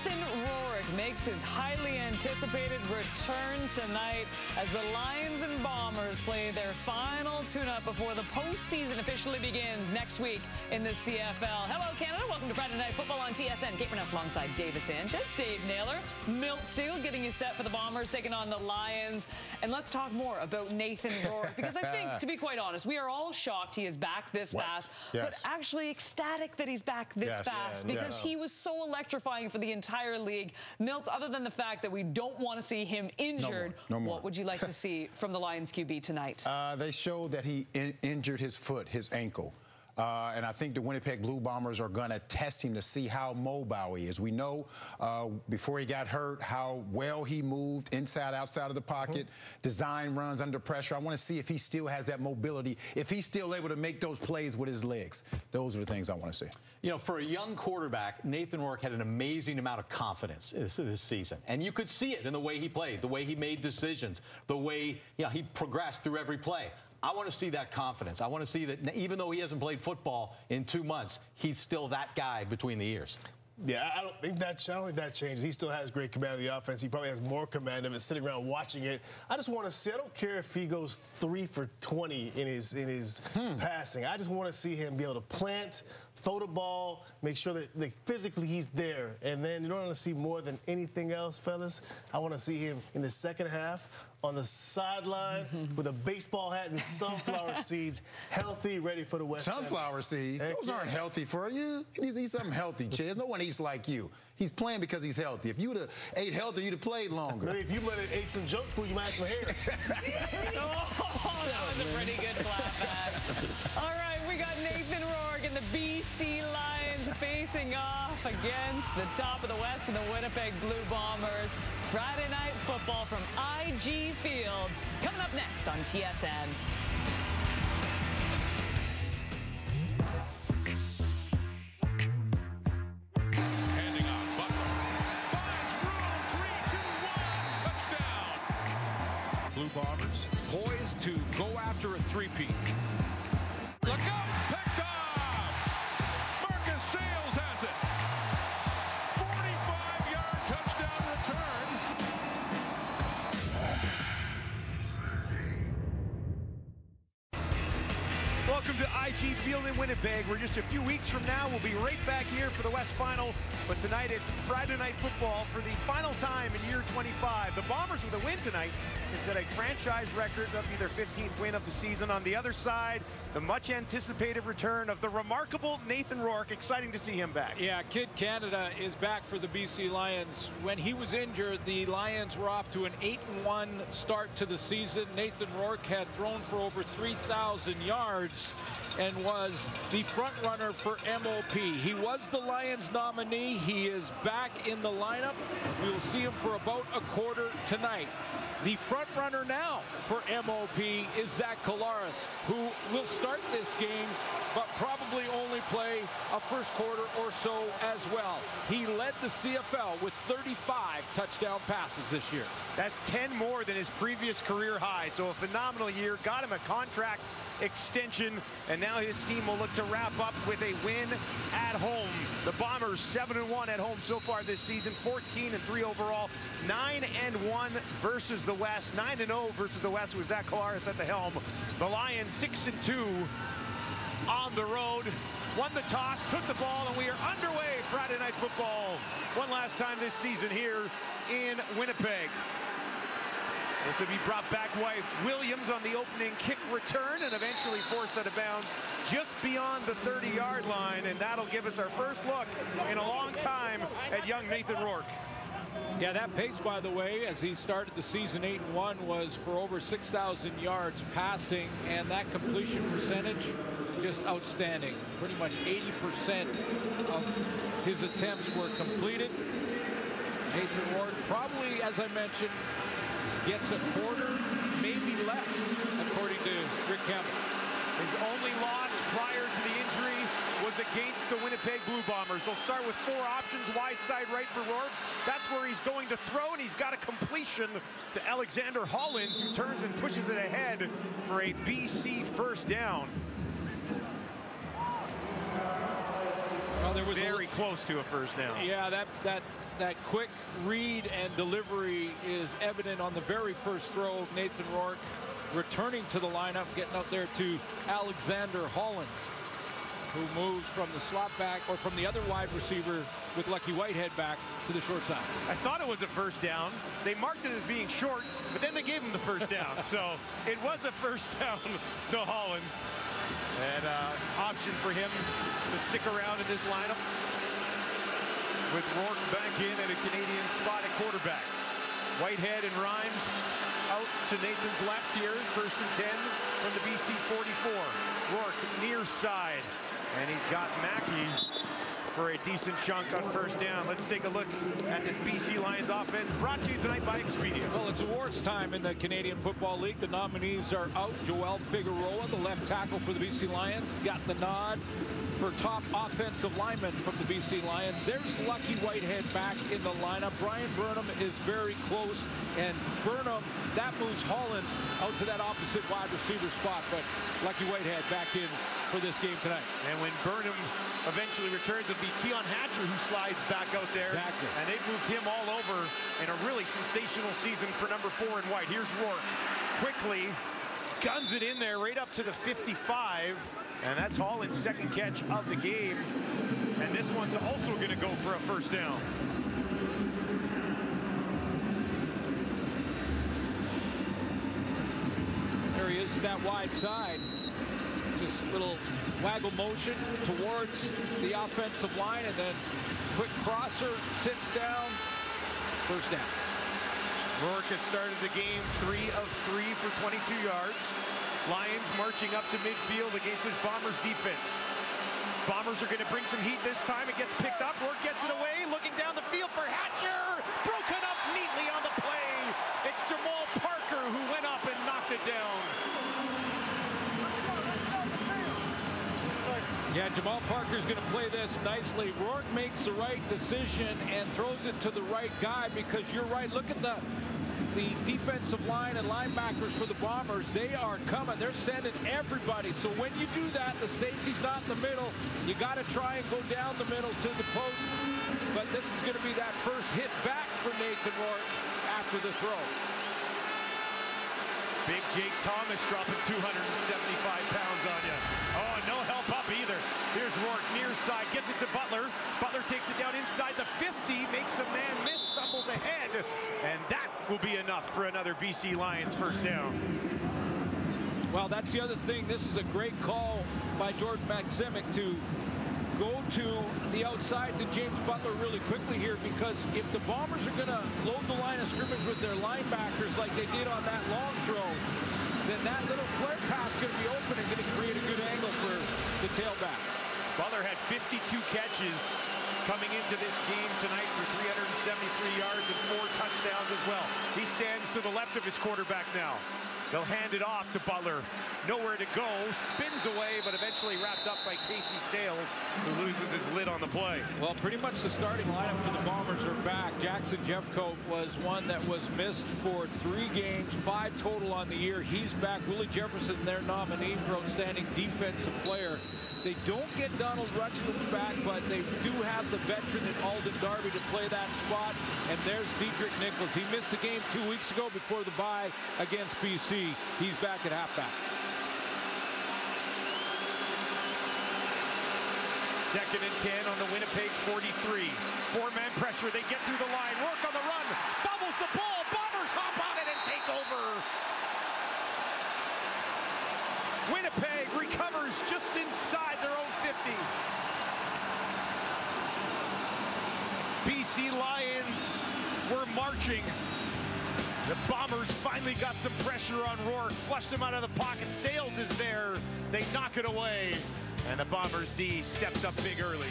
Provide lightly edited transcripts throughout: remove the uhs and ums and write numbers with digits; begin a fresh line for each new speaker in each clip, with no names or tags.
Nathan Rourke makes his highly anticipated return tonight as the Lions and Bombers play their final tune-up before the postseason officially begins next week in the CFL. Hello, Canada. Welcome to Friday Night Football on TSN. Kate Burness alongside David Sanchez, Dave Naylor, Milt Steele getting you set for the Bombers taking on the Lions. And let's talk more about Nathan Rourke, because I think, to be quite honest, we are all shocked he is back this fast, but actually ecstatic that he's back this fast, because he was so electrifying for the entire league. Milt, other than the fact that we don't want to see him injured,
no more.
What would you like to see from the Lions QB tonight?
They showed that he injured his foot, his ankle. And I think the Winnipeg Blue Bombers are going to test him to see how mobile he is. We know before he got hurt how well he moved inside, outside of the pocket, design runs under pressure. I want to see if he still has that mobility, if he's still able to make those plays with his legs. Those are the things I want to see.
You know, for a young quarterback, Nathan Rourke had an amazing amount of confidence this season. And you could see it in the way he played, the way he made decisions, the way he progressed through every play. I want to see that confidence. I want to see that even though he hasn't played football in 2 months, he's still that guy between the ears.
Yeah, I don't think that changes. He still has great command of the offense. He probably has more command of it sitting around watching it. I just want to see, I don't care if he goes 3 for 20 in his passing. I just want to see him be able to plant, throw the ball, make sure that physically he's there. And then you don't want to see more than anything else, fellas. I want to see him in the second half on the sideline with a baseball hat and sunflower seeds, healthy, ready for the West End.
Sunflower seeds? Those aren't healthy for you. You need to eat something healthy, Chiz. No one eats like you. He's playing because he's healthy. If you would have ate healthy, you'd have played longer.
Maybe if you might have ate some junk food, you might have some hair.
Oh, that was a pretty good clapback. All right, we got Nathan Rourke and the BC Lions facing off against the top of the West and the Winnipeg Blue Bombers. Friday Night Football from IG Field. Coming up next on TSN.
Blue Bombers poised to go after a three-peat. Look out! Picked off! Marcus Sales has it. 45-yard touchdown return. Welcome to IG Field in Winnipeg. We're just a few weeks from now. We'll be right back here for the West Final. But tonight it's Friday Night Football for the final time in year 25. The Bombers with a win tonight. It set a franchise record. That'll be their 15th win of the season. On the other side, the much anticipated return of the remarkable Nathan Rourke. Exciting to see him back.
Yeah, Kid Canada is back for the BC Lions. When he was injured, the Lions were off to an 8-1 start to the season. Nathan Rourke had thrown for over 3,000 yards and was the front runner for MOP. He was the Lions nominee. He is back in the lineup. We will see him for about a quarter tonight. The front runner now for MOP is Zach Collaros, who will start this game, but probably only play a first quarter or so as well. He led the CFL with 35 touchdown passes this year.
That's 10 more than his previous career high, so a phenomenal year. Got him a contract extension, and now his team will look to wrap up with a win at home. The Bombers 7-1 at home so far this season, 14-3 overall, 9-1 versus the West, 9-0 versus the West with Zach Collaros at the helm. The Lions 6-2 on the road, won the toss, took the ball, and we are underway. Friday Night Football one last time this season here in Winnipeg. This will be brought back by Williams on the opening kick return and eventually forced out of bounds just beyond the 30-yard line, and that'll give us our first look in a long time at young Nathan Rourke.
Yeah, that pace, by the way, as he started the season 8-1, was for over 6,000 yards passing, and that completion percentage just outstanding. Pretty much 80% of his attempts were completed. Nathan Rourke probably, as I mentioned, gets a quarter, maybe less, according to Rick Campbell.
His only loss prior to the injury was against the Winnipeg Blue Bombers. They'll start with 4 options, wide side right for Rourke. That's where he's going to throw, and he's got a completion to Alexander Hollins, who turns and pushes it ahead for a BC first down.
Well, there was
very close to a first down.
Yeah, that that quick read and delivery is evident on the very first throw of Nathan Rourke, returning to the lineup, getting out there to Alexander Hollins, who moves from the slot back, or from the other wide receiver with Lucky Whitehead back to the short side.
I thought it was a first down. They marked it as being short, but then they gave him the first down. So it was a first down to Hollins. And option for him to stick around in this lineup with Rourke back in at a Canadian spot at quarterback. Whitehead and Rhymes out to Nathan's left here, 1st and 10 from the BC 44. Rourke near side, and he's got Mackey for a decent chunk on 1st down. Let's take a look at this BC Lions offense, brought to you tonight by Expedia.
Well, it's awards time in the Canadian Football League. The nominees are out. Joel Figueroa, the left tackle for the BC Lions, got the nod for top offensive lineman from the BC Lions. There's Lucky Whitehead back in the lineup. Brian Burnham is very close, and Burnham, that moves Hollins out to that opposite wide receiver spot, but Lucky Whitehead back in for this game tonight.
And when Burnham eventually returns, it'll be Keon Hatcher who slides back out there.
Exactly.
And they've moved him all over in a really sensational season for number 4 in white. Here's Rourke. Quickly guns it in there right up to the 55. And that's Holland's 2nd catch of the game. And this one's also going to go for a 1st down.
There he is, that wide side. Just a little waggle motion towards the offensive line, and then quick crosser, sits down, 1st down.
Rourke has started the game 3 of 3 for 22 yards. Lions marching up to midfield against this Bombers defense. Bombers are going to bring some heat this time. It gets picked up. Rourke gets it away. Looking down the field for Hatcher. Broken up neatly on the play. It's Jamal Parker who went up and knocked it down.
Yeah, Jamal Parker's going to play this nicely. Rourke makes the right decision and throws it to the right guy, because you're right. Look at the defensive line and linebackers for the Bombers. They are coming. They're sending everybody. So when you do that, the safety's not in the middle. You got to try and go down the middle to the post. But this is going to be that first hit back for Nathan Rourke after the throw.
Big Jake Thomas dropping 275 pounds on you. Oh, no help up either. Here's Rourke near side, gets it to Butler. Butler takes it down inside the 50, makes a man miss, stumbles ahead, and that will be enough for another BC Lions 1st down.
Well, that's the other thing. This is a great call by Jordan Maksimic to go to the outside to James Butler really quickly here, because if the Bombers are going to load the line of scrimmage with their linebackers like they did on that long throw, then that little flare pass is going to be open and going to create a good angle for the tailback.
Butler had 52 catches coming into this game tonight for 373 yards and 4 touchdowns as well. He stands to the left of his quarterback now. They'll hand it off to Butler. Nowhere to go, spins away, but eventually wrapped up by Casey Sales, who loses his lid on the play.
Well, pretty much the starting lineup for the Bombers are back. Jackson Jeffcoat was one that was missed for 3 games, 5 total on the year. He's back. Willie Jefferson, their nominee for Outstanding Defensive Player. They don't get Donald Rutschman's back, but they do have the veteran in Alden Darby to play that spot. And there's Diedrich Nichols. He missed the game 2 weeks ago before the bye against BC. He's back at halfback.
2nd and 10 on the Winnipeg 43. 4-man pressure. They get through the line. Rourke on the run. Bobbles the ball. Bombers hop on it and take over. Winnipeg recovers just inside their own 50. BC Lions were marching. The Bombers finally got some pressure on Rourke, flushed him out of the pocket. Sales is there. They knock it away. And the Bombers D steps up big early.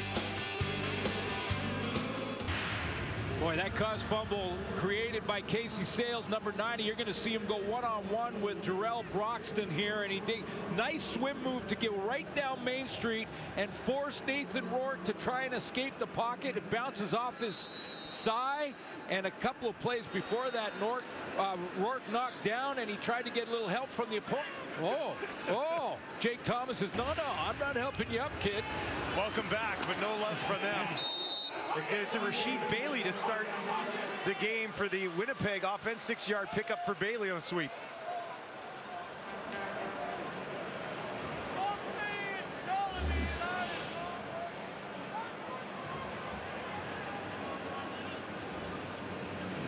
Boy, that caused fumble created by Casey Sales, number 90. You're going to see him go one-on-one with Jarrell Broxton here, and he did nice swim move to get right down Main Street and force Nathan Rourke to try and escape the pocket. It bounces off his thigh, and a couple of plays before that, Rourke knocked down, and he tried to get a little help from the opponent. Oh, Jake Thomas says, no, I'm not helping you up, kid.
Welcome back, but no love from them. It's a Rasheed Bailey to start the game for the Winnipeg offense. 6-yard pickup for Bailey on a sweep.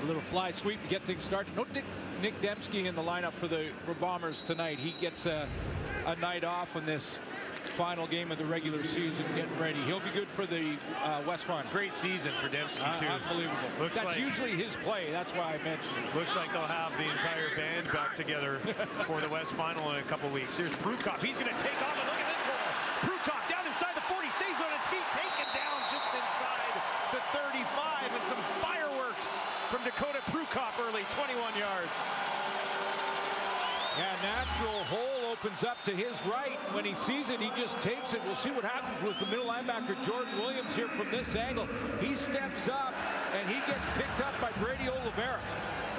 A little fly sweep to get things started. No Nick Dembski in the lineup for Bombers tonight. He gets a night off on this final game of the regular season, getting ready. He'll be good for the West Front.
Great season for Dembski, too.
Unbelievable. That's usually his play. That's why I mentioned it.
Looks like they'll have the entire band back together for the West Final in a couple weeks. Here's Prukop. He's going to take off, and look at this hole. Prukop down inside the 40, stays on his feet, taken down just inside the 35, and some fireworks from Dakota Prukop early, 21 yards.
Yeah, natural hole opens up to his right. When he sees it, he just takes it. We'll see what happens with the middle linebacker, Jordan Williams, here from this angle. He steps up, and he gets picked up by Brady Oliveira.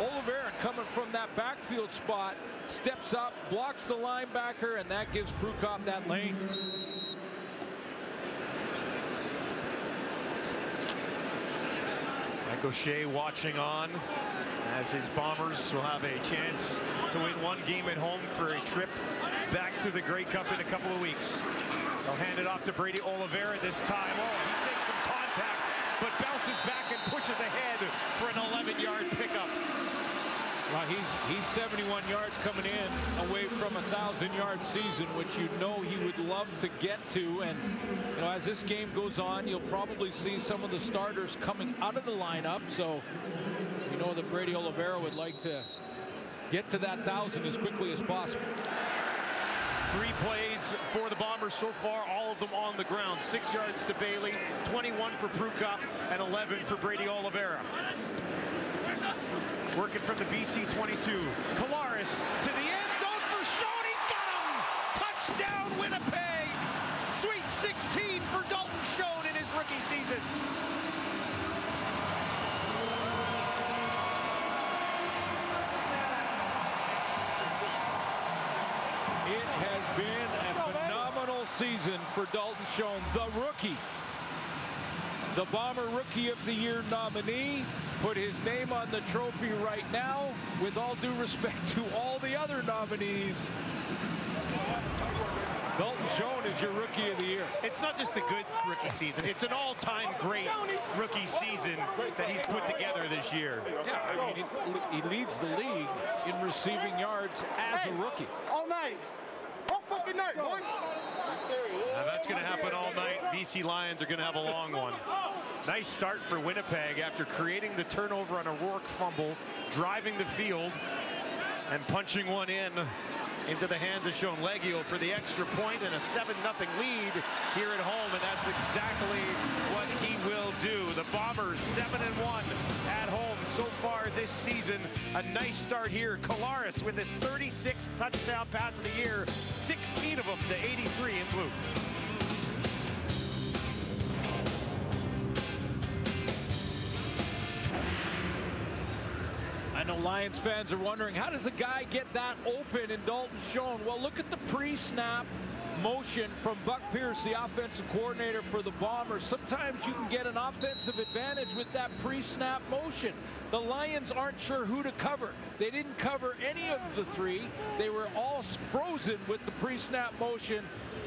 Oliveira, coming from that backfield spot, steps up, blocks the linebacker, and that gives Prukop that lane.
Mike O'Shea watching on as his Bombers will have a chance to win one game at home for a trip back to the Grey Cup in a couple of weeks. They'll hand it off to Brady Oliveira this time. Oh, he takes some contact, but bounces back and pushes ahead for an 11-yard pickup.
Well, he's 71 yards coming in away from a 1,000-yard season, which you know he would love to get to. And you know, as this game goes on, you'll probably see some of the starters coming out of the lineup. So you know that Brady Oliveira would like to get to that 1,000 as quickly as possible.
3 plays for the Bombers so far, all of them on the ground. 6 yards to Bailey, 21 for Prukop, and 11 for Brady Oliveira. Working from the BC 22. Kolaris to the end zone for Schoen. He's got him! Touchdown, Winnipeg! Sweet 16 for Dalton Schoen in his rookie season.
It has been a phenomenal season for Dalton Schoen, the rookie. The Bomber Rookie of the Year nominee. Put his name on the trophy right now, with all due respect to all the other nominees. Dalton Schoen is your Rookie of the Year.
It's not just a good rookie season, it's an all-time great rookie season that he's put together this year.
Yeah, I mean, he leads the league in receiving yards as a rookie.
All night. All fucking night, boy.
Now that's going to happen all night. BC Lions are going to have a long one. Nice start for Winnipeg after creating the turnover on a Rourke fumble, driving the field, and punching one into the hands of Schoen. Leggio for the extra point and a 7-0 lead here at home, and that's exactly what he will do. The Bombers 7-1 at home so far this season. A nice start here. Kolaris with his 36th touchdown pass of the year, 16 of them to 83 in blue.
I know Lions fans are wondering, how does a guy get that open in Dalton Schoen? Well, look at the pre-snap motion from Buck Pierce, the offensive coordinator for the Bombers. Sometimes you can get an offensive advantage with that pre-snap motion. The Lions aren't sure who to cover. They didn't cover any of the 3. They were all frozen with the pre-snap motion,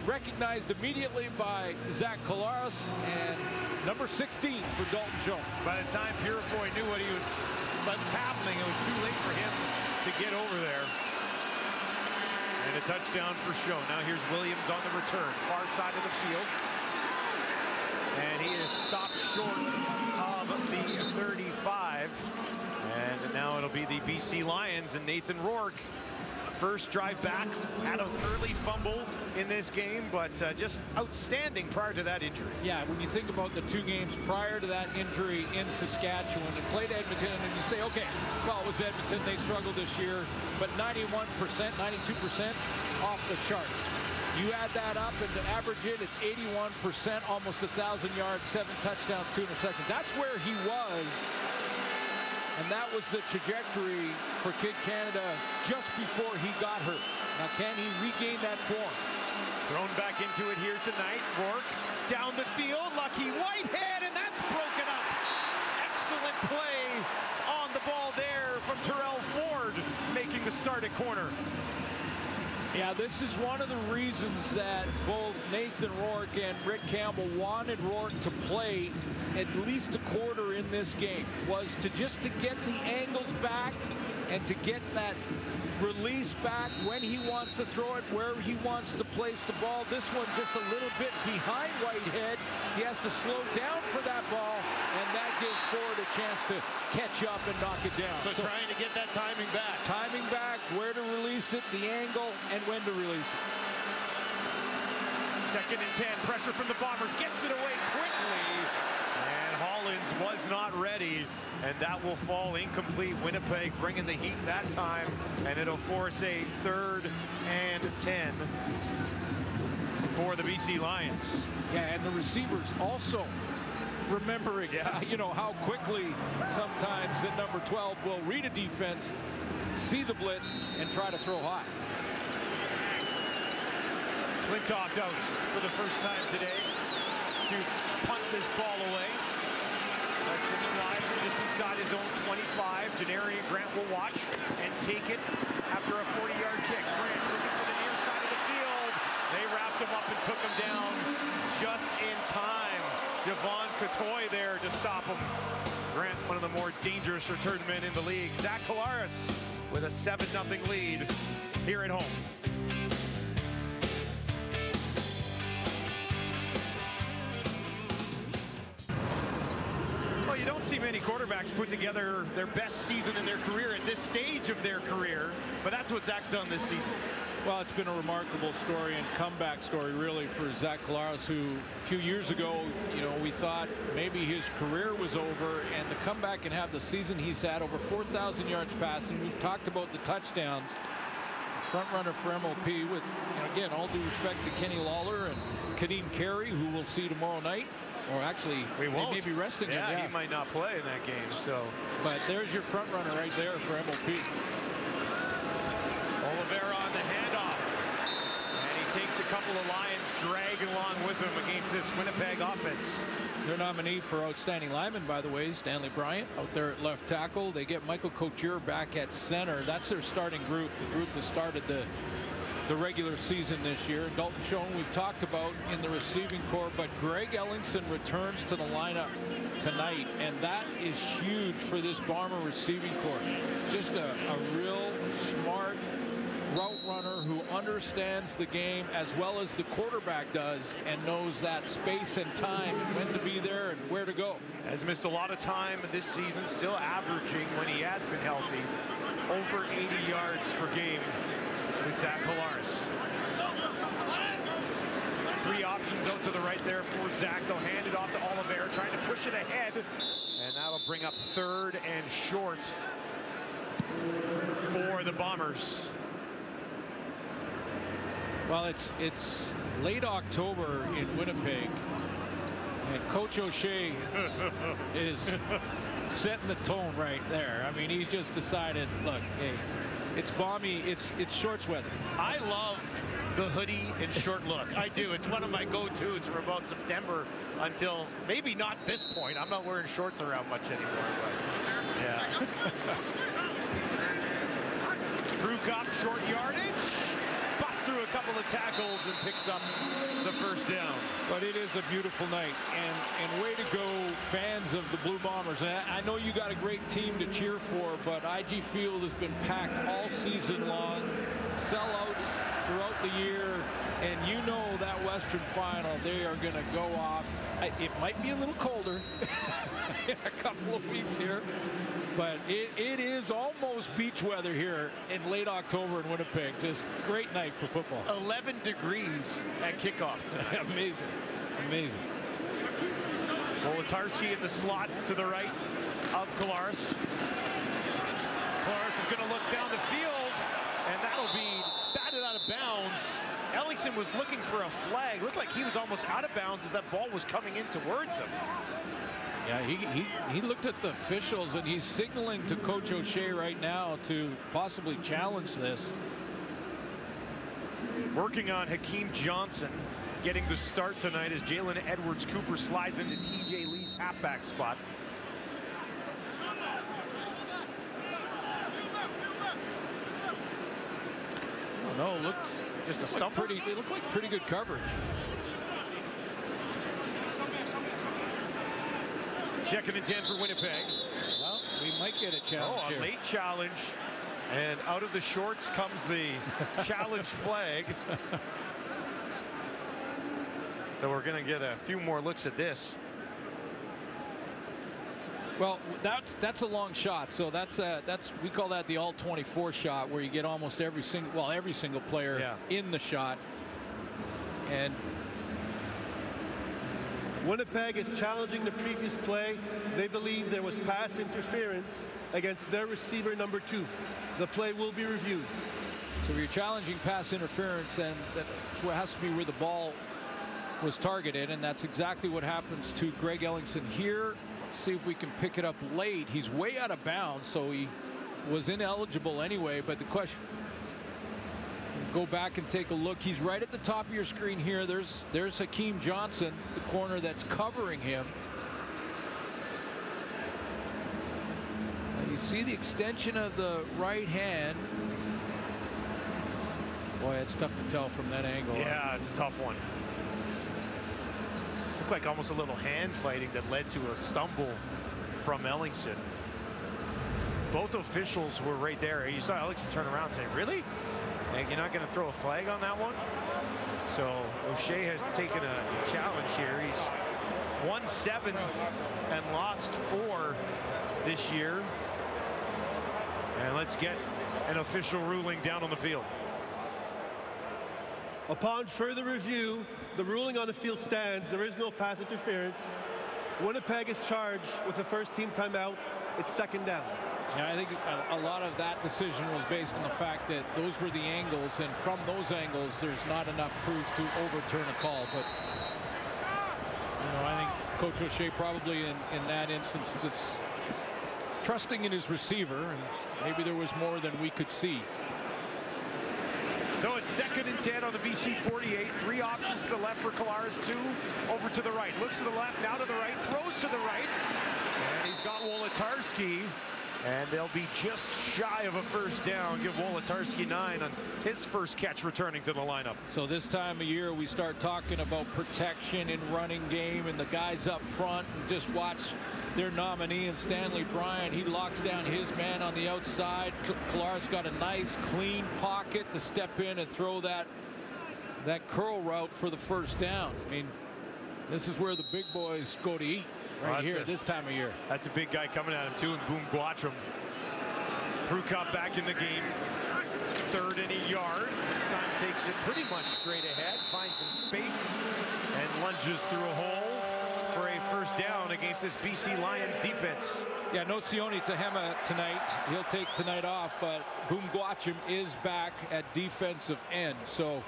recognized immediately by Zach Kolaris, and number 16 for Dalton Schoen.
By the time Purifoy knew what was happening, it was too late for him to get over there. And a touchdown for Schoen. Now here's Williams on the return, far side of the field. And he is stopped short of the 35. And now it'll be the BC Lions and Nathan Rourke. First drive back, had an early fumble in this game, but just outstanding prior to that injury.
Yeah, when you think about the 2 games prior to that injury in Saskatchewan, and played Edmonton, and you say, okay, well, it was Edmonton, they struggled this year, but 91%, 92% off the charts. You add that up and to average it, it's 81%, almost 1,000 yards, 7 touchdowns, 2 interceptions. That's where he was. And that was the trajectory for Kid Canada just before he got hurt. Now, can he regain that form?
Thrown back into it here tonight. Rourke down the field. Lucky Whitehead, and that's broken up. play on the ball there from Terrell Ford, making the start at corner.
Yeah, this is one of the reasons that both Nathan Rourke and Rick Campbell wanted Rourke to play at least a quarter in this game, was to get the angles back and to get that release back when he wants to throw it, where he wants to place the ball. This one just a little bit behind Whitehead. He has to slow down for that ball, and that gives Ford a chance to catch up and knock it down.
So trying to get that timing back.
Timing back, where to release it, the angle, and when to release it.
2nd and 10, pressure from the Bombers, gets it away quickly, and Hollins was not ready, and that will fall incomplete. Winnipeg bringing the heat that time, and it'll force a 3rd and 10 for the BC Lions.
Yeah, and the receivers also remembering, you know, how quickly sometimes the number 12 will read a defense, see the blitz, and try to throw high.
Flintoff out for the first time today to punt this ball away. Lets it fly from just inside his own 25. Janarian Grant will watch and take it after a 40-yard kick. Grant looking for the near side of the field. They wrapped him up and took him down just in time. Javon Catoy there to stop him. Grant, one of the more dangerous return men in the league. Zach Collaros with a 7-0 lead here at home. Well, you don't see many quarterbacks put together their best season in their career at this stage of their career, but that's what Zach's done this season.
Well, it's been a remarkable story and comeback story, really, for Zach Collaros, who a few years ago, you know, we thought maybe his career was over, and to come back and have the season he's had, over 4,000 yards passing. We've talked about the touchdowns. Front runner for MLP with, you know, again, all due respect to Kenny Lawler and Kadeem Carey, who we'll see tomorrow night. Or actually, they may be resting him.
Yeah, he might not play in that game. So,
but there's your front runner right there for MLP.
Oliveira on the handoff, and he takes a couple of Lions dragging along with him against this Winnipeg offense.
Their nominee for outstanding lineman, by the way, Stanley Bryant, out there at left tackle. They get Michael Couture back at center. That's their starting group, the group that started the regular season this year. Dalton Schoen we've talked about in the receiving corps, but Greg Ellingson returns to the lineup tonight, and that is huge for this Bomber receiving corps. Just a real smart route runner who understands the game as well as the quarterback does and knows that space and time and when to be there and where to go.
Has missed a lot of time this season, still averaging, when he has been healthy, over 80 yards per game with Zach Collaros. 3 options out to the right there for Zach. They'll hand it off to Oliveira, trying to push it ahead, and that'll bring up 3rd and short for the Bombers.
Well, it's late October in Winnipeg, and Coach O'Shea is setting the tone right there. I mean, he's just decided, look, hey, it's balmy, it's shorts weather.
I love the hoodie and short look. I do. It's one of my go-tos for about September until maybe not this point. I'm not wearing shorts around much anymore. But yeah. Drew Kopp, short yardage. Busts through a couple of tackles and picks up the first down.
But it is a beautiful night, and way to go, fans of the Blue Bombers. And I know you got a great team to cheer for, but IG Field has been packed all season long, sellouts throughout the year, and you know that Western Final, they are going to go off. It might be a little colder in a couple of weeks here, but it is almost beach weather here in late October in Winnipeg. Just great night for football.
11 degrees at kickoff tonight.
Amazing. Amazing.
Wolotarski in the slot to the right of Collaros. Collaros is going to look down the field, and that'll be batted out of bounds. Ellingson was looking for a flag. Looked like he was almost out of bounds as that ball was coming in towards him.
Yeah, he looked at the officials, and he's signaling to Coach O'Shea right now to possibly challenge this.
Working on Hakeem Johnson getting the start tonight as Jalen Edwards-Cooper slides into TJ Lee's halfback spot.
No, looked
just a stumble.
It looked like pretty good coverage.
Second and 10 for Winnipeg.
Well, we might get a challenge
here. Late challenge. And out of the shorts comes the challenge flag. So we're going to get a few more looks at this.
Well, that's a long shot. So that's we call that the all 24 shot, where you get almost every single player in the shot. And
Winnipeg is challenging the previous play. They believe there was pass interference against their receiver number 2. The play will be reviewed.
So you're challenging pass interference, and that has to be where the ball was targeted, and that's exactly what happens to Greg Ellingson here. Let's see if we can pick it up late. He's way out of bounds, so he was ineligible anyway, but the question, go back and take a look. He's right at the top of your screen here. There's Hakeem Johnson, the corner that's covering him. Now you see the extension of the right hand. Boy, it's tough to tell from that angle.
Yeah, it's a tough one. Looked like almost a little hand fighting that led to a stumble from Ellingson. Both officials were right there. You saw Ellingson turn around and say, really? And you're not going to throw a flag on that one? So O'Shea has taken a challenge here. He's won 7 and lost 4 this year. And let's get an official ruling down on the field.
Upon further review, the ruling on the field stands. There is no pass interference. Winnipeg is charged with a first-team timeout. It's second down.
Yeah, I think a lot of that decision was based on the fact that those were the angles, and from those angles, there's not enough proof to overturn a call. But I think Coach O'Shea probably in that instance is trusting in his receiver, and maybe there was more than we could see.
So it's second and 10 on the BC 48. 3 options to the left for Collaros, 2 over to the right. Looks to the left, now to the right, throws to the right. And he's got Wolotarski. And they'll be just shy of a first down. Give Wolotarski 9 on his first catch returning to the lineup.
So this time of year, we start talking about protection and running game and the guys up front. And just watch their nominee and Stanley Bryan. He locks down his man on the outside. Collaros got a nice, clean pocket to step in and throw that curl route for the first down. I mean, this is where the big boys go to eat. Right here, this time of year.
That's a big guy coming at him, too, and Boom Guatram. Prukop back in the game. 3rd and a yard. This time takes it pretty much straight ahead, finds some space, and lunges through a hole for a first down against this BC Lions defense.
Yeah, no Sione Tehema tonight. He'll take tonight off, but Boom Guatram is back at defensive end. So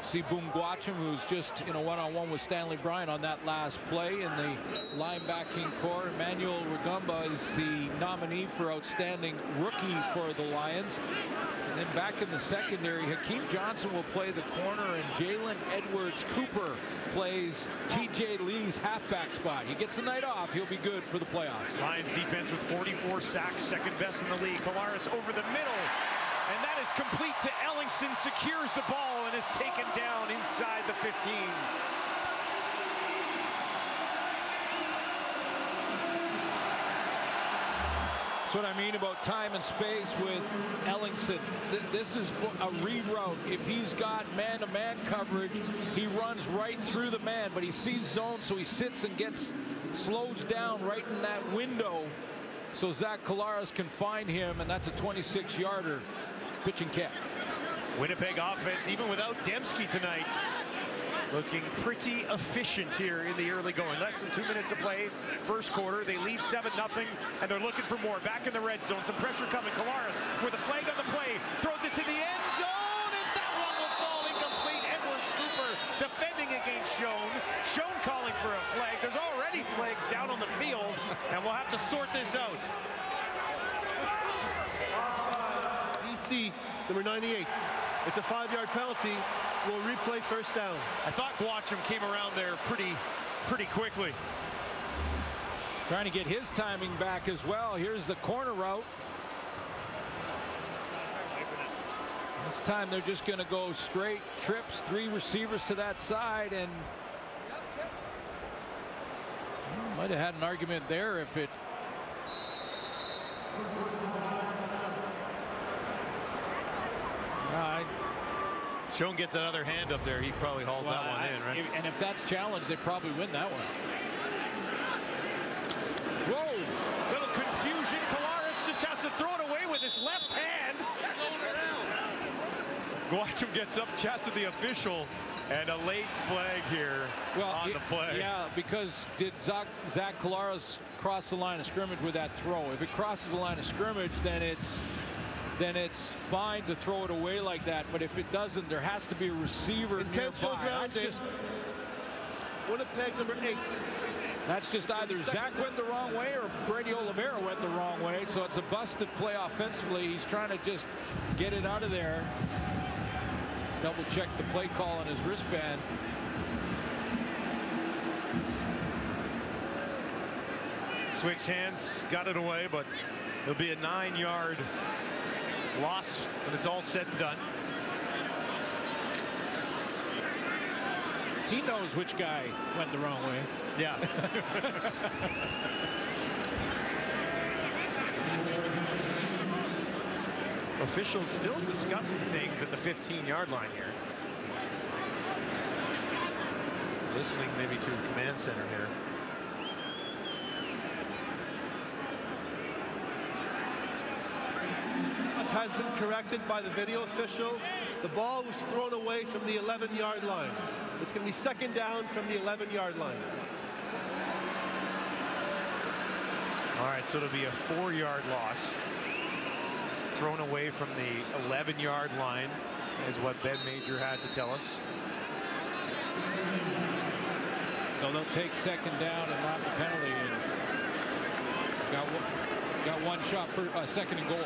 see Boom Guatram, who's just in a one-on-one with Stanley Bryan on that last play in the linebacking core. Emmanuel Rugamba is the nominee for outstanding rookie for the Lions. And then back in the secondary, Hakeem Johnson will play the corner, and Jalen Edwards-Cooper plays TJ Lee's halfback spot. He gets the night off. He'll be good for the playoffs.
Lions defense with 44 sacks, second best in the league. Collaros over the middle. And that is complete to Ellingson, secures the ball and is taken down inside the 15.
That's what I mean about time and space with Ellingson. This is a reroute. If he's got man-to-man coverage, he runs right through the man, but he sees zone, so he sits and slows down right in that window so Zach Collaros can find him, and that's a 26-yarder. Pitch and catch.
Winnipeg offense, even without Dembski tonight, looking pretty efficient here in the early going. Less than 2 minutes to play, first quarter. They lead 7-0, and they're looking for more. Back in the red zone, some pressure coming. Collaros with a flag on the play, throws it to the end zone, and that one will fall incomplete. Edwards-Cooper defending against Schoen. Schoen calling for a flag. There's already flags down on the field, and we'll have to sort this out.
Number 98. It's a 5-yard penalty. We'll replay first down.
I thought Guatram came around there pretty quickly.
Trying to get his timing back as well. Here's the corner route. This time they're just going to go straight trips, 3 receivers to that side, and might have had an argument there if it.
Schoen gets that other hand up there. He probably hauls that one in, right?
And if that's challenged, they probably win that one.
Whoa! Little confusion. Collaros just has to throw it away with his left hand. Guachum gets up, chats with the official, and a late flag here on the play.
Yeah, because did Zach Collaros cross the line of scrimmage with that throw? If it crosses the line of scrimmage, then it's fine to throw it away like that. But if it doesn't, there has to be a receiver
Intentional
nearby.
Winnipeg number 8.
That's just either Zach went the wrong way or Brady Oliveira went the wrong way. So it's a busted play offensively. He's trying to just get it out of there. Double check the play call on his wristband.
Swig's hands got it away, but it'll be a 9-yard loss when it's all said and done.
He knows which guy went the wrong way.
Yeah. Officials still discussing things at the 15-yard line here. Listening maybe to command center here.
Has been corrected by the video official. The ball was thrown away from the 11-yard line. It's going to be second down from the 11-yard line.
All right, so it'll be a 4-yard loss. Thrown away from the 11-yard line is what Ben Major had to tell us.
So they'll take second down and not the penalty. And got one shot for second and goal.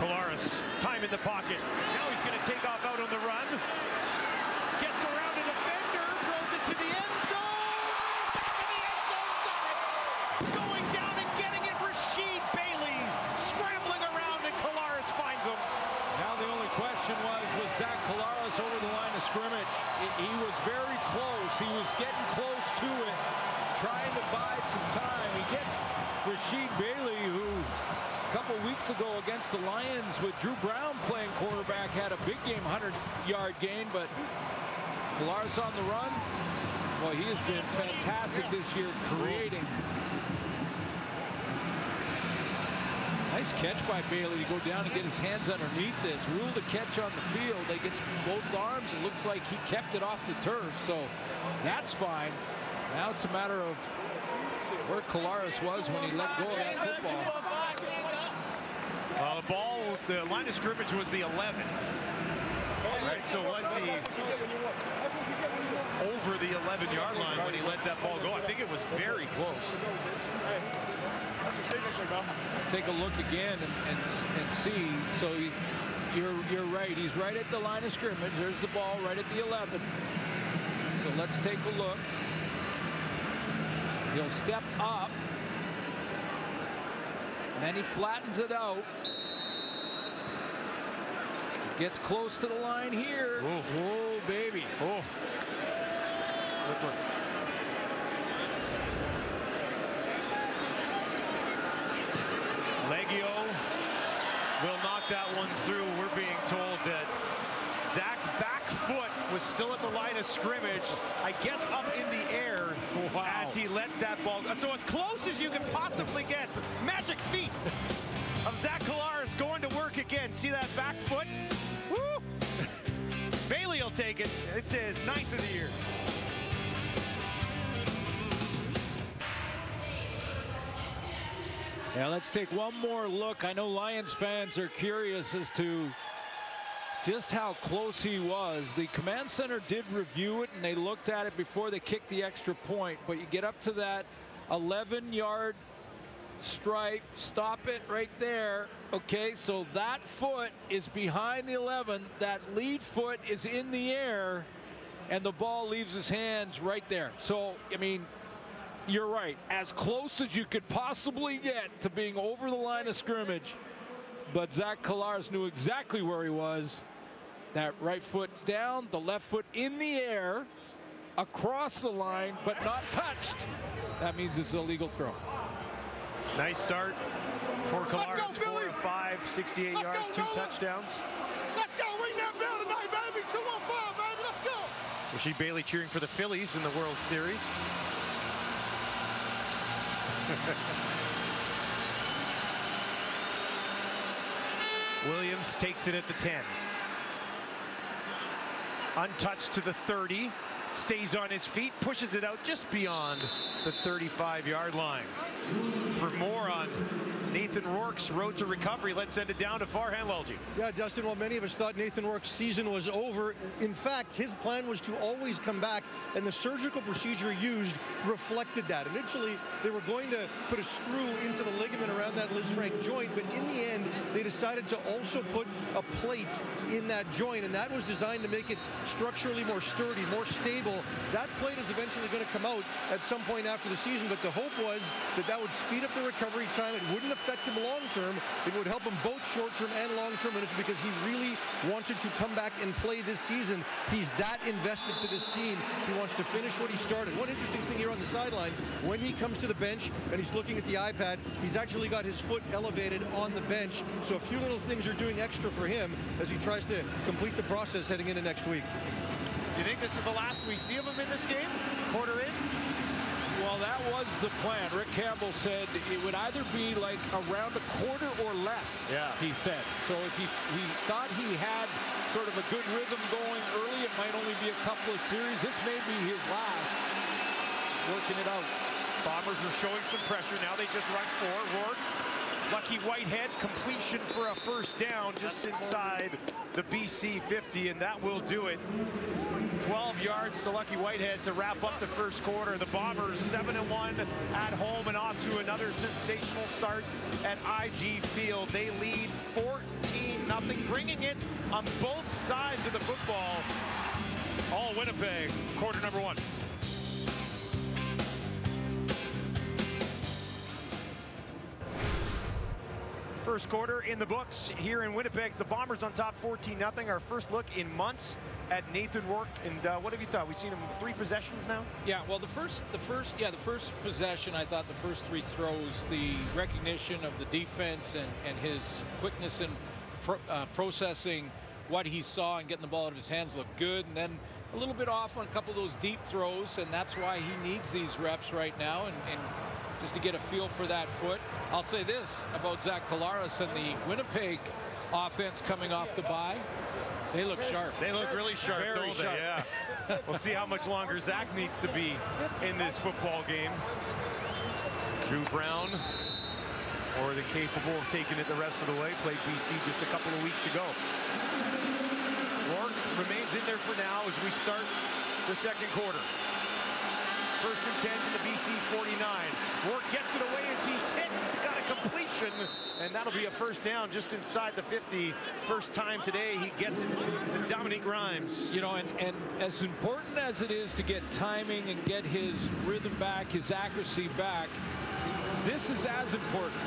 Collaros, time in the pocket. Now he's going to take off out on the run. Gets around a defender, throws it to the end zone. Back in the end zone, got it. Going down and getting it, Rasheed Bailey. Scrambling around, and Collaros finds him.
Now the only question was Zach Collaros over the line of scrimmage? He was very close. He was getting close to it, trying to buy some time. He gets Rasheed Bailey, who a couple weeks ago against the Lions with Drew Brown playing quarterback had a big game, 100-yard gain, but Collaros on the run. Well, he has been fantastic this year creating. Nice catch by Bailey to go down and get his hands underneath this. Ruled a catch on the field. They get both arms. It looks like he kept it off the turf, so that's fine. Now it's a matter of where Collaros was when he let go of that football.
The ball, the line of scrimmage was the 11. Right, so was he over the 11-yard line when he let that ball go? I think it was very close.
Take a look again and see. So you're right. He's right at the line of scrimmage. There's the ball right at the 11. So let's take a look. He'll step up. And then he flattens it out. Gets close to the line here.
Whoa,
whoa baby.
Oh. Legio will knock that one through. We're being told that Zach's back foot was still at the line of scrimmage, I guess up in the air as he let that ball go. So as close as you can possibly get. Magic feet of Zach Collaros going to work again. See that back foot? Woo! Bailey will take it. It's his 9th of the year.
Yeah, let's take one more look. I know Lions fans are curious as to just how close he was. The command center did review it, and they looked at it before they kicked the extra point. But you get up to that 11-yard stripe, stop it right there. Okay, so that foot is behind the 11. That lead foot is in the air, and the ball leaves his hands right there. So, I mean, you're right. As close as you could possibly get to being over the line of scrimmage. but Zach Collaros knew exactly where he was. That right foot down, the left foot in the air, across the line, but not touched. That means it's a legal throw.
Nice start for Collaros. 4 of 5, 68 yards, 2 touchdowns.
Let's go. Ring that bell tonight, baby. 215, baby. Let's go.
Rasheed Bailey cheering for the Phillies in the World Series. Williams takes it at the 10. Untouched to the 30. Stays on his feet, pushes it out just beyond the 35-yard line. For more on Nathan Rourke's road to recovery, let's send it down to Farhan Lalji.
Yeah, Dustin, well, many of us thought Nathan Rourke's season was over. In fact, his plan was to always come back, and the surgical procedure used reflected that. Initially, they were going to put a screw into the ligament around that Lisfranc joint, but in the end, they decided to also put a plate in that joint, and that was designed to make it structurally more sturdy, more stable. That plate is eventually going to come out at some point after the season, but the hope was that that would speed up the recovery time. It wouldn't affect him long-term. It would help him both short-term and long-term, and it's because he really wanted to come back and play this season. He's that invested to this team. He wants to finish what he started. One interesting thing here on the sideline, when he comes to the bench and he's looking at the iPad, he's actually got his foot elevated on the bench. So a few little things are doing extra for him as he tries to complete the process heading into next week.
Do you think this is the last we see of him in this game? Quarter in?
Well, that was the plan. Rick Campbell said it would either be like around a quarter or less, he said. So if he thought he had sort of a good rhythm going early, it might only be a couple of series. This may be his last, working it out.
Bombers were showing some pressure. Now they just run 4. Rourke, Lucky Whitehead, completion for a first down just inside the BC 50, and that will do it. 12 yards to Lucky Whitehead to wrap up the first quarter. The Bombers 7-1 at home and off to another sensational start at IG Field. They lead 14-0, bringing it on both sides of the football. All Winnipeg, quarter number 1. First quarter in the books here in Winnipeg. The Bombers on top 14-0. Our first look in months at Nathan Rourke. And what have you thought? We've seen him 3 possessions now?
Yeah, well, the first possession, I thought the first 3 throws, the recognition of the defense and his quickness in processing what he saw and getting the ball out of his hands looked good. And then a little bit off on a couple of those deep throws, and that's why he needs these reps right now and just to get a feel for that foot. I'll say this about Zach Collaros and the Winnipeg offense coming off the bye. They look sharp.
They look really sharp,
Very
don't
sharp.
they? Yeah. We'll see how much longer Zach needs to be in this football game. Drew Brown, more than capable of taking it the rest of the way. Played BC just a couple of weeks ago. Rourke remains in there for now as we start the second quarter. First and 10 to the BC 49. Rourke gets it away as he's hit. He's got a completion, and that'll be a first down just inside the 50. First time today he gets it to Dominique Grimes.
You know, and as important as it is to get timing and get his rhythm back, his accuracy back, this is as important,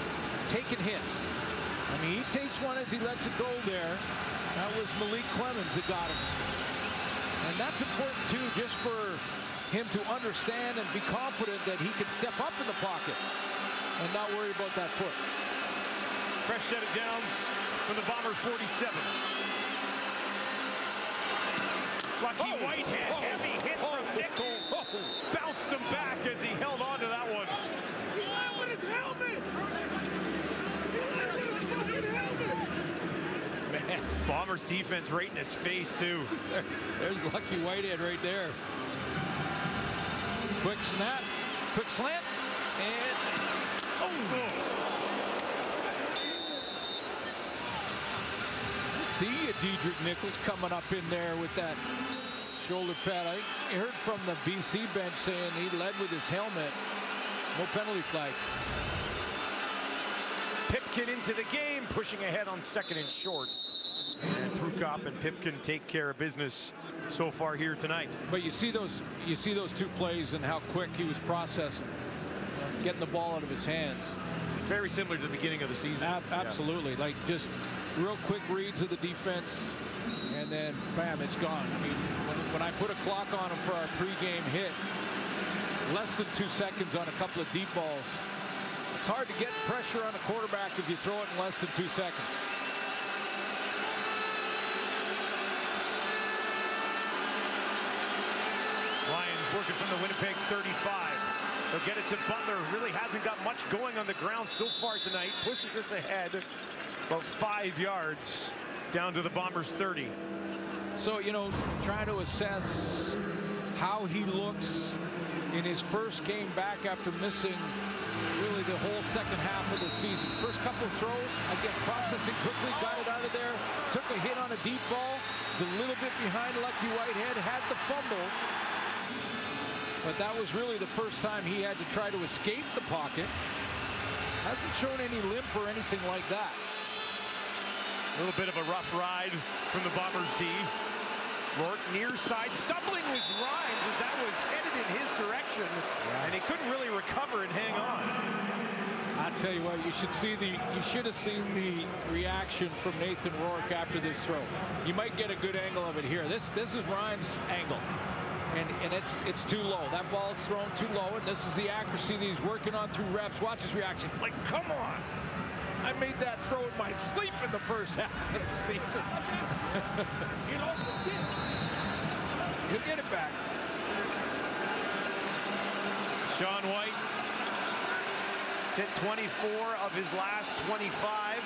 taking hits. I mean, he takes one as he lets it go there. That was Malik Clemens that got him. And that's important, too, just for him to understand and be confident that he can step up in the pocket and not worry about that foot.
Fresh set of downs from the Bomber 47. Lucky Whitehead, heavy hit from Nichols. Bounced him back as he held on to that one.
He landed with his helmet. He landed with his fucking helmet.
Man, Bombers defense right in his face, too.
There's Lucky Whitehead right there. Quick snap, quick slant, and See Dedrick Nichols coming up in there with that shoulder pad. I heard from the BC bench saying he led with his helmet. No penalty flag.
Pipkin into the game, pushing ahead on second and short. And Prukop and Pipkin take care of business so far here tonight.
But you see those 2 plays and how quick he was processing, getting the ball out of his hands.
Very similar to the beginning of the season.
Absolutely. Yeah. Like just real quick reads of the defense, and then bam, it's gone. I mean, when I put a clock on him for our pregame hit, less than 2 seconds on a couple of deep balls. It's hard to get pressure on a quarterback if you throw it in less than 2 seconds.
Lions working from the Winnipeg 35. They'll get it to Butler. Really hasn't got much going on the ground so far tonight. Pushes us ahead about 5 yards down to the Bombers 30.
So, you know, trying to assess how he looks in his first game back after missing really the whole second half of the season. First couple of throws, again, processing quickly, got it out of there, took a hit on a deep ball, was a little bit behind Lucky Whitehead, had the fumble. But that was really the first time he had to try to escape the pocket. Hasn't shown any limp or anything like that.
A little bit of a rough ride from the Bombers D. Rourke near side, stumbling was Rhymes as that was headed in his direction, and he couldn't really recover and hang on.
I tell you what, you should have seen the reaction from Nathan Rourke after this throw. You might get a good angle of it here. This is Rhymes' angle. And it's too low. That ball is thrown too low, and this is the accuracy that he's working on through reps. Watch his reaction. Like, come on. I made that throw in my sleep in the first half of the season. You know, he'll get it back.
Sean White hit 24 of his last 25.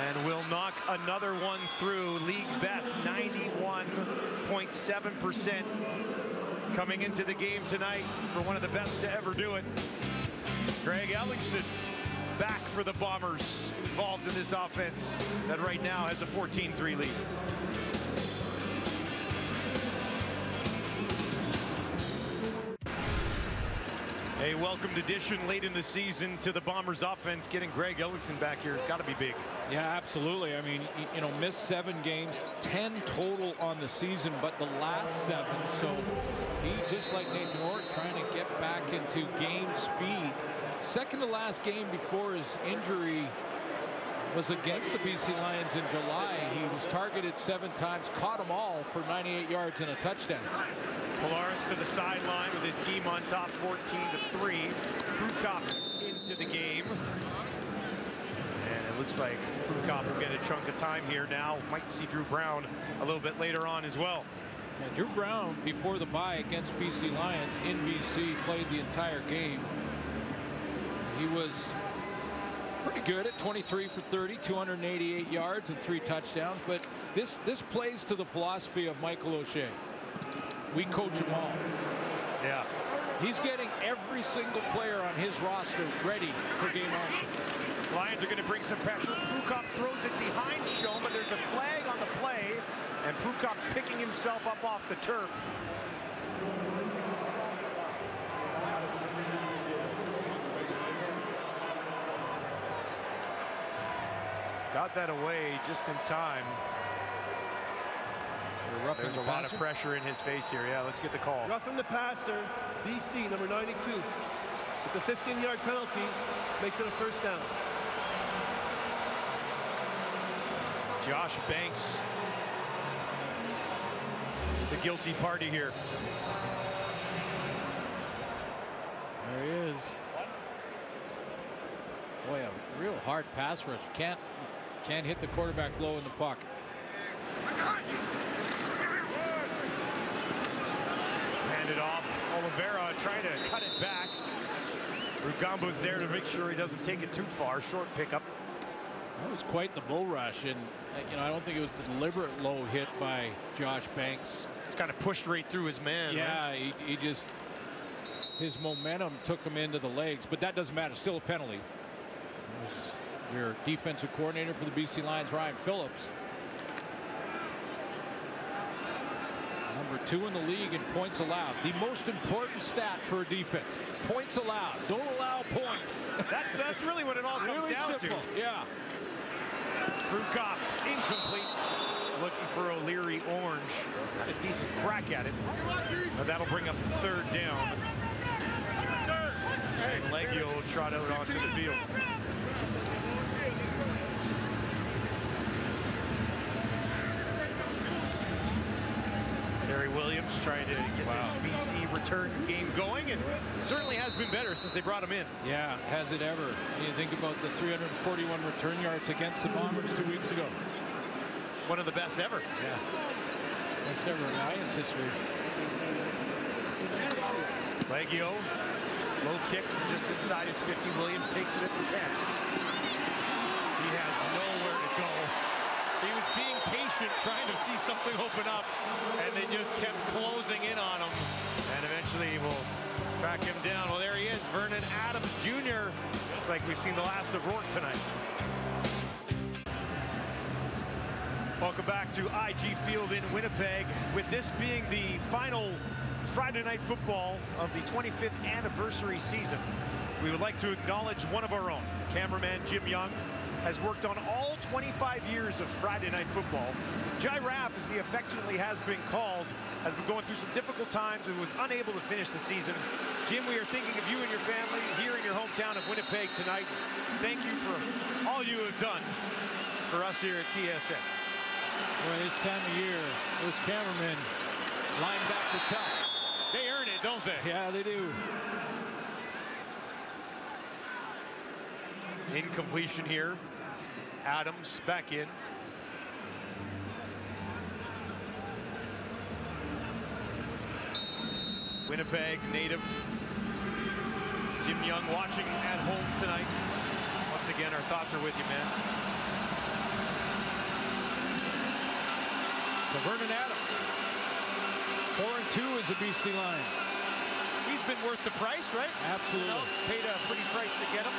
And will knock another one through. League best 91.7% coming into the game tonight for one of the best to ever do it. Greg Ellingson back for the Bombers, involved in this offense that right now has a 14-3 lead. A welcomed addition late in the season to the Bombers offense. Getting Greg Ellingson back here has got to be big.
Yeah, absolutely. I mean, you know, missed 7 games, 10 total on the season, but the last 7. So he, just like Nathan Rourke, trying to get back into game speed. Second to last game before his injury was against the BC Lions in July. He was targeted 7 times, caught them all for 98 yards and a touchdown.
Polaris to the sideline with his team on top 14-3. Prukop into the game. And it looks like Prukop will get a chunk of time here now. Might see Drew Brown a little bit later on as well.
Yeah, Drew Brown, before the bye against BC Lions in BC, played the entire game. He was pretty good at 23 for 30, 288 yards and 3 touchdowns. But this plays to the philosophy of Michael O'Shea. We coach them all.
Yeah.
He's getting every single player on his roster ready for game action.
Lions are going to bring some pressure. Prukop throws it behind Schoen, but there's a flag on the play, and Prukop picking himself up off the turf. Got that away just in time. There's a lot of pressure in his face here. Yeah, let's get the call.
Roughing the passer, BC, number 92. It's a 15-yard penalty, makes it a first down.
Josh Banks, the guilty party here.
There he is. Boy, a real hard pass rush. Can't hit the quarterback low in the pocket.
Handed off. Oliveira trying to cut it back. Rugambo's there to make sure he doesn't take it too far. Short pickup.
That was quite the bull rush, and you know, I don't think it was a deliberate low hit by Josh Banks.
It's kind of pushed right through his man.
Yeah,
right?
he just, his momentum took him into the legs, but that doesn't matter. Still a penalty. Your defensive coordinator for the BC Lions, Ryan Phillips. Number 2 in the league in points allowed. The most important stat for a defense. Points allowed. Don't allow points.
That's really what it all comes
really
down
simple.
to.
Yeah.
Prukop incomplete. Looking for O'Leary orange. Got a decent crack at it. But that'll bring up 3rd down. And Leggio will trot out onto the field. Terry Williams trying to get this BC return game going, and certainly has been better since they brought him in.
Yeah, has it ever? You think about the 341 return yards against the Bombers 2 weeks ago.
One of the best ever.
Yeah. Best ever in Lions history.
Leggio, low kick from just inside his 50. Williams takes it at the 10. He has nowhere to go. He was being patient, trying to see something open up, and they just kept closing in on him. And eventually we'll track him down. Well, there he is, Vernon Adams Jr. Looks like we've seen the last of Rourke tonight. Welcome back to IG Field in Winnipeg. With this being the final Friday Night Football of the 25th anniversary season, we would like to acknowledge one of our own. Cameraman Jim Young has worked on all 25 years of Friday Night Football. Giraffe, as he affectionately has been called, has been going through some difficult times and was unable to finish the season. Jim, we are thinking of you and your family here in your hometown of Winnipeg tonight. Thank you for all you have done for us here at TSN.
Well, this time of year, those cameramen line back the tough.
They earn it, don't they?
Yeah, they do.
Incompletion here. Adams back in. Winnipeg native Jim Young watching at home tonight. Once again, our thoughts are with you, man.
So Vernon Adams, 4-2 as a BC Lion.
He's been worth the price, right?
Absolutely.
You know, paid a pretty price to get him.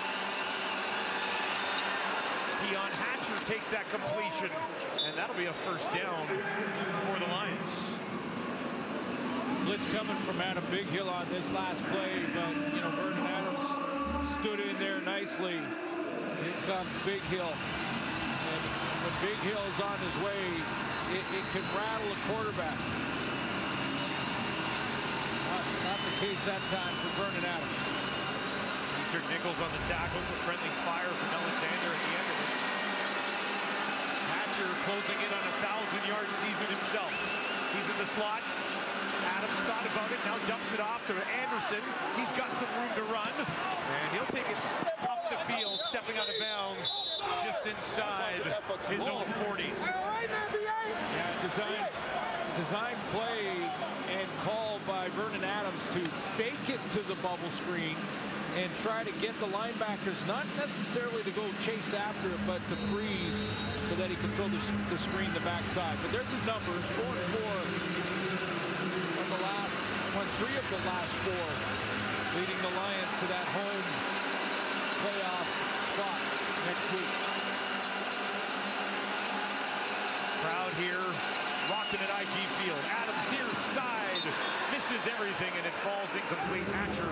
Keon Hatcher takes that completion, and that'll be a first down for the Lions.
Blitz coming from Adam Bighill on this last play, but you know, Vernon Adams stood in there nicely. Here comes Bighill, and when Bighill is on his way, it can rattle a quarterback. Not the case that time for Vernon Adams.
Richard Nichols on the tackles, a friendly fire from Alexander at the end of it. Hatcher closing in on a 1,000-yard season himself. He's in the slot. Adams thought about it, now dumps it off to Anderson. He's got some room to run, and he'll take it up the field, stepping out of bounds just inside his own 40.
Yeah, design play and call by Vernon Adams to fake it to the bubble screen and try to get the linebackers, not necessarily to go chase after it, but to freeze so that he can throw the screen the backside. But there's his numbers, 4-4 on the last, won 3 of the last 4, leading the Lions to that home playoff spot next week.
Crowd here, rocking at IG Field. Adams near side, misses everything, and it falls incomplete. Hatcher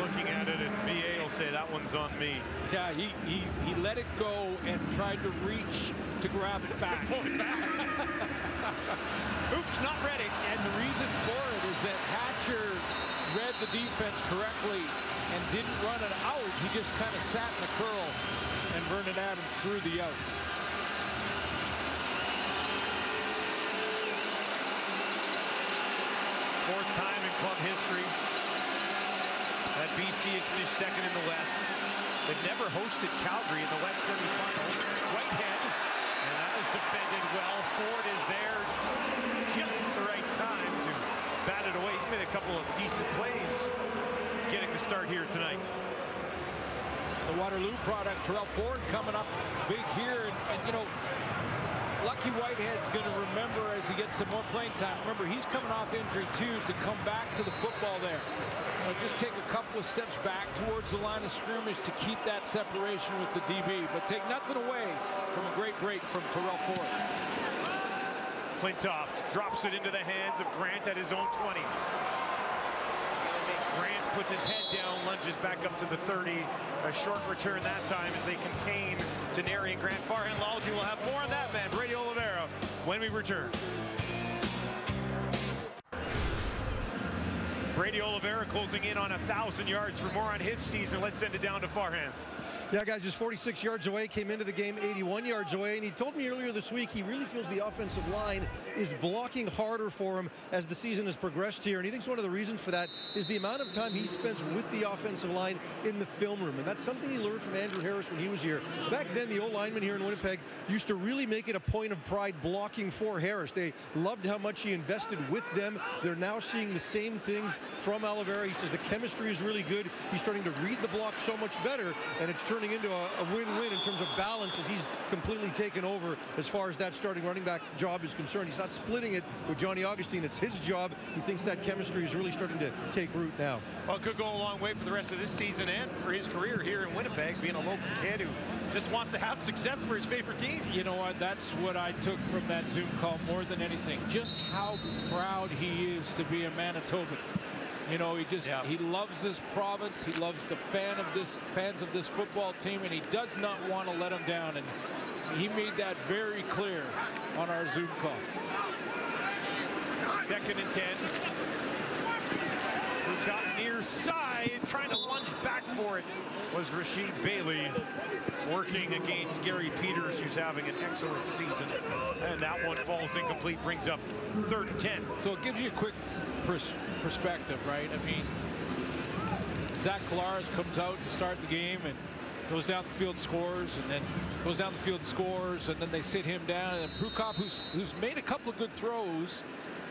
looking at it, and VA will say that one's on me.
Yeah, he let it go and tried to reach to grab it back.
Oops, not ready.
And the reason for it is that Hatcher read the defense correctly and didn't run it out. He just kind of sat in the curl, and Vernon Adams threw the out.
Fourth time in club history that BC has finished second in the West. They've never hosted Calgary in the West semifinal. Whitehead, and that was defended well. Ford is there just at the right time to bat it away. He's made a couple of decent plays getting the start here tonight.
The Waterloo product, Terrell Ford coming up big here, and you know, Lucky Whitehead's going to remember as he gets some more playing time. Remember, he's coming off injury too, to come back to the football there. Just take a couple of steps back towards the line of scrimmage to keep that separation with the DB, but take nothing away from a great break from Terrell Ford.
Flintoft drops it into the hands of Grant at his own 20. Grant puts his head down, lunges back up to the 30. A short return that time as they contain Denary and Grant. Farhan Lalji will have more on that man, Brady Oliveira, when we return. Brady Oliveira closing in on 1,000 yards. For more on his season, let's send it down to Farhan.
Yeah, guys, just 46 yards away, came into the game 81 yards away, and he told me earlier this week he really feels the offensive line is blocking harder for him as the season has progressed here, and he thinks one of the reasons for that is the amount of time he spends with the offensive line in the film room, and that's something he learned from Andrew Harris when he was here. Back then, the O-linemen here in Winnipeg used to really make it a point of pride blocking for Harris. They loved how much he invested with them. They're now seeing the same things from Oliveira. He says the chemistry is really good. He's starting to read the block so much better, and it's turning into a win-win in terms of balance as he's completely taken over as far as that starting running back job is concerned. He's not splitting it with Johnny Augustine. It's his job. He thinks that chemistry is really starting to take root now.
Well, it could go a long way for the rest of this season and for his career here in Winnipeg, being a local kid who just wants to have success for his favorite team.
You know what? That's what I took from that Zoom call more than anything. Just how proud he is to be a Manitoban. You know, he loves this province. He loves the fans of this football team, and he does not want to let them down. And he made that very clear on our Zoom call.
2nd and 10. Who got near side, trying to lunge back for it, was Rashid Bailey, working against Gary Peters, who's having an excellent season. And that one falls incomplete, brings up 3rd and 10.
So it gives you a quick perspective, right? I mean, Zach Collaros comes out to start the game and goes down the field, scores, and then goes down the field and scores, and then they sit him down. And Prukop, who's made a couple of good throws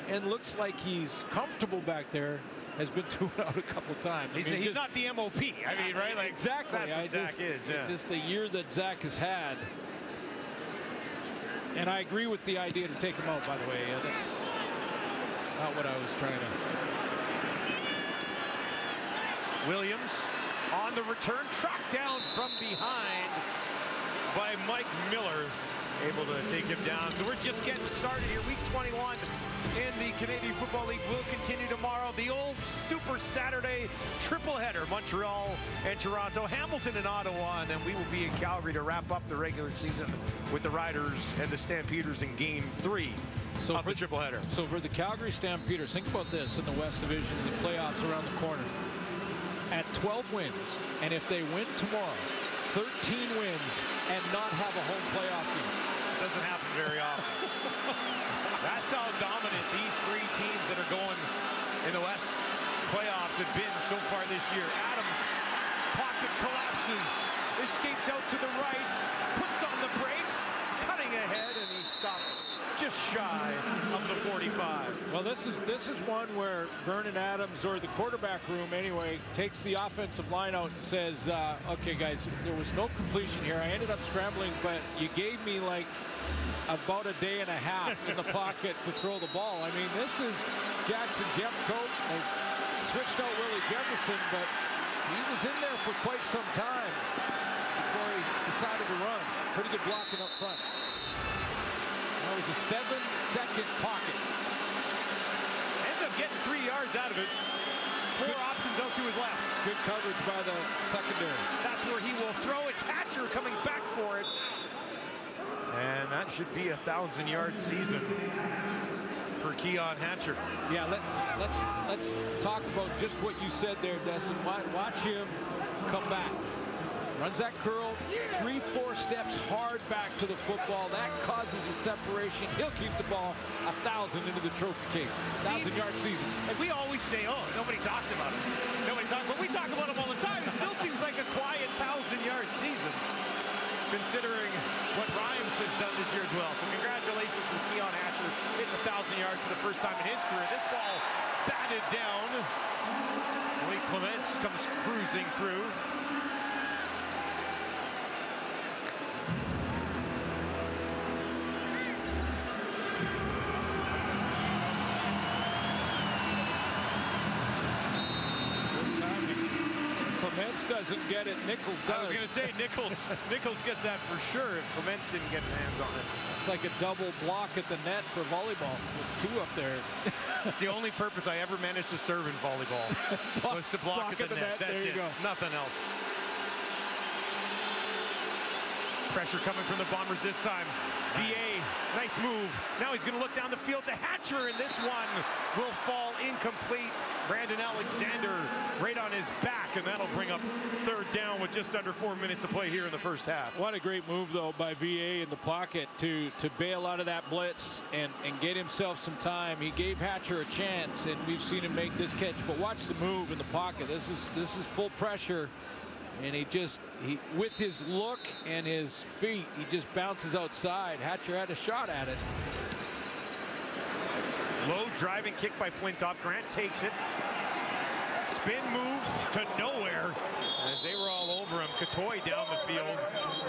and looks like he's comfortable back there, has been thrown out a couple of times.
He's not the MOP. I mean, right? Like,
exactly.
That's what Zach is. Yeah.
Just the year that Zach has had. And I agree with the idea to take him out, by the way. That's not what I was trying to.
Williams on the return, tracked down from behind by Mike Miller, able to take him down. So we're just getting started here. Week 21 in the Canadian Football League will continue tomorrow. The old Super Saturday triple header, Montreal and Toronto, Hamilton and Ottawa, and then we will be in Calgary to wrap up the regular season with the Riders and the Stampeders in Game 3 of the triple header.
So for the Calgary Stampeders, think about this in the West Division, the playoffs around the corner. At 12 wins, and if they win tomorrow, 13 wins and not have a home playoff game.
Doesn't happen very often. That's how dominant these 3 teams that are going in the West playoffs have been so far this year. Adams, pocket collapses, escapes out to the right, puts on the brakes, cutting ahead, and he stopped just shy of the 45.
Well, this is one where Vernon Adams, or the quarterback room anyway, takes the offensive line out and says, okay, guys, there was no completion here. I ended up scrambling, but you gave me like about a day and a half in the pocket to throw the ball. I mean, this is Jackson Jeffcoat. They switched out Willie Jefferson, but he was in there for quite some time before he decided to run. Pretty good blocking up front. That was a 7-second pocket.
Ends up getting 3 yards out of it. 4 options out to his left.
Good coverage by the secondary.
That's where he will throw it. Hatcher coming back for it. And that should be a 1,000-yard season for Keon Hatcher.
Yeah, let's talk about just what you said there, Destin. Watch him come back. Runs that curl, 3-4 steps hard back to the football. That causes a separation. He'll keep the ball 1,000 into the trophy case. 1,000-yard season.
And we always say, oh, nobody talks about it. Nobody talks, but we talk about him all the time. It still seems like a quiet 1,000-yard season, considering what Rhymes has done this year as well. So congratulations to Keon Hatcher, hitting 1,000 yards for the first time in his career. This ball batted down. Lee Clements comes cruising through.
Clements doesn't get it, Nichols does.
I was going to say, Nichols gets that for sure if Clements didn't get his hands on it.
It's like a double block at the net for volleyball with 2 up there.
That's the only purpose I ever managed to serve in volleyball, was to block at the net. That's
there you
it.
Go.
Nothing else. Pressure coming from the Bombers this time. VA, nice move. Now he's going to look down the field to Hatcher, and this one will fall incomplete. Brandon Alexander right on his back, and that'll bring up third down with just under 4 minutes to play here in the first half.
What a great move, though, by VA in the pocket to bail out of that blitz and get himself some time. He gave Hatcher a chance, and we've seen him make this catch. But watch the move in the pocket. This is full pressure. And he with his look and his feet, he just bounces outside. Hatcher had a shot at it.
Low driving kick by Flintoff. Grant takes it. Spin move to nowhere as they were all over him. Katoy down the field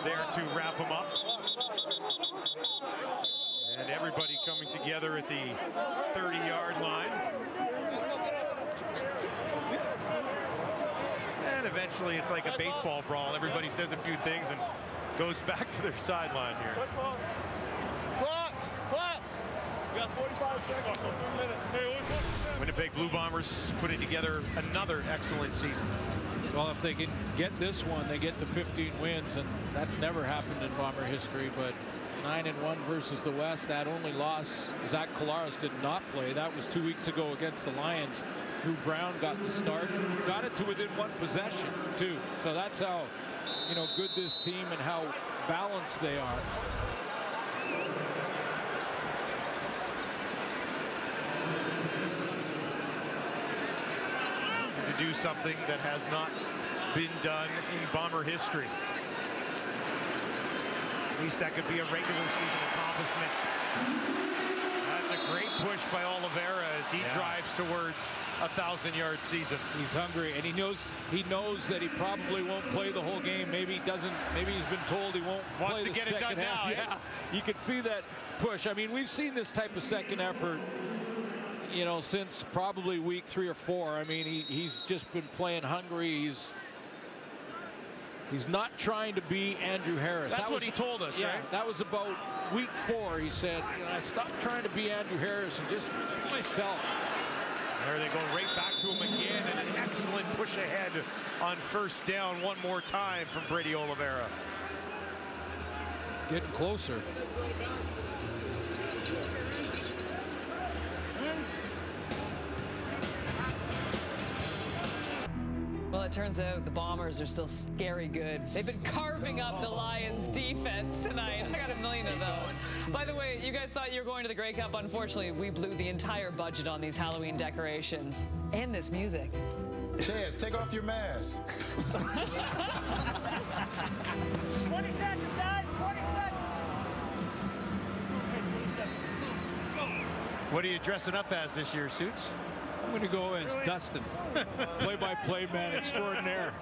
there to wrap him up. And everybody coming together at the 30-yard line. And eventually it's like a baseball brawl. Everybody says a few things and goes back to their sideline here.
Claps! We got 45 seconds, so 3 minutes.
Winnipeg Blue Bombers putting together another excellent season.
Well, if they can get this one, they get to 15 wins, and that's never happened in Bomber history. But 9-1 versus the West. That only loss, Zach Collaros did not play. That was 2 weeks ago against the Lions. Drew Brown got the start, got it to within one possession too. So that's how, good this team and how balanced they are.
To do something that has not been done in Bomber history. At least that could be a regular season accomplishment. That's a great push by Oliveira as he drives towards a 1,000-yard season.
He's hungry, and he knows that he probably won't play the whole game. Maybe he doesn't. Maybe he's been told he won't
Wants
play
to
the
get it done
second half.
now.
Yeah, you can see that push. I mean, we've seen this type of second effort, since probably week 3 or 4. I mean, he's just been playing hungry. He's not trying to be Andrew Harris.
That's what he told us, right?
That was about week 4. He said, I stopped trying to be Andrew Harris and just be myself.
There they go right back to him again, and an excellent push ahead on first down one more time from Brady Oliveira.
Getting closer.
Well, it turns out the Bombers are still scary good. They've been carving up the Lions defense tonight. I got a million of those. By the way, you guys thought you were going to the Grey Cup. Unfortunately, we blew the entire budget on these Halloween decorations and this music.
Chaz, take off your mask.
20 seconds, guys. 20 seconds.
What are you dressing up as this year, Suits?
I'm going to go as Dustin, play-by-play man extraordinaire.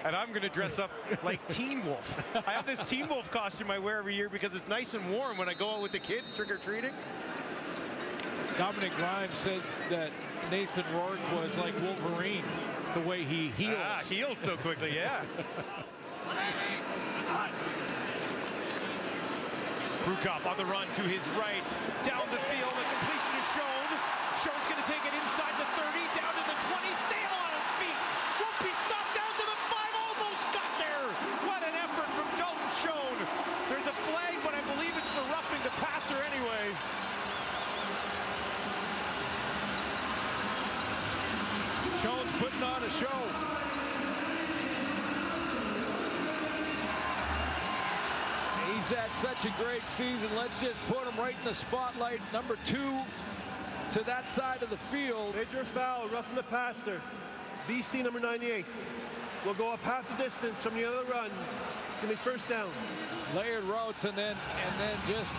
And I'm going to dress up like Teen Wolf. I have this Teen Wolf costume I wear every year because it's nice and warm when I go out with the kids trick-or-treating.
Dominic Grimes said that Nathan Rourke was like Wolverine, the way he heals.
Heals so quickly, yeah. Krukop on the run to his right. Down the field, the completion is shown. Schoen's going to take it inside the 30, down to the 20, staying on his feet. Won't be stopped, down to the 5, almost got there. What an effort from Dalton Schoen. There's a flag, but I believe it's for roughing the passer anyway.
Schoen's putting on a show. He's had such a great season. Let's just put him right in the spotlight. Number 2 to that side of the field.
Major foul, roughing the passer. BC number 98. Will go up half the distance from the other run. It's going to be first down.
Layered routes and then just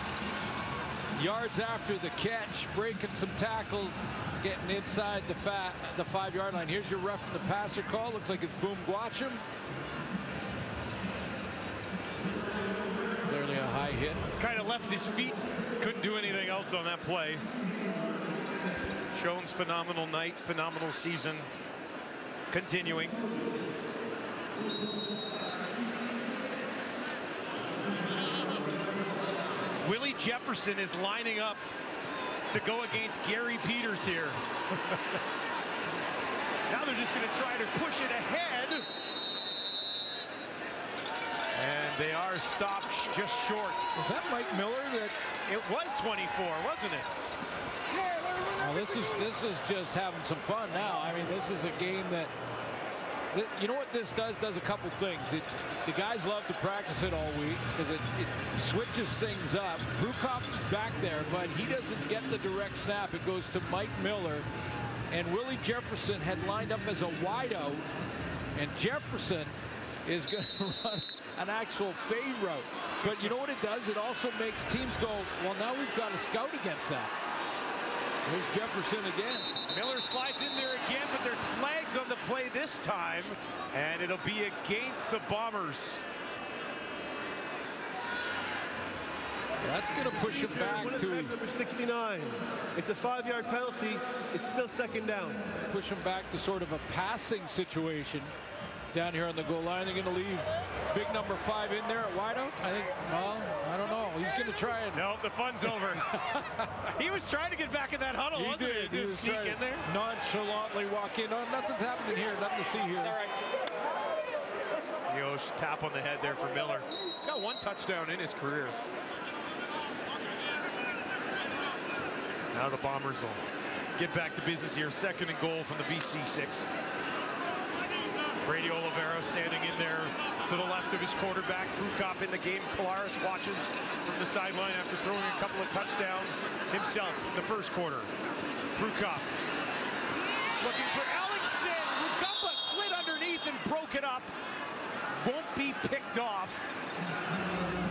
yards after the catch, breaking some tackles, getting inside the 5-yard line. Here's your roughing the passer call. Looks like it's Boom Guacham. Clearly a high hit.
Kind of left his feet. Couldn't do anything else on that play. Schoen's phenomenal night, phenomenal season continuing. Willie Jefferson is lining up to go against Gary Peters here. Now they're just going to try to push it ahead. And They are stopped just short.
Was that Mike Miller?
It was 24, wasn't it?
Well, this is just having some fun now. I mean, this is a game that, you know what this does? Does a couple things. The guys love to practice it all week because it switches things up. Brukop is back there, but he doesn't get the direct snap. It goes to Mike Miller, and Willie Jefferson had lined up as a wideout, and Jefferson is going to run an actual fade route. But you know what it does? It also makes teams go, well, now we've got to scout against that. There's Jefferson again.
Miller slides in there again, but there's flags on the play this time, and it'll be against the Bombers.
That's going to push him back to
number 69. It's a 5-yard penalty. It's still second down.
Push him back to sort of a passing situation down here on the goal line. They're going to leave big number 5 in there at wideout. I think, well, I don't know. He's going to try and...
No, the fun's over. He was trying to get back in that huddle, wasn't he?
He was
sneak in there.
Nonchalantly walk in. Oh, nothing's happening here. Nothing to see here.
Yosh, tap on the head there for Miller. He's got 1 touchdown in his career. Now the Bombers will get back to business here. 2nd and goal from the BC 6. Brady Oliveira standing in there to the left of his quarterback. Brukop in the game. Kolaris watches from the sideline after throwing a couple of touchdowns himself in the first quarter. Brukop looking for Ellingson. Rugamba slid underneath and broke it up. Won't be picked off.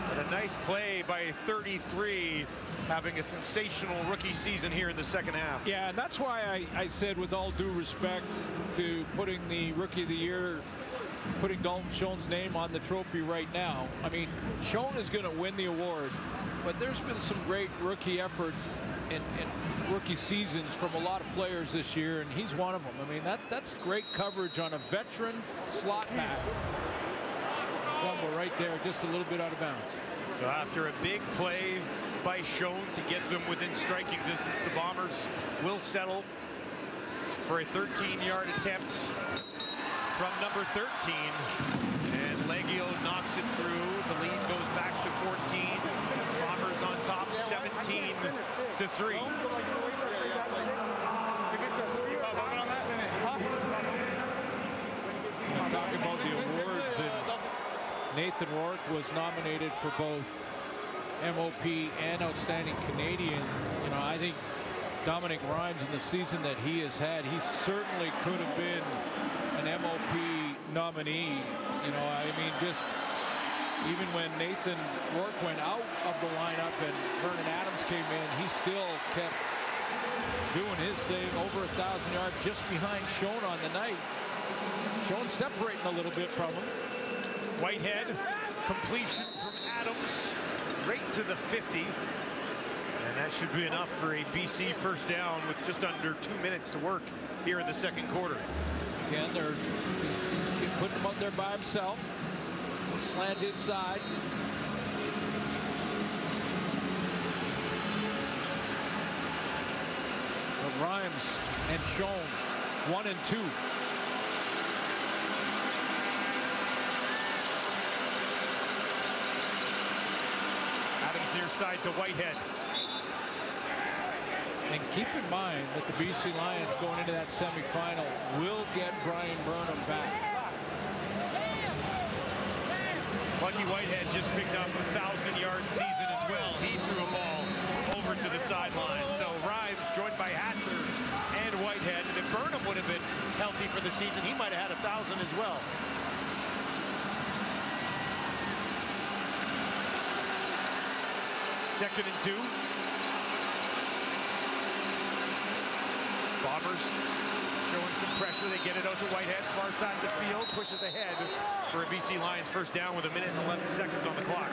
But a nice play by 33, having a sensational rookie season here in the second half.
Yeah, and that's why I said, with all due respect to putting the Rookie of the Year, putting Dalton Schoen's name on the trophy right now. I mean, Schoen is going to win the award, but there's been some great rookie efforts in rookie seasons from a lot of players this year, and he's one of them. I mean, that's great coverage on a veteran slot back. Fumble right there, just a little bit out of bounds.
So after a big play by Schoen to get them within striking distance, the Bombers will settle for a 13-yard attempt from number 13. And Leggio knocks it through. The lead goes back to 14. Bombers on top, 17-3.
Talking about the awards, and Nathan Rourke was nominated for both MOP and Outstanding Canadian. You know, I think Dominic Rhymes, in the season that he has had, he certainly could have been an MOP nominee. You know, I mean, just even when Nathan Rourke went out of the lineup and Vernon Adams came in, he still kept doing his thing, over 1,000 yards, just behind Schoen on the night. Schoen separating a little bit from him.
Whitehead, completion from Adams, right to the 50. And that should be enough for a BC first down with just under 2 minutes to work here in the second quarter.
Again, they're putting him up there by himself. Slant inside. But Rhymes and Schoen, 1 and 2.
Near side to Whitehead.
And keep in mind that the BC Lions going into that semifinal will get Brian Burnham back.
Lucky Whitehead just picked up a 1,000-yard season as well. He threw a ball over to the sideline. So Rhymes joined by Hatcher and Whitehead. And if Burnham would have been healthy for the season, he might have had 1,000 as well. Second and 2. Bombers showing some pressure. They get it out to Whitehead, far side of the field, pushes ahead for a BC Lions first down with 1 minute and 11 seconds on the clock.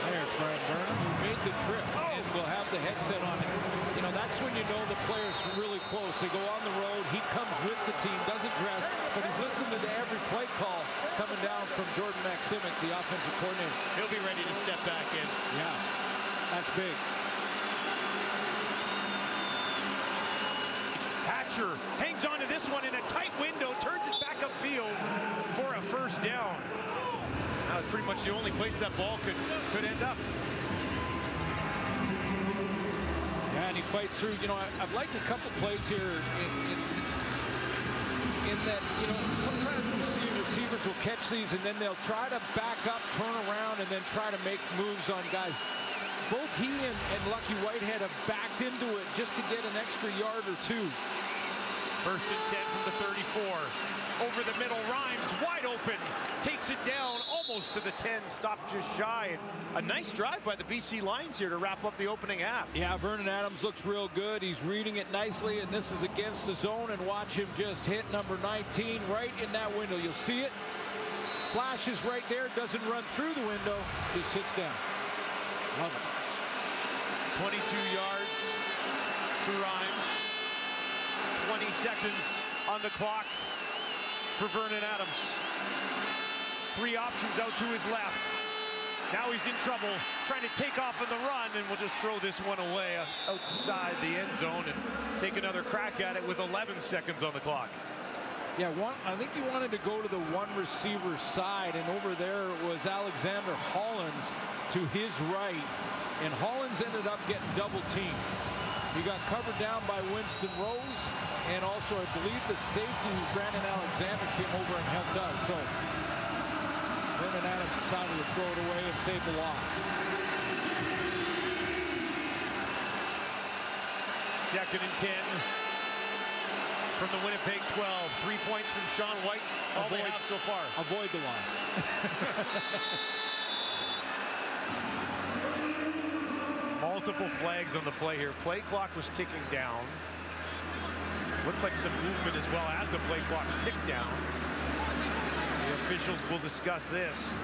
There's Brian Burnham, who made the trip and will have the headset on it. You know, that's when you know the player's really close. They go on the road, he comes with the team, doesn't dress, but he's listening to every play call coming down from Jordan Maximic, the offensive coordinator.
He'll be ready to step back in.
Yeah, that's big.
Hatcher hangs on to this one in a tight window, turns it back up field for a first down. That was pretty much the only place that ball could end up.
Yeah, and he fights through. You know, I've liked a couple plays here in that, you know, sometimes we see receivers will catch these and then they'll try to back up, turn around, and then try to make moves on guys. Both he and Lucky Whitehead have backed into it just to get an extra yard or two.
First and 10 from the 34. Over the middle, Rhymes wide open, takes it down almost to the 10, stopped just shy. And a nice drive by the BC Lions here to wrap up the opening half.
Yeah, Vernon Adams looks real good. He's reading it nicely, and this is against the zone, and watch him just hit number 19 right in that window. You'll see it. Flashes right there, doesn't run through the window, he sits down. Love it.
22 yards to Rhymes. 20 seconds on the clock for Vernon Adams. 3 options out to his left. Now he's in trouble, trying to take off on the run, and we'll just throw this one away outside the end zone and take another crack at it with 11 seconds on the clock.
Yeah, I think he wanted to go to the one receiver side, and over there was Alexander Hollins to his right, and Hollins ended up getting double teamed. He got covered down by Winston Rose, and also I believe the safety, Brandon Alexander, came over and helped out. So Vernon Adams decided to throw it away and save the loss.
Second and 10 from the Winnipeg 12. 3 points from Sean White. All they have so far.
Avoid the line.
Multiple flags on the play here. Play clock was ticking down. Looked like some movement as well as the play clock ticked down. The officials will discuss this.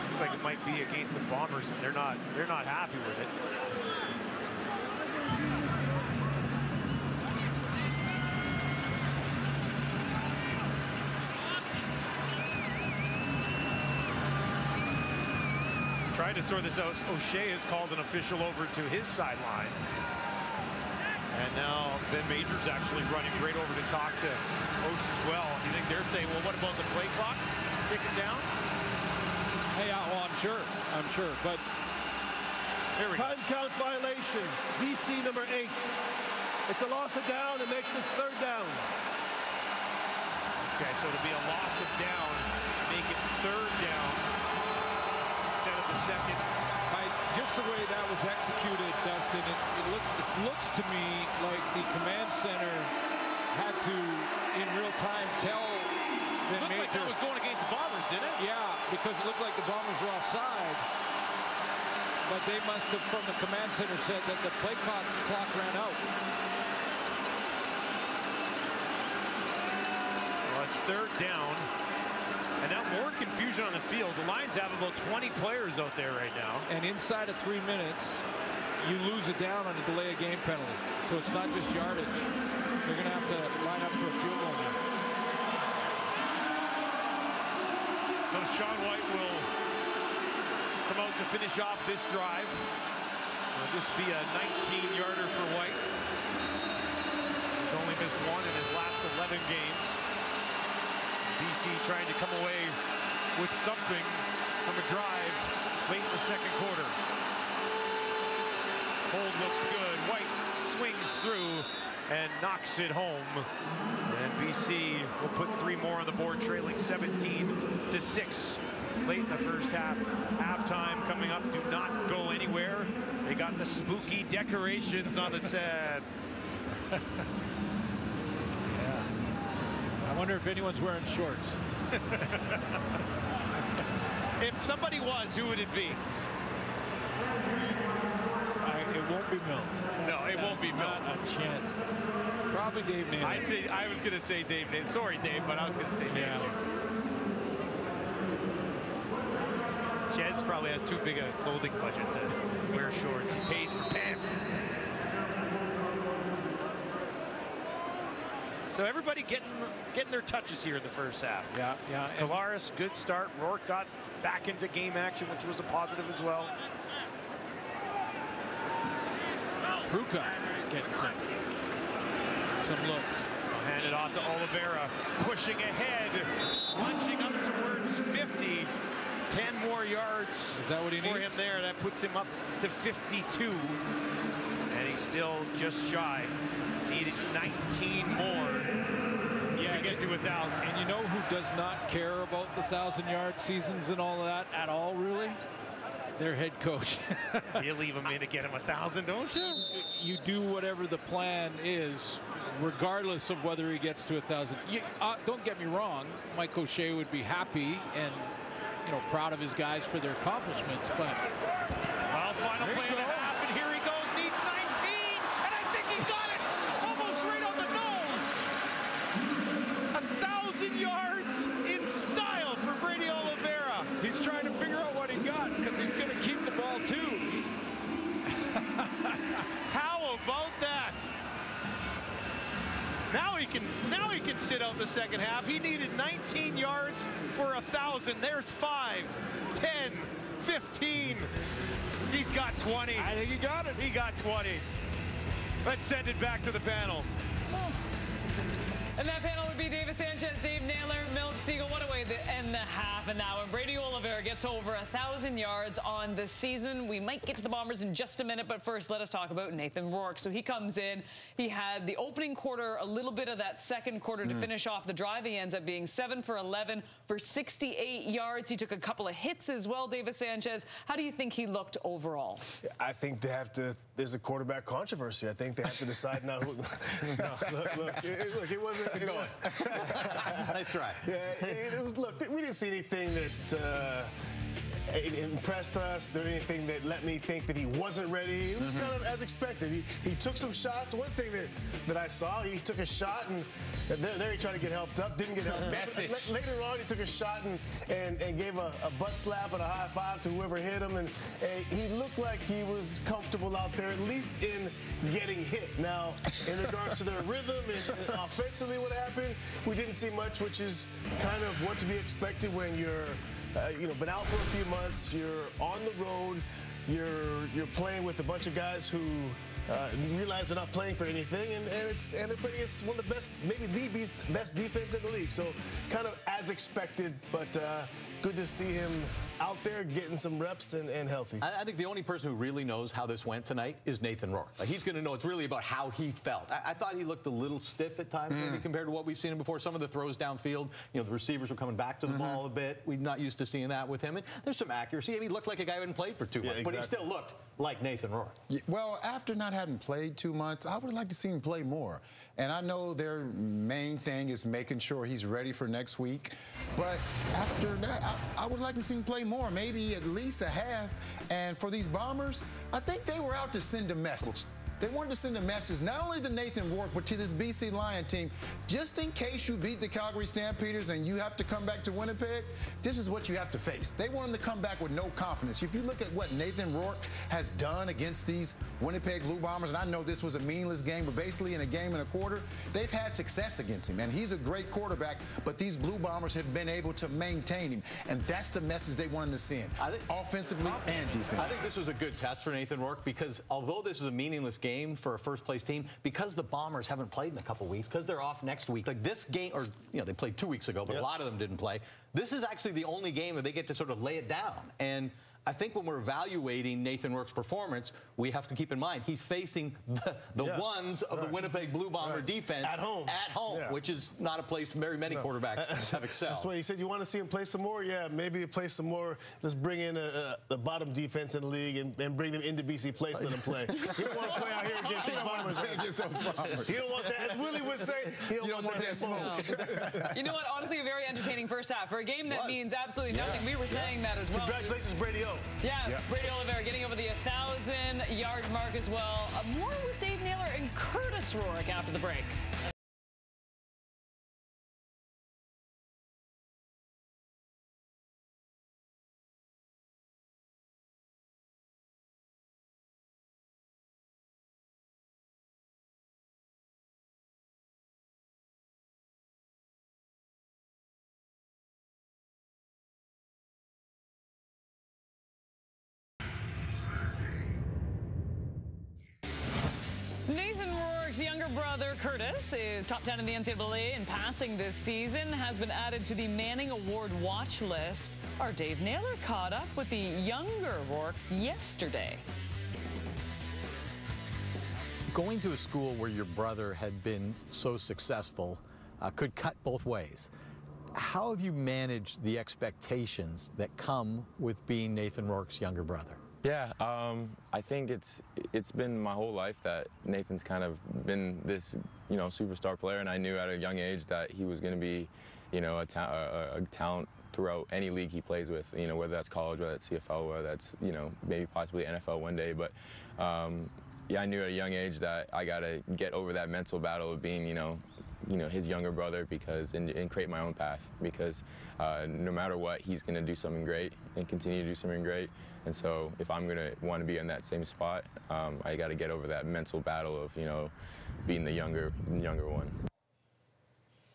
Looks like it might be against the Bombers, and they're not happy with it. Trying to sort this out, O'Shea has called an official over to his sideline. And now Ben Major's actually running right over to talk to Osh as well. You think they're saying, well, what about the play clock ticking down?
Hey, well, I'm sure, but
here we go.
Time count violation, BC number 8. It's a loss of down, it makes it 3rd down.
Okay, so it'll be a loss of down, make it 3rd down. Instead of the 2nd.
Just the way that was executed, Dustin, it looks to me like the command center had to, in real time, tell Ben Major.
Looked like that was going against the Bombers, didn't it?
Yeah, because it looked like the Bombers were offside. But they must have, from the command center, said that the play clock ran out.
Well, it's 3rd down. And now more confusion on the field. The Lions have about 20 players out there right now.
And inside of 3 minutes, you lose it down on a delay of game penalty. So it's not just yardage. They're going to have to line up for a field goal now.
So Sean White will come out to finish off this drive. It'll just be a 19-yarder for White. He's only missed 1 in his last 11 games. BC trying to come away with something from a drive late in the 2nd quarter. Hold looks good. White swings through and knocks it home. And BC will put 3 more on the board, trailing 17-6 late in the first half. Halftime coming up. Do not go anywhere. They got the spooky decorations on the set.
I wonder if anyone's wearing shorts.
If somebody was, who would it be?
It won't be Milt.
No, it won't be Milt.
Not a chance. Probably Dave Naylor.
I was going to say Dave Naylor. Sorry, Dave, but I was going to say Dave.
Yeah.
Jez probably has too big a clothing budget to wear shorts. He pays for pants. So everybody getting their touches here in the first half.
Yeah.
Kalaris, good start. Rourke got back into game action, which was a positive as well.
Pruka getting some looks.
Hand it off to Oliveira, pushing ahead, punching up towards 50. 10 more yards
Is that what he
for
needs?
him there. That puts him up to 52. And he's still just shy. Needed 19 more to get to 1,000.
And you know who does not care about the 1,000-yard seasons and all of that at all, really? Their head coach.
You leave him in to get him 1,000, don't you?
You do whatever the plan is, regardless of whether he gets to 1,000. Don't get me wrong, Mike O'Shea would be happy and proud of his guys for their accomplishments, but
Well, final play and a half, and here he goes, needs 19, and I think he got it, almost right on the nose. 1,000 yards in style for Brady Oliveira.
he's trying to figure out what he got because he's going to keep the ball too.
How about that? Now he can sit out the second half. He needed 19 yards for 1,000. There's 5, 10, 15. He's got 20.
I think he got it.
He got 20. Let's send it back to the panel.
And that panel would be David Sanchez, Dave Naylor, Milt Stegall. What a way to end the half. And now when Brady Oliveira gets over 1,000 yards on the season, we might get to the Bombers in just a minute. But first, let us talk about Nathan Rourke. So he comes in. He had the opening quarter, a little bit of that second quarter to finish off the drive. He ends up being 7 for 11 for 68 yards. He took a couple of hits as well, David Sanchez. How do you think he looked overall?
I think they have to. There's a quarterback controversy. I think they have to decide now who. Look, it wasn't.
Nice try.
Yeah, it was. Look, we didn't see anything that it impressed us. Or anything that let me think that he wasn't ready. It was kind of as expected. He took some shots. One thing that I saw, he took a shot and there he tried to get helped up. Didn't get helped up. Later on, he took a shot and gave a butt slap and a high five to whoever hit him. And he looked like he was comfortable out there, at least in getting hit. Now, in regards to their rhythm and offensively what happened, we didn't see much, which is kind of what to be expected when you're been out for a few months, you're on the road, you're playing with a bunch of guys who realize they're not playing for anything, and they're playing against one of the best, maybe the best defense in the league. So kind of as expected, but good to see him out there getting some reps and healthy.
I think the only person who really knows how this went tonight is Nathan Rourke. Like, he's going to know. It's really about how he felt. I thought he looked a little stiff at times, maybe compared to what we've seen him before. Some of the throws downfield, the receivers were coming back to the ball a bit. We're not used to seeing that with him. And there's some accuracy. I mean, he looked like a guy who hadn't played for 2 months, but he still looked like Nathan Rourke. Yeah,
well, after not having played 2 months, I would like to see him play more. And I know their main thing is making sure he's ready for next week. But after that, I would like to see him play more, maybe at least a half. And for these Bombers, I think they were out to send a message. They wanted to send a message not only to Nathan Rourke, but to this BC Lion team. Just in case you beat the Calgary Stampeders and you have to come back to Winnipeg, this is what you have to face. They want him to come back with no confidence. If you look at what Nathan Rourke has done against these Winnipeg Blue Bombers, and I know this was a meaningless game, but basically in a game and a quarter, they've had success against him. And he's a great quarterback, but these Blue Bombers have been able to maintain him. And that's the message they wanted to send, offensively and defensively.
I think this was a good test for Nathan Rourke because although this is a meaningless game for a first-place team, because the Bombers haven't played in a couple weeks, because they're off next week, like this game, or they played 2 weeks ago, but a lot of them didn't play. This is actually the only game that they get to sort of lay it down. And I think when we're evaluating Nathan Rourke's performance, we have to keep in mind he's facing the ones of the Winnipeg Blue Bomber defense
at home,
which is not a place very many quarterbacks have excelled.
That's why he said you want to see him play some more. Yeah, maybe play some more. Let's bring in the bottom defense in the league and bring them into BC Place. Let them play. He don't want to play out here against these Bombers. He don't want that. As Willie would say, he don't want that smoke.
You know what? Honestly, a very entertaining first half for a game that means absolutely nothing. We were saying that as well.
Congratulations, Brady O.
Yeah, Brady Oliveira getting over the 1,000-yard mark as well. More with Dave Naylor and Curtis Rourke after the break. Nathan Rourke's younger brother, Curtis, is top 10 in the NCAA in passing this season, has been added to the Manning Award watch list. Our Dave Naylor caught up with the younger Rourke yesterday.
Going to a school where your brother had been so successful could cut both ways. How have you managed the expectations that come with being Nathan Rourke's younger brother?
Yeah, I think it's been my whole life that Nathan's kind of been this, superstar player, and I knew at a young age that he was going to be, a talent throughout any league he plays with, whether that's college, whether that's CFL, whether that's, maybe possibly NFL one day. But yeah, I knew at a young age that I got to get over that mental battle of being, his younger brother, and create my own path, because no matter what, he's going to do something great and continue to do something great. And so if I'm going to want to be in that same spot, I got to get over that mental battle of, being the younger one.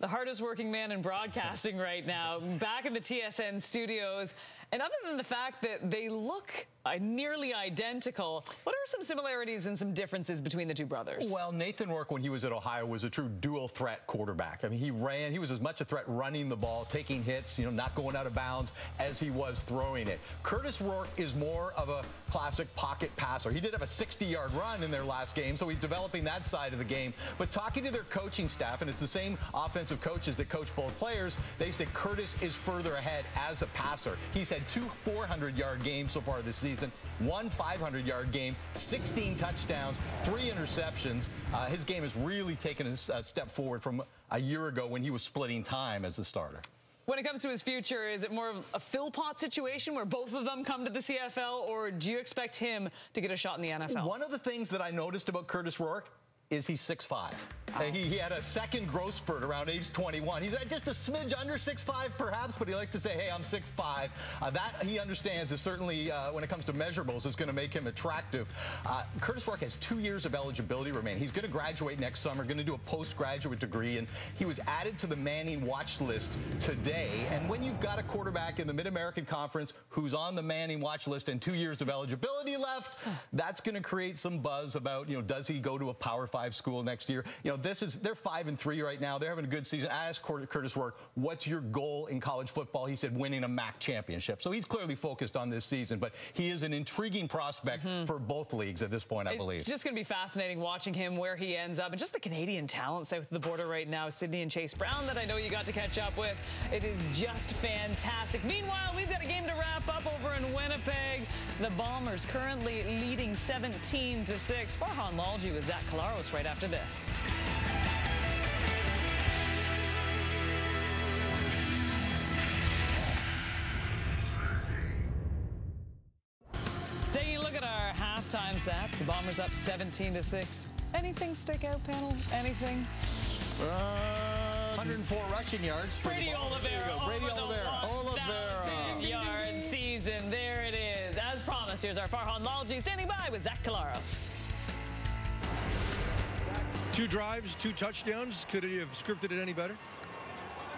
The hardest working man in broadcasting right now, back in the TSN studios. And other than the fact that they look nearly identical, what are some similarities and some differences between the two brothers?
Well, Nathan Rourke, when he was at Ohio, was a true dual threat quarterback. I mean, he was as much a threat running the ball, taking hits, not going out of bounds, as he was throwing it. Curtis Rourke is more of a classic pocket passer. He did have a 60-yard run in their last game, so he's developing that side of the game. But talking to their coaching staff, and it's the same offensive coaches that coach both players, they say Curtis is further ahead as a passer. He's had 2 400-yard games so far this season, 1 500-yard game, 16 touchdowns, 3 interceptions. His game has really taken a step forward from a year ago when he was splitting time as a starter.
When it comes to his future, is it more of a Philpott situation where both of them come to the CFL, or do you expect him to get a shot in the NFL?
One of the things that I noticed about Curtis Rourke is he's 6'5". He had a second growth spurt around age 21. He's just a smidge under 6'5", perhaps, but he likes to say, hey, I'm 6'5". That he understands is certainly, when it comes to measurables, is going to make him attractive. Curtis Rourke has 2 years of eligibility remaining. He's going to graduate next summer, going to do a postgraduate degree, and he was added to the Manning watch list today. And when you've got a quarterback in the Mid-American Conference who's on the Manning watch list and 2 years of eligibility left, that's going to create some buzz about, does he go to a Power 5 school next year? They're 5-3 right now. They're having a good season. I asked Curtis Rourke, what's your goal in college football? He said winning a MAC championship. So he's clearly focused on this season, but he is an intriguing prospect for both leagues at this point, I believe.
It's just going to be fascinating watching him, where he ends up, and just the Canadian talent south of the border right now, Sydney and Chase Brown, that I know you got to catch up with. It is just fantastic. Meanwhile, we've got a game to wrap up over in Winnipeg. The Bombers currently leading 17-6. Farhan Lalji with Zach Collaros right after this. Taking a look at our halftime stats, the Bombers up 17-6. Anything stick out, panel? Anything?
104 rushing yards for
Brady Oliveira.
Brady
Oliveira. Yard season. There it is. As promised, here's our Farhan Lalji standing by with Zach Collaros.
2 drives, 2 touchdowns. Could he have scripted it any better?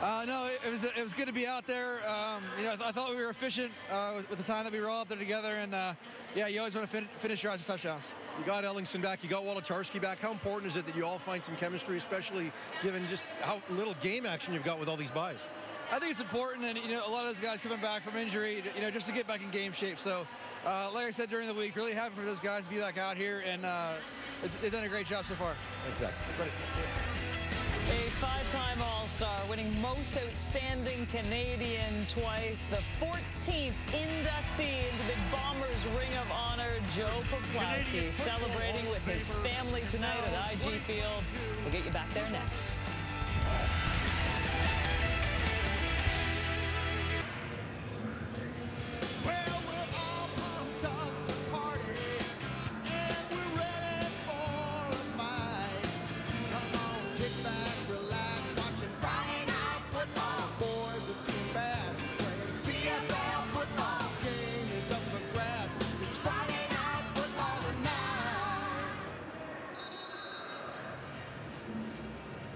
No, it was good to be out there. I thought we were efficient with the time that we were all out there together. And, yeah, you always want to finish drives with touchdowns.
You got Ellingson back. You got Wolotarski back. How important is it that you all find some chemistry, especially given just how little game action you've got with all these buys?
I think it's important, and a lot of those guys coming back from injury, just to get back in game shape. So, like I said during the week, really happy for those guys to be back out here, and they've done a great job so far.
Exactly.
A 5-time All-Star, winning Most Outstanding Canadian twice, the 14th inductee into the Bombers Ring of Honor, Joe Poplawski, celebrating with his family tonight at IG Field. We'll get you back there next.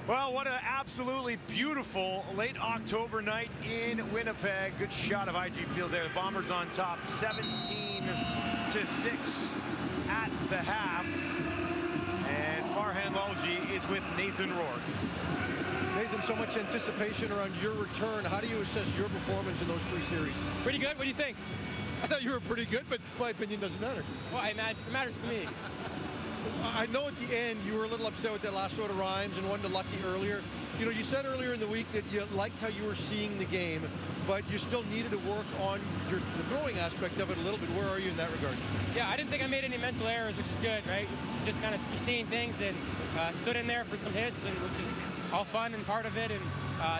Well, what an absolutely beautiful late October night in Winnipeg. Good shot of IG Field there. The Bombers on top, 17-6 at the half. And with Nathan Rourke.
Nathan, so much anticipation around your return. How do you assess your performance in those 3 series?
Pretty good. What do you think?
I thought you were pretty good, but my opinion doesn't matter.
Well, it matters to me.
I know at the end you were a little upset with that last throw to Rhymes and one to Lucky earlier. You know, you said earlier in the week that you liked how you were seeing the game, but you still needed to work on the throwing aspect of it a little bit. Where are you in that regard?
Yeah, I didn't think I made any mental errors, which is good, right? It's just kind of seeing things and stood in there for some hits, and which is all fun and part of it, and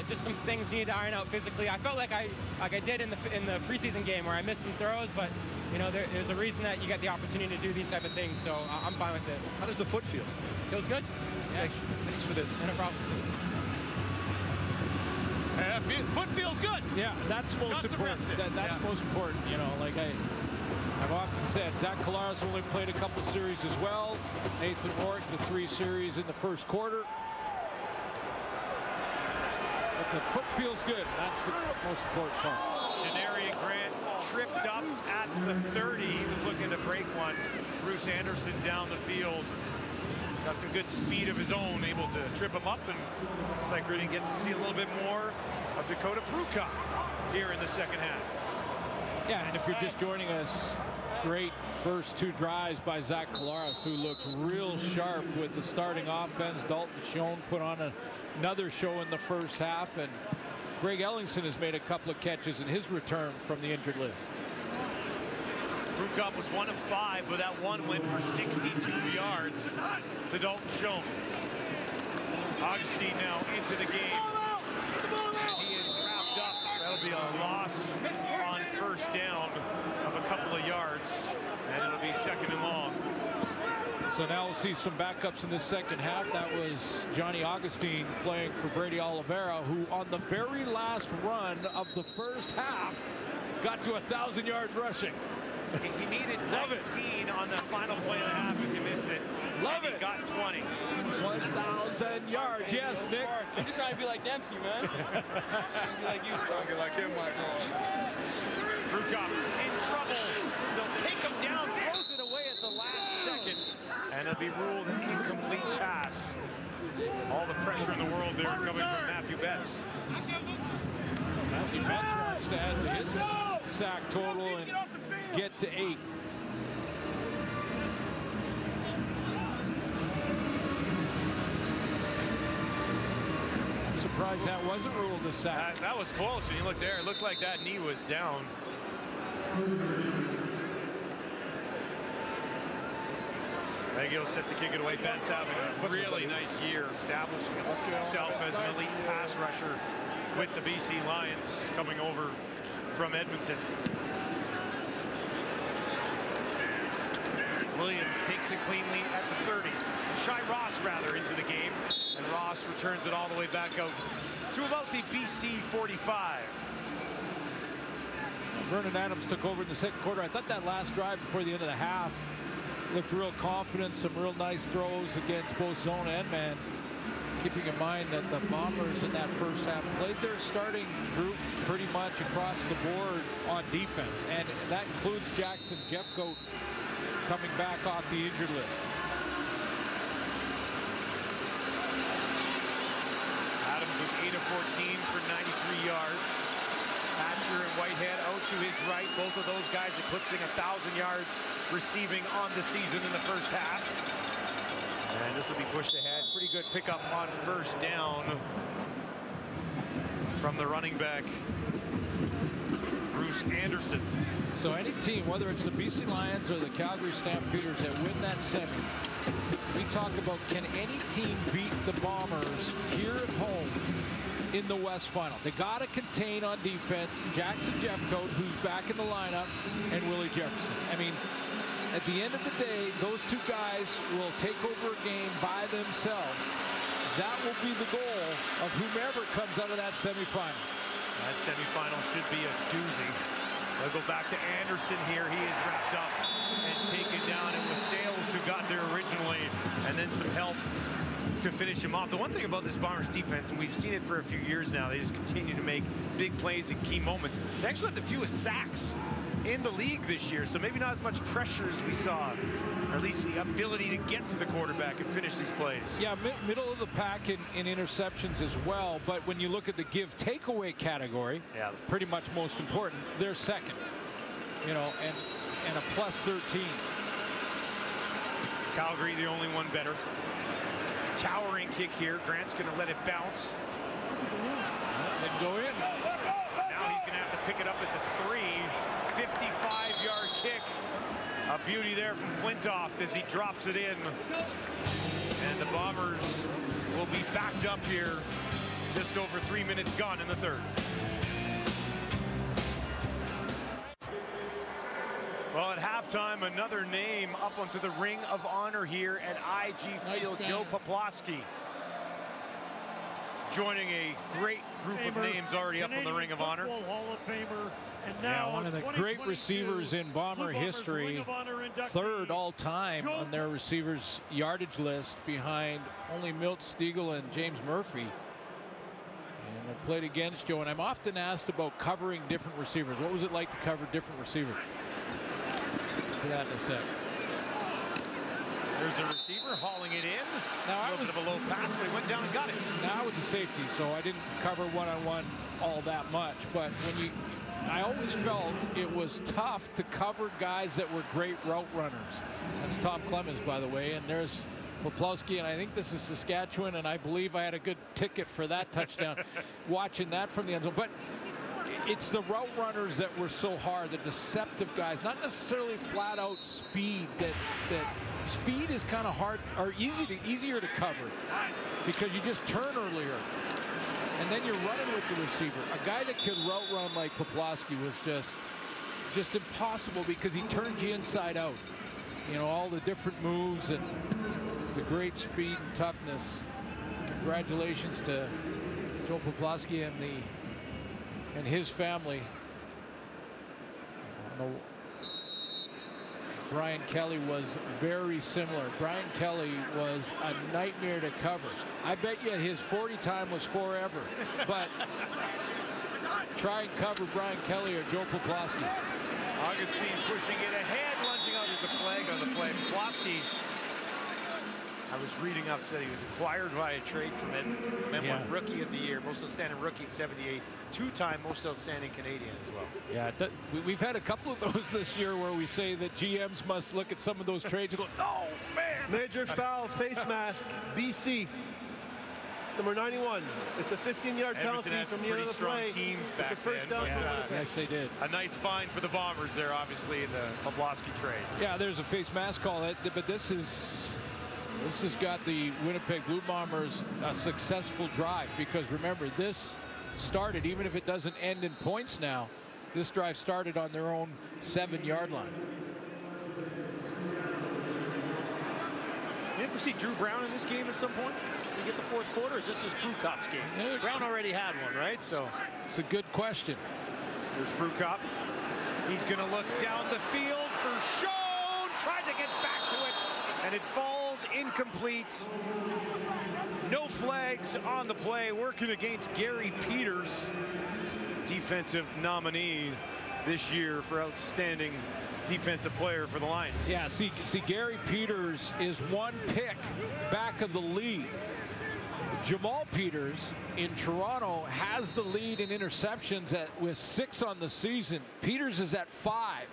just some things needed to iron out physically. I felt like I did in the preseason game where I missed some throws, but you know, there's a reason that you get the opportunity to do these type of things, so I'm fine with it.
How does the foot feel?
Feels good. Yeah.
Thanks for this.
No problem.
Foot feels good.
Yeah, that's most important. That's most important. You know, like I've often said, Zach Collaros only played a couple series as well. Nathan Rourke, the 3 series in the first quarter. But the foot feels good. That's the most important part.
Janarian Grant tripped up at the 30. He was looking to break one. Bruce Anderson down the field. Got some good speed of his own, able to trip him up, and looks like we're going to get to see a little bit more of Dakota Prukop here in the second half.
Yeah, and if you're just joining us, great first 2 drives by Zach Collaros, who looked real sharp with the starting offense. Dalton Schoen put on another show in the first half, and Greg Ellingson has made a couple of catches in his return from the injured list.
Prukop was 1 of 5, but that one went for 62 yards to Dalton Schoen. Augustine now into the game. And he is wrapped up. That'll be a loss on first down of a couple of yards, and it'll be 2nd and long.
So now we'll see some backups in the second half. That was Johnny Augustine playing for Brady Oliveira, who on the very last run of the first half got to 1,000 yards rushing.
He needed 19 on the final play of the half if you missed it.
Love it.
He got 20.
1,000 yards. Yes, Nick.
I'm just trying to be like Dembski, man. Be like you.
Trying to get like him, Michael.
Prukop in trouble. They'll take him down, throws it away at the last second, and it'll be ruled an incomplete pass. All the pressure in the world there coming from Matthew Betts.
Matthew Betts wants to add to his sack total and get to 8. I'm surprised that wasn't ruled a sack.
That was close. When you look there, it looked like that knee was down. Leggio set to kick it away. Betts having a really nice year, establishing himself as an elite pass rusher with the BC Lions coming over from Edmonton. Williams takes it cleanly at the 30. Shy Ross rather into the game, and Ross returns it all the way back out to about the BC 45.
Vernon Adams took over in the second quarter. I thought that last drive before the end of the half looked real confident, some real nice throws against both zone and man. Keeping in mind that the Bombers in that first half played their starting group pretty much across the board on defense, and that includes Jackson Jeffcoat coming back off the injured list.
Adams was 8 of 14 for 93 yards. Hatcher and Whitehead out to his right. Both of those guys eclipsing 1,000 yards receiving on the season in the first half. And this will be pushed ahead. Pretty good pickup on first down from the running back, Bruce Anderson.
So any team, whether it's the BC Lions or the Calgary Stampeders that win that semi, we talk about, can any team beat the Bombers here at home in the West Final? They got to contain on defense Jackson Jeffcoat, who's back in the lineup, and Willie Jefferson. I mean, at the end of the day, those two guys will take over a game by themselves. That will be the goal of whomever comes out of that semifinal.
That semifinal should be a doozy. They'll go back to Anderson here. He is wrapped up and taken down. It was Sales who got there originally, and then some help to finish him off. The one thing about this Bombers defense, and we've seen it for a few years now, they just continue to make big plays in key moments. They actually have the fewest sacks in the league this year, so maybe not as much pressure as we saw or at least the ability to get to the quarterback and finish these plays.
Yeah, middle of the pack in interceptions as well. But when you look at the give takeaway category, pretty much most important, they're second. You know, and a plus 13.
Calgary the only one better. Towering kick here. Grant's going to let it bounce.
And go in.
Now he's going to have to pick it up at the 3. 55-yard kick. A beauty there from Flintoff as he drops it in. And the Bombers will be backed up here. Just over 3 minutes gone in the third. Well, at halftime, another name up onto the Ring of Honor here at IG Field. Joe Poplawski joining a great group of names already up on the Ring of Honor.
Hall of Famer, and now
one of the great receivers in Bomber history, third all-time on their receivers yardage list behind only Milt Stegall and James Murphy. And I played against Joe, and I'm often asked about covering different receivers. What was it like to cover different receivers? To that in a sec.
There's a receiver hauling it in.
Now
a little bit of a low pass, but he went down and got it.
Now I was a safety, so I didn't cover one-on-one all that much. But when I always felt it was tough to cover guys that were great route runners. That's Tom Clemens, by the way, and there's Poplawski, and I think this is Saskatchewan, and I believe I had a good ticket for that touchdown watching that from the end zone. But it's the route runners that were so hard, the deceptive guys, not necessarily flat out speed. That speed is kind of hard or easier to cover because you just turn earlier and then you're running with the receiver. A guy that could route run like Poplawski was just impossible because he turns you inside out. You know, all the different moves and the great speed and toughness. Congratulations to Joe Poplawski and his family. Brian Kelly was very similar. Brian Kelly was a nightmare to cover. I bet you his 40 time was forever. But try and cover Brian Kelly or Joe Poplawski.
Augustine pushing it ahead, lunging out. There's a flag on the play. Poplawski, I was reading up, said he was acquired via trade from Edmonton. Won Rookie of the Year, most outstanding rookie in '78, two-time most outstanding Canadian as well.
Yeah, we've had a couple of those this year where we say that GMs must look at some of those trades and go, oh, man.
Major foul, face mask, BC. Number 91. It's a 15-yard penalty from the end of the play.
Teams
it's
back
a first down.
Yes, they did.
A nice find for the Bombers there, obviously, in the Poplawski trade.
Yeah, there's a face mask call, but this has got the Winnipeg Blue Bombers a successful drive because remember, this started, even if it doesn't end in points now, this drive started on their own 7-yard line.
You think we'll see Drew Brown in this game at some point? Does he get the fourth quarter, or is this his Prukop's game? Brown already had one, right? So
it's a good question.
There's Prukop. He's going to look down the field for Schoen. Tried to get back to it, and it falls incomplete. No flags on the play. Working against Gary Peters, defensive nominee this year for outstanding defensive player for the Lions.
Yeah, see Gary Peters is one pick back of the lead. Jamal Peters in Toronto has the lead in interceptions with 6 on the season. Peters is at 5.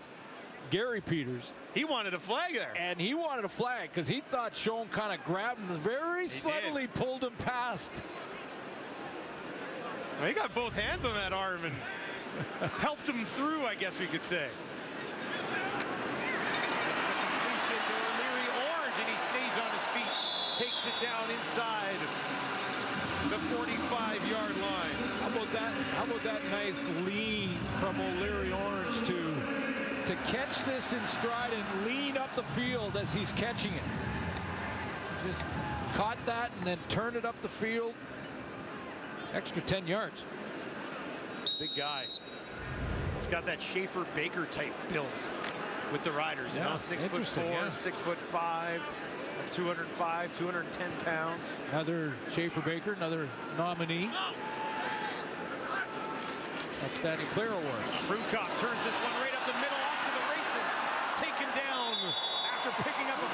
Gary Peters.
He wanted a flag there.
And he wanted a flag because he thought Schoen kind of grabbed him very slightly, pulled him past.
Well, he got both hands on that arm and helped him through, I guess we could say. And he stays on his feet, takes it down inside the 45-yard line.
How about that nice lean from O'Leary Orange to catch this in stride and lean up the field as he's catching it. Just caught that and then turned it up the field. Extra 10 yards.
Big guy. He's got that Schaefer Baker type build with the Riders. You know, 6'4", 6'5", 205, 210 pounds.
Another Schaefer Baker, another nominee. Outstanding player award.
Prukop turns this one right up the middle, off to the races. Taken down after picking up a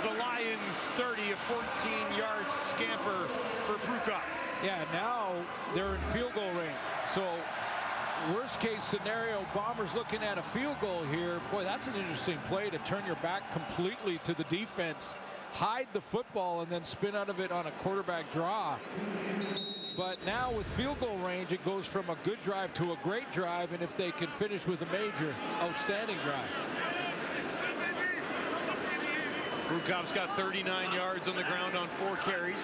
the Lions 30, a 14-yard scamper for Prukop.
Yeah, now they're in field goal range. So worst case scenario, Bombers looking at a field goal here. Boy, that's an interesting play to turn your back completely to the defense, hide the football, and then spin out of it on a quarterback draw. But now with field goal range, it goes from a good drive to a great drive, and if they can finish with a major, outstanding drive.
Prukop's got 39 yards on the ground on 4 carries.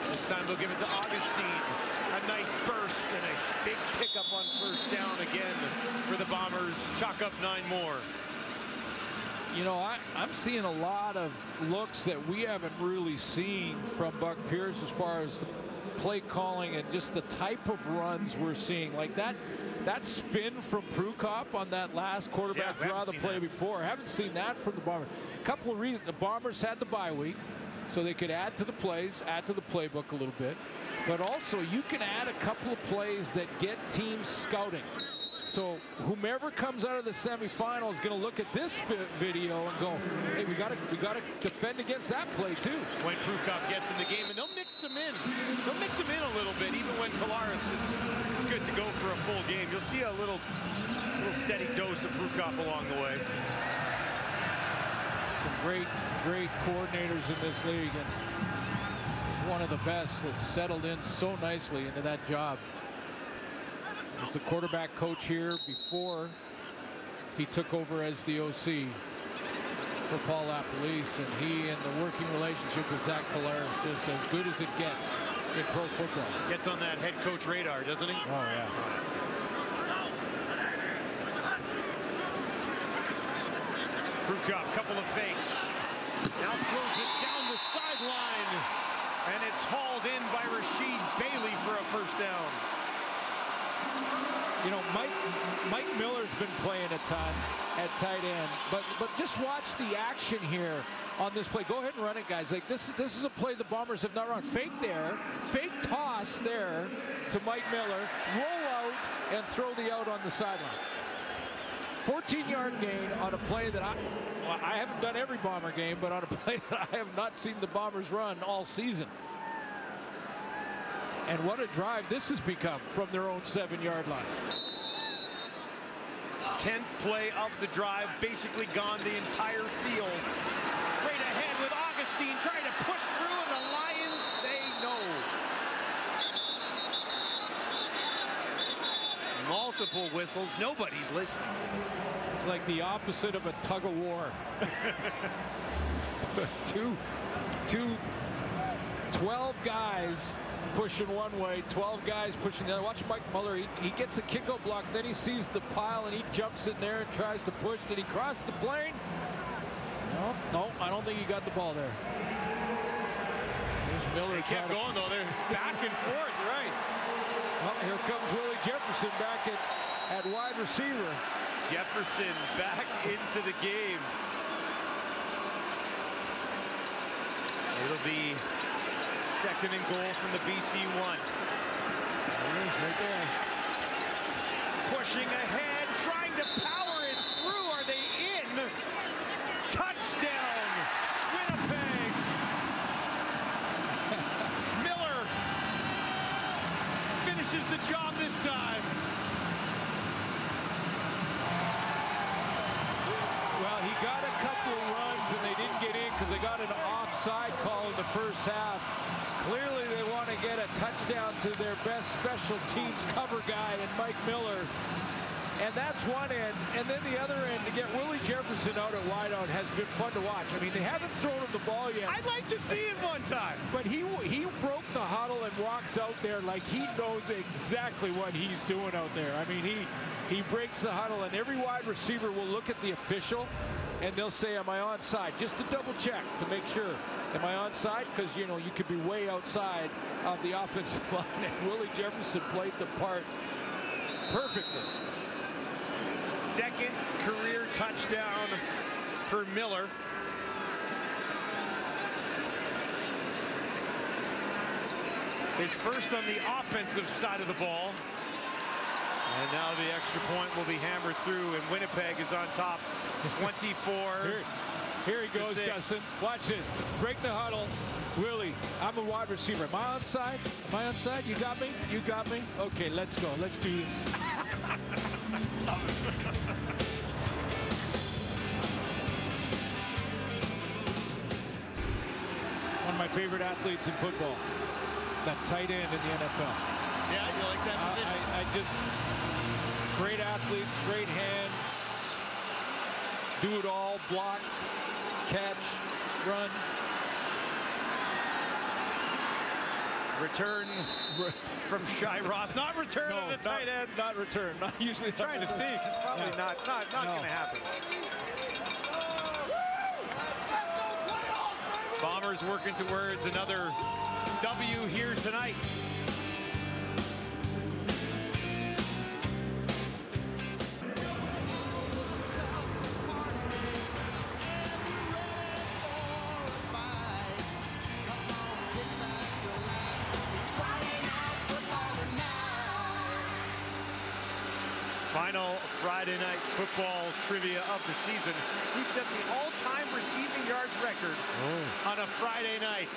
This time they'll give it to Augustine. A nice burst and a big pickup on first down again for the Bombers. Chalk up 9 more.
You know, I'm seeing a lot of looks that we haven't really seen from Buck Pierce as far as the play calling and just the type of runs we're seeing. Like that spin from Prukop on that last quarterback draw the play before. I haven't seen that from the Bombers. A couple of reasons. The Bombers had the bye week, so they could add to the plays, add to the playbook a little bit. But also, you can add a couple of plays that get teams scouting. So whomever comes out of the semifinal is going to look at this video and go, hey, we got to defend against that play too.
When Prukop gets in the game, and they'll mix him in. They'll mix him in a little bit, even when Kolaris is good to go for a full game. You'll see a little steady dose of Prukop along the way.
Some great coordinators in this league, and one of the best that's settled in so nicely into that job. He's the quarterback coach here before he took over as the OC for Paul LaPolice, and he and the working relationship with Zach Kolaris just as good as it gets in pro football.
Gets on that head coach radar, doesn't he?
Oh, yeah.
Prukop, couple of fakes. Now throws it down the sideline, and it's hauled in by Rasheed Bailey for a first down.
You know, Mike Miller's been playing a ton at tight end, but just watch the action here on this play. Go ahead and run it, guys. Like this is a play the Bombers have not run. Fake there, fake toss there to Mike Miller, roll out and throw the out on the sideline. 14-yard gain on a play that I haven't done every Bomber game, but on a play that I have not seen the Bombers run all season. And what a drive this has become from their own 7-yard line.
10th play of the drive, basically gone the entire field. Right ahead with Augustine trying to push through, and the Lions say no. Multiple whistles, nobody's listening to them.
It's like the opposite of a tug of war. two 12 guys pushing one way, 12 guys pushing the other. Watch Mike Muller. He gets a kickout block, then he sees the pile and he jumps in there and tries to push. Did he cross the plane? No, I don't think he got the ball there. There's Miller.
He kept going though. They're back and forth, right?
Well, here comes Willie Jefferson back at wide receiver.
Jefferson back into the game. It'll be second and goal from the BC 1.
There it is, right there.
Pushing ahead, trying to power it through. Are they in? Touchdown, Winnipeg. Miller finishes the job this time.
Well, he got a couple of runs and they didn't get in because they got an offside call in the first half. Clearly they want to get a touchdown to their best special teams cover guy in Mike Miller. And that's one end. And then the other end, to get Willie Jefferson out at wideout has been fun to watch. I mean, they haven't thrown him the ball yet.
I'd like to see it one time.
But he broke the huddle and walks out there like he knows exactly what he's doing out there. I mean, he breaks the huddle, and every wide receiver will look at the official and they'll say, am I onside? Just to double check to make sure. Am I onside? Because, you know, you could be way outside of the offensive line, and Willie Jefferson played the part perfectly.
Second career touchdown for Miller. His first on the offensive side of the ball. And now the extra point will be hammered through, and Winnipeg is on top 24-17.
Here he goes, Dustin. Watch this. Break the huddle. Willie, I'm a wide receiver. Am I onside? Am I onside? You got me? You got me? Okay, let's go. Let's do this. One of my favorite athletes in football. That tight end in the NFL.
Yeah, you like that position?
I just, great athletes, great hands. Do it all, block, catch, run.
Return from Shy Ross. Not return on the tight end.
Not return. Not usually.
Trying to think. It's probably not going to happen. Bombers working towards another W here tonight. Final Friday night football trivia of the season. Who set the all-time receiving yards record on a Friday night?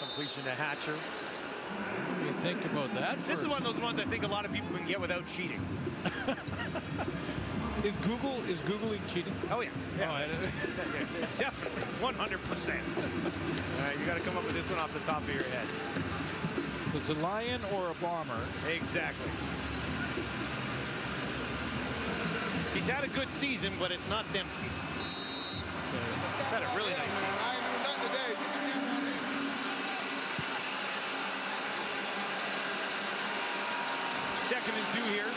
Completion to Hatcher.
What do you think about that?
This is one of those ones I think a lot of people can get without cheating.
Is Googling cheating?
Oh yeah, definitely, 100%. All right, you got to come up with this one off the top of your head.
It's a lion or a bomber.
Exactly. He's had a good season, but it's not Dembski. He's had a really nice season.
I ain't doing nothing today.
Second and 2 here.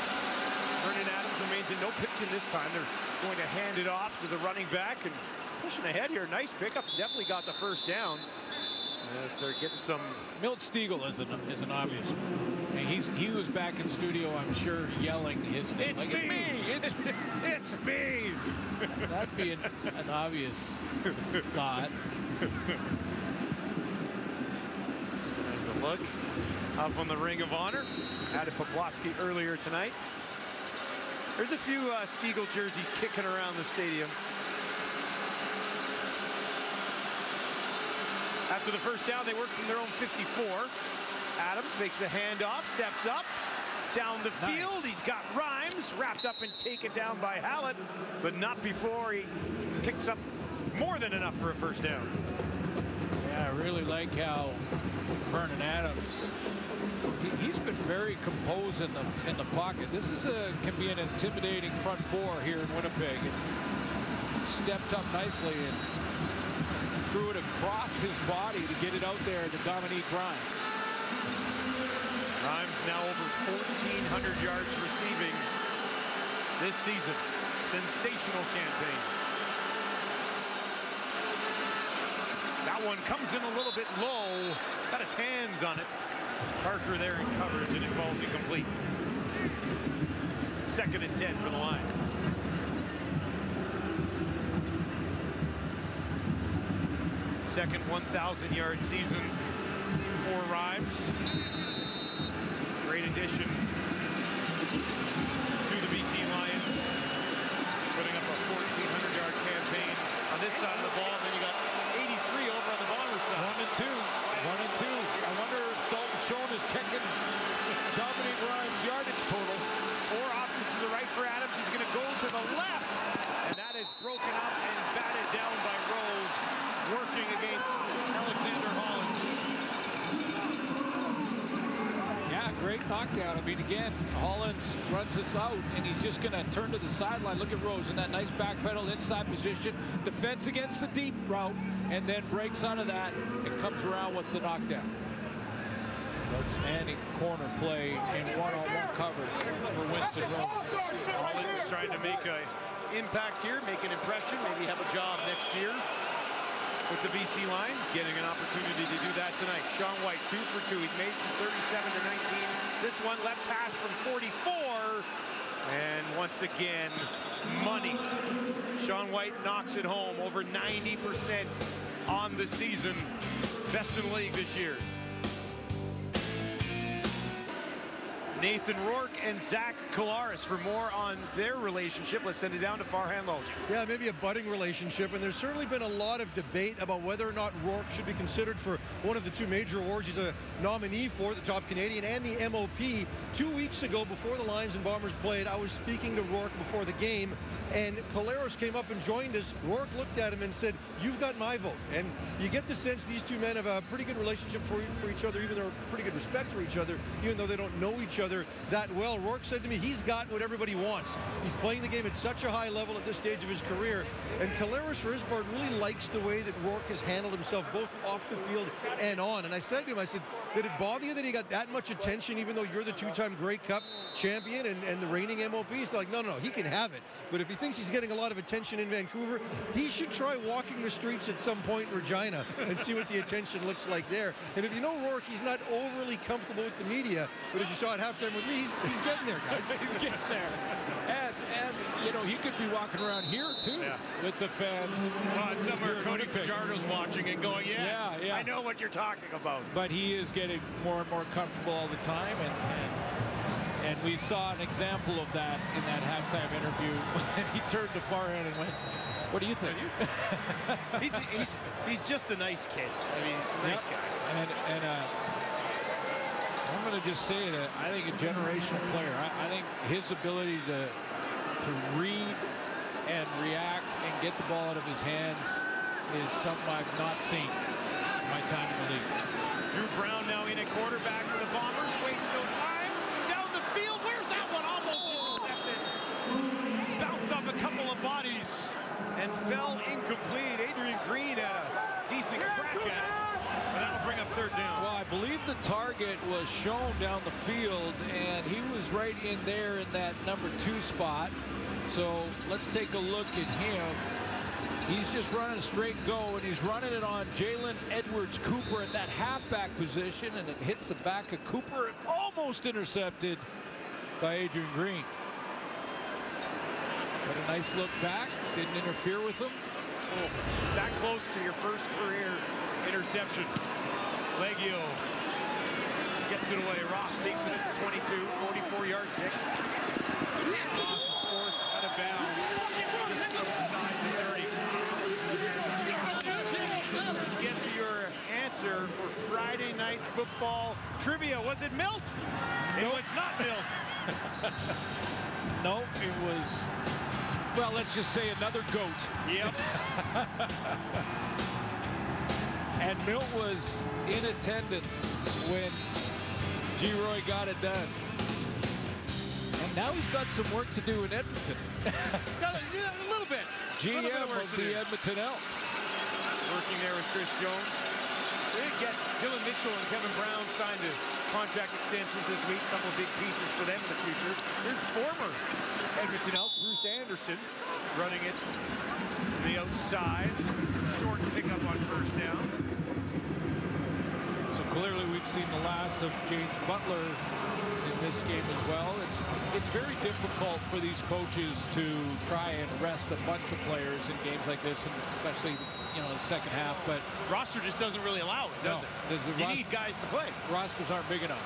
Vernon Adams remains in no picture this time. They're going to hand it off to the running back and pushing ahead here. Nice pickup. Definitely got the first down. They're getting some.
Milt Stiegel is an obvious. And he was back in studio, I'm sure, yelling his name.
It's
like,
me!
It's me! That'd be an obvious thought.
There's a look up on the Ring of Honor. Added Poplawski earlier tonight. There's a few Stiegel jerseys kicking around the stadium. After the first down, they work from their own 54. Adams makes the handoff, steps up, down the field. He's got Rhymes wrapped up and taken down by Hallett, but not before he picks up more than enough for a first down.
Yeah, I really like how Vernon Adams, he's been very composed in the pocket. This is can be an intimidating front four here in Winnipeg. And stepped up nicely and threw it across his body to get it out there to Dominique Rhymes.
Rhymes now over 1,400 yards receiving this season. Sensational campaign. That one comes in a little bit low. Got his hands on it. Parker there in coverage, and it falls incomplete. Second and 10 for the Lions. Second 1,000-yard season for Rhymes. Great addition to the BC Lions. Putting up a 1,400-yard campaign on this side of the ball. Then you got 83 over on the Bombers side.
1 and 2. 1 and 2. I wonder if Dalton Schoen is checking Dominique Rhymes' yardage total.
4 options to the right for Adams. He's going to go to the left. And that is broken up and batted down by Rose, working against Alexander Hollins.
Yeah, great knockdown. I mean, again, Hollins runs this out, and he's just going to turn to the sideline. Look at Rose in that nice back pedal, inside position. Defense against the deep route, and then breaks out of that and comes around with the knockdown. It's outstanding corner play in one-on-one coverage for Winston Rose.
Hollins trying to make an impact here, make an impression, maybe have a job next year with the BC Lions, getting an opportunity to do that tonight. Sean White, 2 for 2. He's made from 37 to 19. This one left hash from 44. And once again, money. Sean White knocks it home, over 90% on the season. Best in the league this year. Nathan Rourke and Zach Collaros. For more on their relationship, let's send it down to Farhan Lalji.
Yeah, maybe a budding relationship, and there's certainly been a lot of debate about whether or not Rourke should be considered for one of the two major awards he's a nominee for, the Top Canadian and the MOP. 2 weeks ago, before the Lions and Bombers played, I was speaking to Rourke before the game, and Collaros came up and joined us. Rourke looked at him and said, "You've got my vote." And you get the sense these two men have a pretty good relationship for each other, even though pretty good respect for each other, even though they don't know each other that well. Rourke said to me, he's got what everybody wants. He's playing the game at such a high level at this stage of his career. And Collaros, for his part, really likes the way that Rourke has handled himself, both off the field and on. And I said to him, I said, did it bother you that he got that much attention, even though you're the two-time Grey Cup champion and the reigning MOP? He's like, no, he can have it. But if he thinks he's getting a lot of attention in Vancouver, he should try walking the streets at some point in Regina and see what the attention looks like there. And if you know Rourke, he's not overly comfortable with the media, but as you saw at halftime with me, he's getting there, guys.
He's getting there. And you know, he could be walking around here, too, with the fans.
Well, it's somewhere Cody Fajardo's watching and going, yes, I know what you're talking about.
But he is getting more and more comfortable all the time, and we saw an example of that in that halftime interview when he turned to Farhan and went, "What do you think?"
he's just a nice kid. I mean, he's a nice guy.
And I'm going to just say that I think a generational player. I think his ability to read and react and get the ball out of his hands is something I've not seen in my time in the league.
Drew Brown now in at quarterback for the Bombers. Waste no time. Down the field. Where's that one? Almost intercepted. Bounced off a couple of bodies and fell incomplete. Adrian Green had a decent crack at it. But that'll bring up third down.
Well, I believe the target was shown down the field, and he was right in there in that number 2 spot. So let's take a look at him. He's just running a straight go, and he's running it on Jalen Edwards-Cooper at that halfback position, and it hits the back of Cooper and almost intercepted by Adrian Green. But a nice look back, didn't interfere with him.
Oh, that close to your first career interception. Leggio gets it away. Ross takes it at the 22, 44-yard kick. Ross is forced out of bounds. Inside the 30. Let's get to your answer for Friday Night Football trivia. Was it Milt? It was not Milt.
No, it was, well, let's just say another goat.
Yep.
And Milt was in attendance when G-Roy got it done. And now he's got some work to do in Edmonton.
A little bit.
GM of the Edmonton Elks.
Working there with Chris Jones. They did get Dylan Mitchell and Kevin Brown signed a contract extensions this week. A couple of big pieces for them in the future. Here's former Edmonton Elk Bruce Anderson running it to the outside. Short pickup on first down.
So clearly we've seen the last of James Butler in this game as well. It's very difficult for these coaches to try and rest a bunch of players in games like this, and especially, you know, the second half. But
roster just doesn't really allow it, does it? You need guys to play.
Rosters aren't big enough.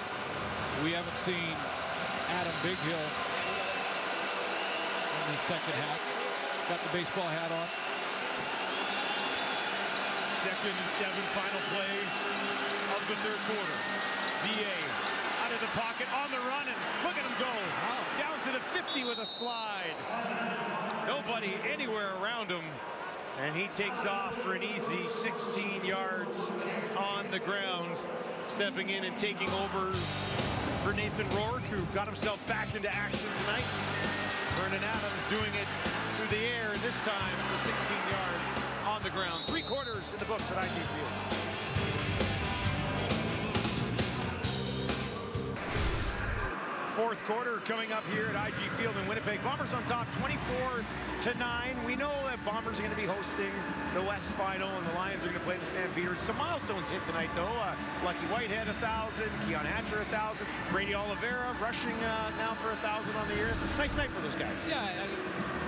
We haven't seen Adam Bighill in the second half. Got the baseball hat on.
2nd and 7, final play of the third quarter. VA out of the pocket, on the run, and look at him go. Wow. Down to the 50 with a slide. Nobody anywhere around him. And he takes off for an easy 16 yards on the ground. Stepping in and taking over for Nathan Rourke, who got himself back into action tonight. Vernon Adams doing it through the air, this time for 16 yards on the ground. 3 quarters in the books at IG Field. Fourth quarter coming up here at IG Field in Winnipeg. Bombers on top 24-9. We know that Bombers are going to be hosting the West Final, and the Lions are going to play the Stampeders. Some milestones hit tonight, though. Lucky Whitehead, 1,000. Keon Hatcher, 1,000. Brady Oliveira rushing now for 1,000 on the year. Nice night for those guys.
Yeah,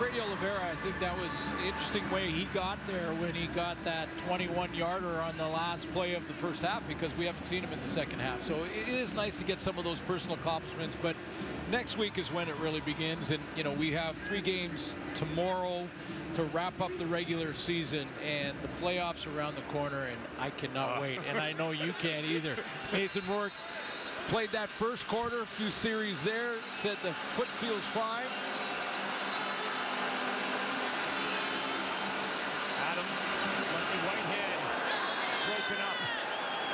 Brady Oliveira, I think that was an interesting way he got there when he got that 21-yarder on the last play of the first half, because we haven't seen him in the second half. So it is nice to get some of those personal accomplishments, but next week is when it really begins. And, you know, we have 3 games tomorrow to wrap up the regular season, and the playoffs are around the corner, and I cannot wait. And I know you can't either. Nathan Rourke played that first quarter, a few series there, said the foot feels fine.
Lucky Whitehead broken up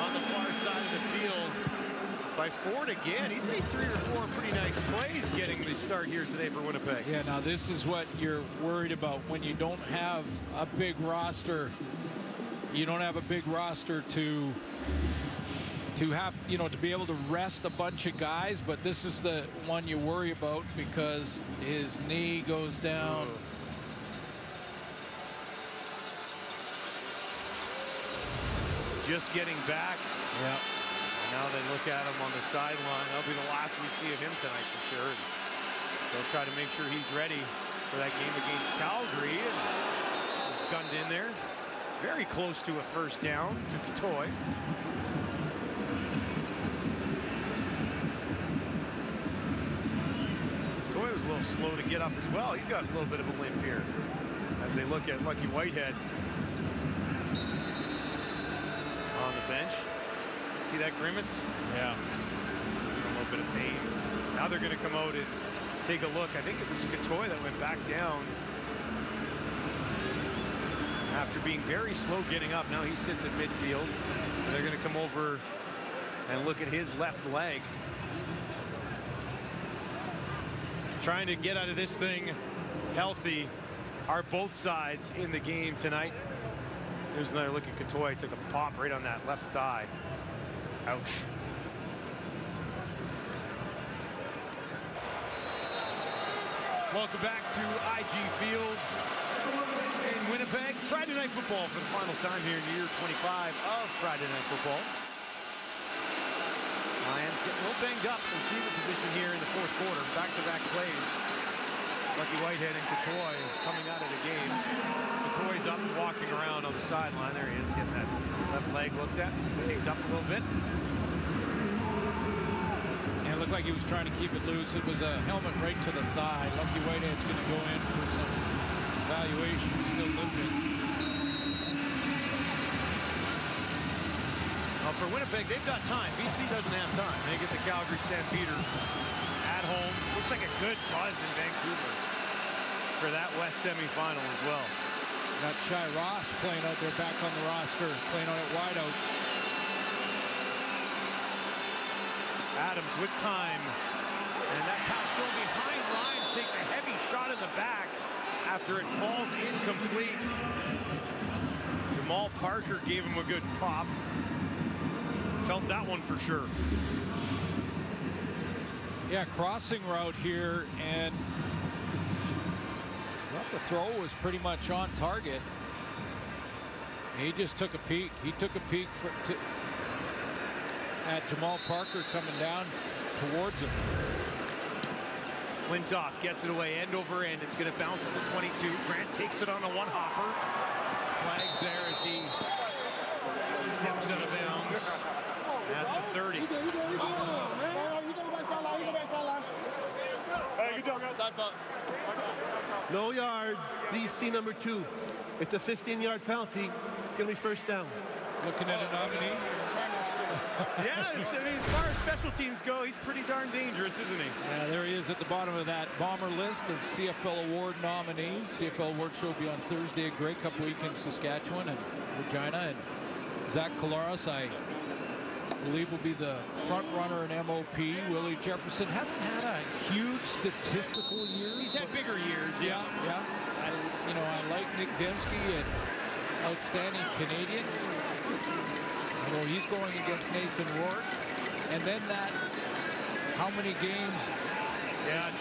on the far side of the field by Ford again. He's made 3 or 4 pretty nice plays getting the start here today for Winnipeg.
Yeah, now this is what you're worried about when you don't have a big roster. You don't have a big roster to have, you know, to be able to rest a bunch of guys, but this is the one you worry about because his knee goes down.
Just getting back.
Yeah.
Now they look at him on the sideline. That'll be the last we see of him tonight for sure. They'll try to make sure he's ready for that game against Calgary. And gunned in there. Very close to a first down to Katoy. Katoy was a little slow to get up as well. He's got a little bit of a limp here as they look at Lucky Whitehead on the bench. See that grimace?
Yeah.
A little bit of pain. Now they're going to come out and take a look. I think it was Katoy that went back down after being very slow getting up. Now he sits at midfield, and they're going to come over and look at his left leg. Trying to get out of this thing healthy are both sides in the game tonight. Here's another look at Katoy. Took a pop right on that left thigh. Ouch. Welcome back to IG Field in Winnipeg. Friday Night Football for the final time here in year 25 of Friday Night Football. Lions getting a little banged up in receiver position here in the fourth quarter. Back-to-back plays. Lucky Whitehead and Katoy coming out of the games. Katoy's up and walking around on the sideline. There he is, getting that left leg looked at, taped up a little bit.
And it looked like he was trying to keep it loose. It was a helmet right to the thigh. Lucky Whitehead's going to go in for some evaluation. Still limping.
Well, for Winnipeg, they've got time. BC doesn't have time. They get the Calgary Stampeders at home. Looks like a good buzz in Vancouver for that West semifinal as well.
Got Shai Ross playing out there, back on the roster, playing on it wide out.
Adams with time. And that pass throw behind lines takes a heavy shot in the back after it falls incomplete. Jamal Parker gave him a good pop. Felt that one for sure.
Yeah, crossing route here, and well, the throw was pretty much on target. He just took a peek. He took a peek at Jamal Parker coming down towards him.
Flintoff gets it away, end over end. It's going to bounce at the 22. Grant takes it on a one-hopper. Flags there as he steps out of bounds at the 30.
No yards, BC number 2. It's a 15-yard penalty. It's going to be first down.
Looking at a nominee.
Yeah, I mean, as far as special teams go, he's pretty darn dangerous, isn't he?
Yeah, there he is at the bottom of that Bomber list of CFL Award nominees. CFL Award show will be on Thursday at Grey Cup Week in Saskatchewan and Regina. And Zach Collaros, I believe, will be the front runner in MOP. Willie Jefferson hasn't had a huge statistical year.
He's had bigger years, yeah.
Yeah. I like Nick Dembski, an outstanding Canadian. Well, he's going against Nathan Rourke. And then that, how many games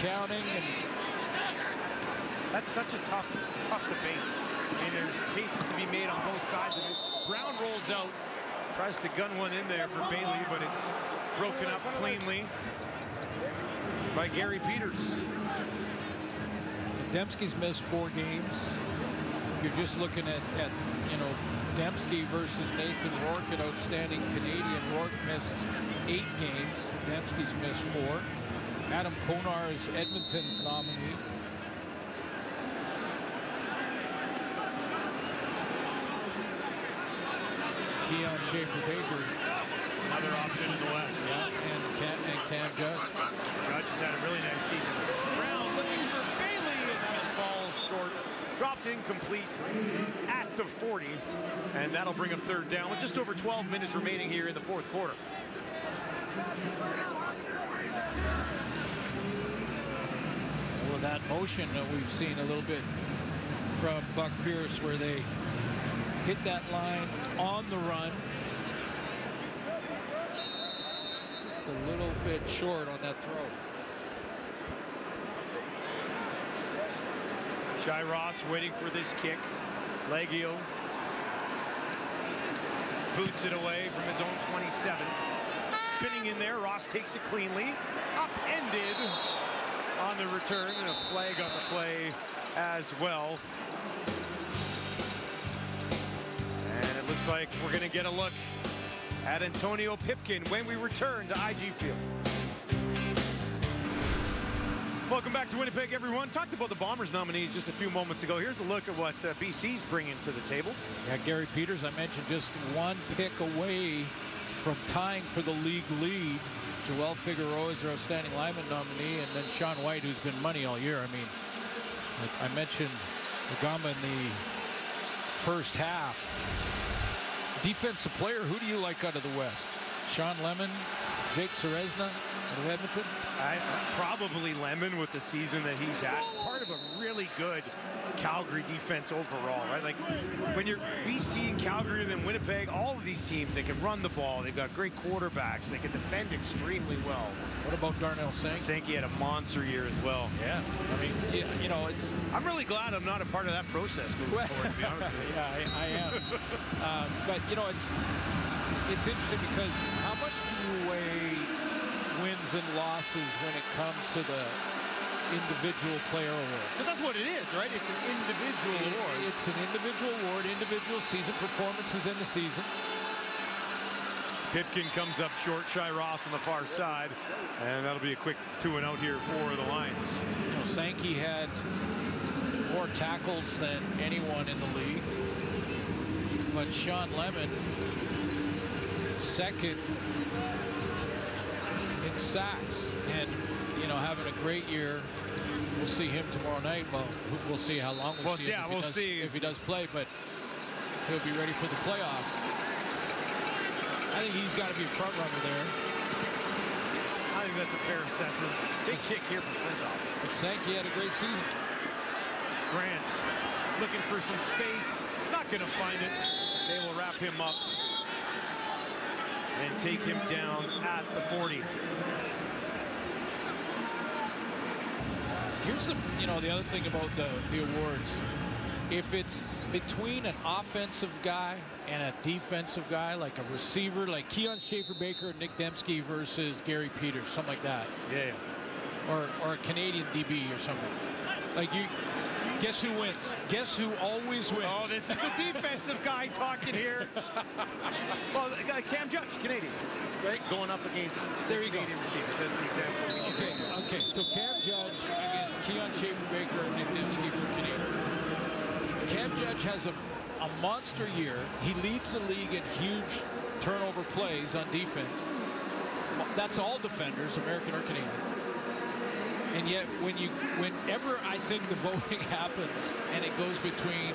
counting. And
that's such a tough debate. I mean, there's cases to be made on both sides of it. Brown rolls out, tries to gun one in there for Bailey, but it's broken up cleanly by Gary Peters.
Dembski's missed 4 games. If you're just looking at you know, Dembski versus Nathan Rourke, an outstanding Canadian. Rourke missed 8 games. Dembski's missed 4. Adam Konar is Edmonton's nominee. Keon Schaefer-Baker,
another option in the West.
Yeah, and Cam Judge.
Judge has had a really nice season. Brown looking for Bailey, and that falls short. Dropped incomplete at the 40, and that'll bring him 3rd down with just over 12 minutes remaining here in the 4th quarter.
Well, that motion that we've seen a little bit from Buck Pierce, where they hit that line on the run. Just a little bit short on that throw.
Shai Ross waiting for this kick. Leggio boots it away from his own 27. Spinning in there, Ross takes it cleanly. Upended on the return, and a flag on the play as well. And it looks like we're going to get a look at Antonio Pipkin when we return to IG Field. Welcome back to Winnipeg, everyone. Talked about the Bombers nominees just a few moments ago. Here's a look at what BC's bringing to the table.
Yeah, Gary Peters, I mentioned, just 1 pick away from tying for the league lead. Joel Figueroa is their outstanding lineman nominee, and then Sean White, who's been money all year. I mean, like I mentioned Agama in the first half. Defensive player, who do you like out of the West? Sean Lemon, Jake Ceresna out of Edmonton?
Probably Lemon with the season that he's had. Part of a really good Calgary defense overall, right? Like when you're BC and Calgary and then Winnipeg, all of these teams, they can run the ball. They've got great quarterbacks. They can defend extremely well.
What about Darnell Sankey?
Sankey had a monster year as well.
Yeah. I mean, you know, it's...
I'm really glad I'm not a part of that process moving forward, to be honest with you.
Yeah, I am. But, you know, it's interesting because how much do you weigh wins and losses when it comes to the individual player award?
Because that's what it is, right? It's an individual award.
It's an individual award, individual season performances in the season.
Pipkin comes up short, Shai Ross on the far side, and that'll be a quick 2-and-out here for the Lions.
You know, Sankey had more tackles than anyone in the league, but Sean Lemon, 2nd in sacks, and you know, having a great year. We'll see him tomorrow night. Well, we'll see how long we see him.
Yeah, we'll see
if he does play, but he'll be ready for the playoffs. I think he's got to be a front runner there.
I think that's a fair assessment. Big kick here from Flintoff.
But Sankey had a great season.
Grant looking for some space. Not going to find it. They will wrap him up and take him down at the 40.
Here's the other thing about the awards. If it's between an offensive guy and a defensive guy, like a receiver, like Keon Schaefer-Baker and Nick Dembski versus Gary Peters, something like that.
Yeah.
Or a Canadian DB or something. Like guess who wins? Guess who always wins?
Oh, this is the defensive guy talking here. Well, Cam Judge, Canadian, right? Going up against Canadian receivers. That's the example.
Okay. So Cam Judge against Keon Schaefer-Baker and Nick Dembski for Canadian. Cam Judge has a monster year. He leads the league in huge turnover plays on defense. That's all defenders, American or Canadian. And yet, whenever I think the voting happens and it goes between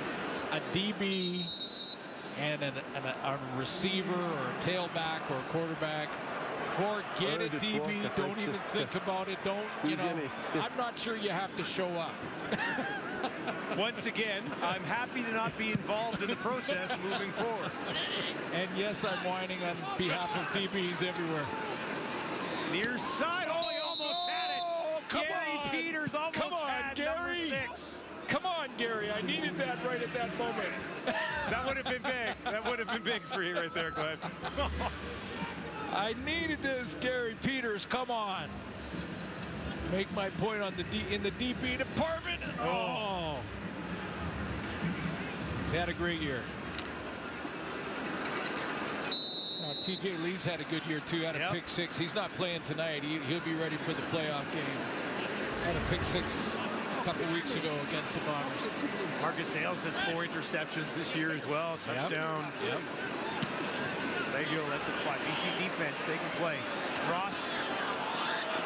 a DB and a receiver or a tailback or a quarterback, forget it, DB. Don't even think about it. I'm not sure you have to show up.
Once again, I'm happy to not be involved in the process moving forward.
And yes, I'm whining on behalf of DBs everywhere.
Near side. Oh, he almost had it. Gary Peters almost had number 6.
Come on, Gary. I needed that right at that moment.
That would have been big. That would have been big for you right there, Glenn.
I needed this, Gary Peters. Come on. Make my point on in the DB department. Oh. He's had a great year. TJ Lee's had a good year too. Had a pick six. He's not playing tonight. He'll be ready for the playoff game. Had a pick six a couple weeks ago against the Bombers.
Marcus Sales has 4 interceptions this year as well. Touchdown.
Yep.
There you go. That's a 5. BC defense. They can play. Ross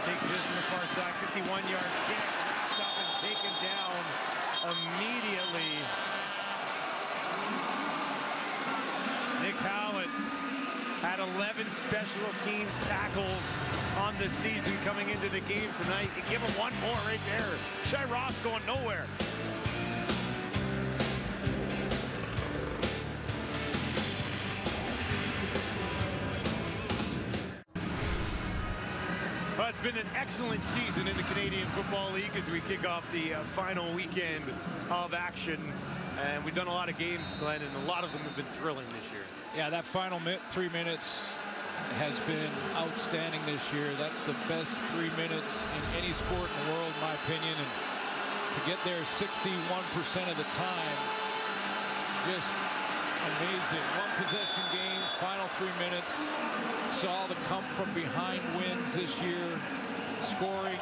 takes this in the far side. 51-yard kick. Wrapped up and taken down immediately. Nick Howlett had 11 special teams tackles on the season coming into the game tonight. You give him one more right there. Shai Ross going nowhere. Well, it's been an excellent season in the Canadian Football League as we kick off the final weekend of action. And we've done a lot of games, Glenn, and a lot of them have been thrilling this year.
Yeah, that final 3 minutes has been outstanding this year. That's the best 3 minutes in any sport in the world, in my opinion. And to get there 61% of the time, just amazing. One possession games, final 3 minutes. Saw the come from behind wins this year, scoring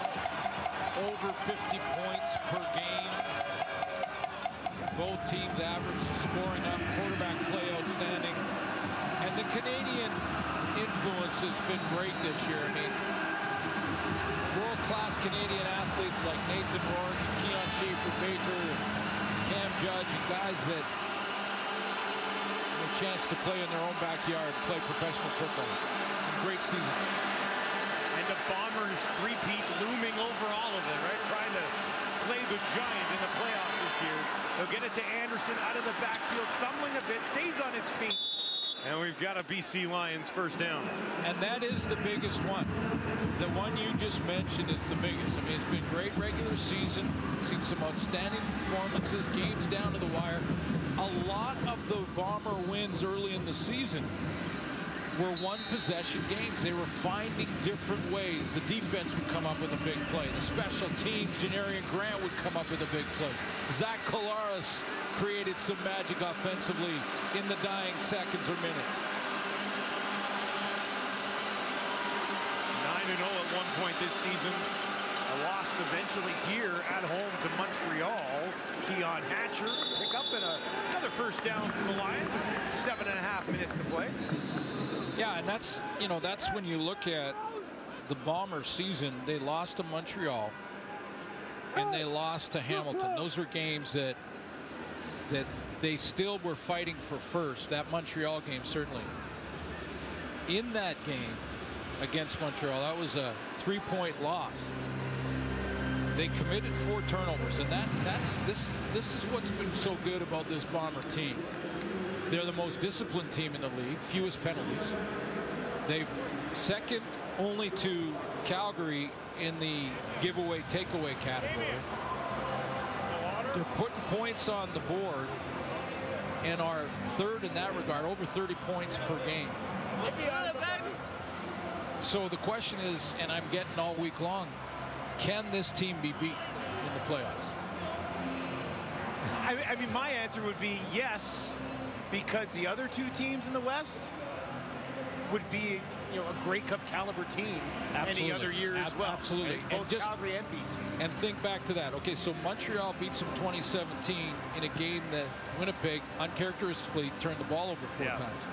over 50 points per game. Both teams average scoring up, quarterback play outstanding. And the Canadian influence has been great this year. I mean, world-class Canadian athletes like Nathan Rourke and Keon Schaefer-Baker and Cam Judge and guys that have a chance to play in their own backyard, play professional football. Great season.
And the Bombers three-peat looming over all of it, right? Trying to slay the giant in the playoffs this year. They'll get it to Anderson out of the backfield, stumbling a bit, stays on its feet. And we've got a BC Lions first down.
And that is the biggest one. The one you just mentioned is the biggest. I mean, it's been great regular season. Seen some outstanding performances, games down to the wire. A lot of the Bomber wins early in the season were one-possession games. They were finding different ways. The defense would come up with a big play. The special teams, Janarian Grant would come up with a big play. Zach Collaros created some magic offensively in the dying seconds or minutes.
9-0 at one point this season. A loss eventually here at home to Montreal. Keon Hatcher pick up another first down from the Lions. 7.5 minutes to play.
Yeah, and that's, you know, that's when you look at the Bombers season. They lost to Montreal and they lost to Hamilton. Those are games that they still were fighting for first. That Montreal game, certainly. In that game against Montreal, that was a 3-point loss. They committed 4 turnovers, and this is what's been so good about this Bomber team. They're the most disciplined team in the league, fewest penalties. They've second only to Calgary in the giveaway takeaway category. They're putting points on the board and are third in that regard, over 30 points per game. So the question is, and I'm getting all week long, can this team be beat in the playoffs?
I mean, my answer would be yes, because the other 2 teams in the West would be, you know, a Grey Cup caliber team any other year as well.
Absolutely.
Right? Both Calgary and BC.
And think back to that. Okay, so Montreal beats them 2017 in a game that Winnipeg uncharacteristically turned the ball over 4 times.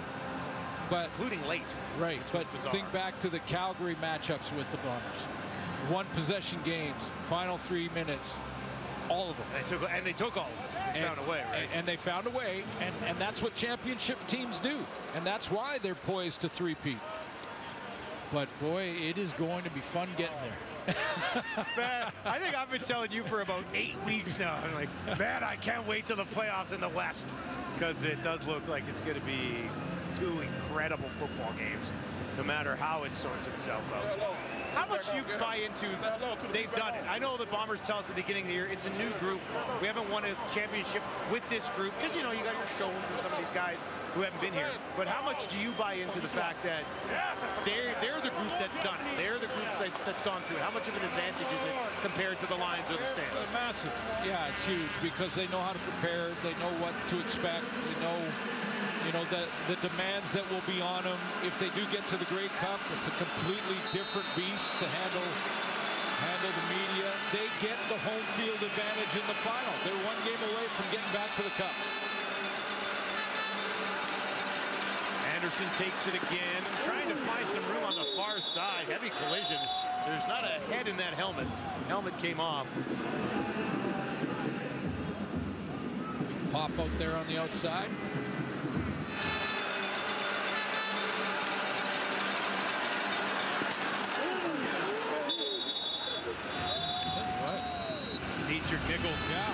But
including late.
Right, but think back to the Calgary matchups with the Bombers. One possession games, final 3 minutes, all of them.
And they took all of them. They found a way, right?
And they found a way, and that's what championship teams do. And that's why they're poised to three-peat. But boy, it is going to be fun getting there.
Man, I think I've been telling you for about 8 weeks now. I'm like, man, I can't wait till the playoffs in the West, because it does look like it's going to be 2 incredible football games, no matter how it sorts itself out. How much do you buy into they've done it? I know the Bombers tell us at the beginning of the year it's a new group. We haven't won a championship with this group because, you know, you got your Shones and some of these guys who haven't been here. But how much do you buy into the fact that they're the group that's done it? They're the group that's gone through it. How much of an advantage is it compared to the Lions or the Stands?
Massive. Yeah, it's huge because they know how to prepare. They know what to expect. They know, you know, the demands that will be on them. If they do get to the Grey Cup, it's a completely different beast to handle the media. They get the home field advantage in the final. They're one game away from getting back to the Cup.
Anderson takes it again, trying to find some room on the far side. Heavy collision. There's not a head in that helmet. Helmet came off.
Pop out there on the outside.
Dietrich Nichols.
Yeah,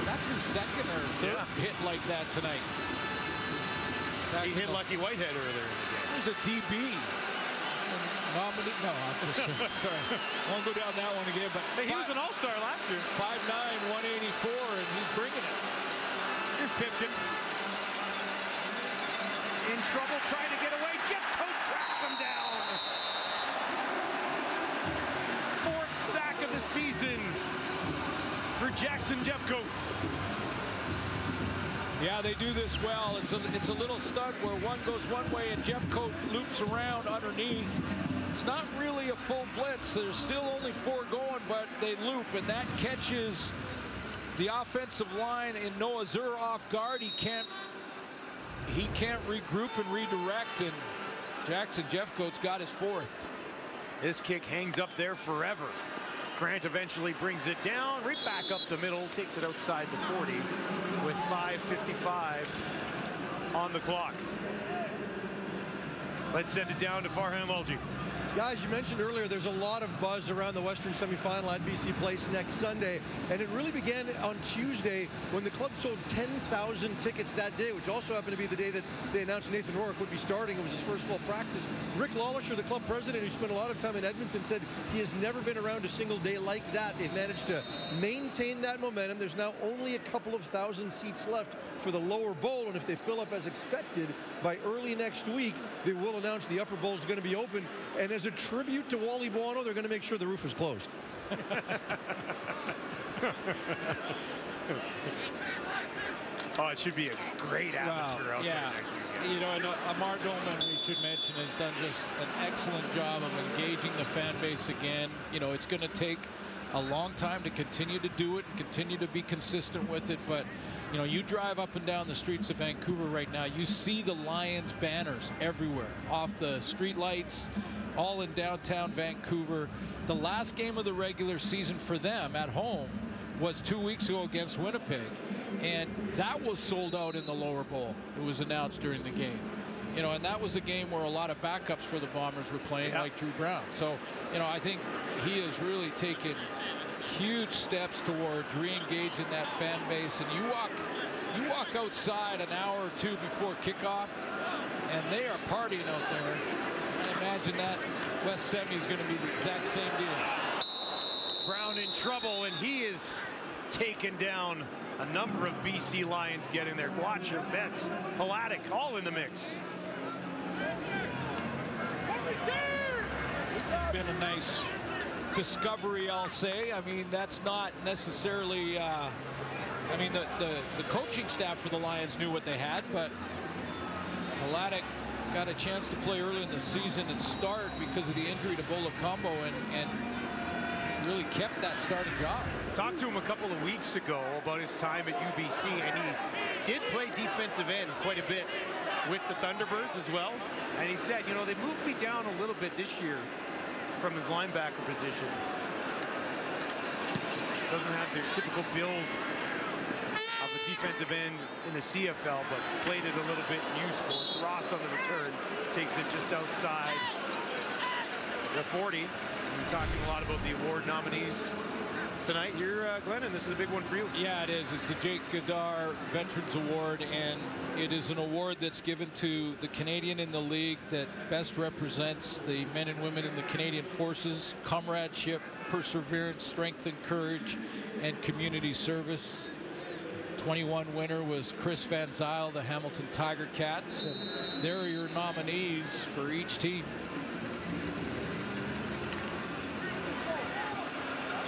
that's his second or third hit like that tonight.
He hit Lucky Whitehead earlier in the game.
There's a DB. Nominee? No, I'm just sorry. Won't go down that one again. But
hey, he was an all-star last year.
5'9", 184, and he's bringing it.
Here's Pipkin. In trouble, trying to get away. Jeffcoat tracks him down. Fourth sack of the season for Jackson Jeffcoat.
Yeah, they do this well. It's a little stunt where one goes one way and Jeffcoat loops around underneath. It's not really a full blitz. There's still only 4 going, but they loop, and that catches the offensive line in Noah Zur off guard. He can't regroup and redirect, and Jackson Jeffcoat's got his 4th.
This kick hangs up there forever. Grant eventually brings it down, right back up the middle, takes it outside the 40 with 5:55 on the clock. Let's send it down to Farhan Lalji.
Guys, you mentioned earlier there's a lot of buzz around the Western semifinal at BC Place next Sunday, and it really began on Tuesday when the club sold 10,000 tickets that day, which also happened to be the day that they announced Nathan Rourke would be starting. It was his first full practice. Rick Lawlisher, the club president, who spent a lot of time in Edmonton, said he has never been around a single day like that. They've managed to maintain that momentum. There's now only a couple of thousand seats left for the lower bowl, and if they fill up as expected, by early next week, they will announce the upper bowl is going to be open. And as a tribute to Wally Buono, they're going to make sure the roof is closed.
Oh, it should be a great atmosphere out there next weekend.
You know, and Amar Dolman, we should mention, has done just an excellent job of engaging the fan base again. You know, it's going to take a long time to continue to do it and continue to be consistent with it, but you know, you drive up and down the streets of Vancouver right now, you see the Lions banners everywhere, off the street lights, all in downtown Vancouver. The last game of the regular season for them at home was 2 weeks ago against Winnipeg, and that was sold out in the lower bowl. It was announced during the game. You know, and that was a game where a lot of backups for the Bombers were playing, like Drew Brown. So, you know, I think he has really taken huge steps towards re-engaging that fan base. And you walk outside an hour or two before kickoff, and they are partying out there. I imagine that West Semi is going to be the exact same deal.
Brown in trouble, and he is taken down. A number of BC Lions getting there. Guacha, Betts, Paladek, all in the mix.
It's been a nice discovery, I'll say. I mean, that's not necessarily, I mean, the coaching staff for the Lions knew what they had, but Paladek got a chance to play early in the season and start because of the injury to Bola Combo, and really kept that starting job.
Talked to him a couple of weeks ago about his time at UBC, and he did play defensive end quite a bit with the Thunderbirds as well. And he said, you know, they moved me down a little bit this year from his linebacker position. Doesn't have the typical build of a defensive end in the CFL, but played it a little bit in U Sports. Ross on the return takes it just outside the 40. We're talking a lot about the award nominees tonight. You're Glenn, and this is a big one for you.
Yeah, it is. It's the Jake Goddard Veterans Award, and it is an award that's given to the Canadian in the league that best represents the men and women in the Canadian Forces, comradeship, perseverance, strength and courage, and community service. 21 winner was Chris Van Zyl, the Hamilton Tiger Cats, and there are your nominees for each team.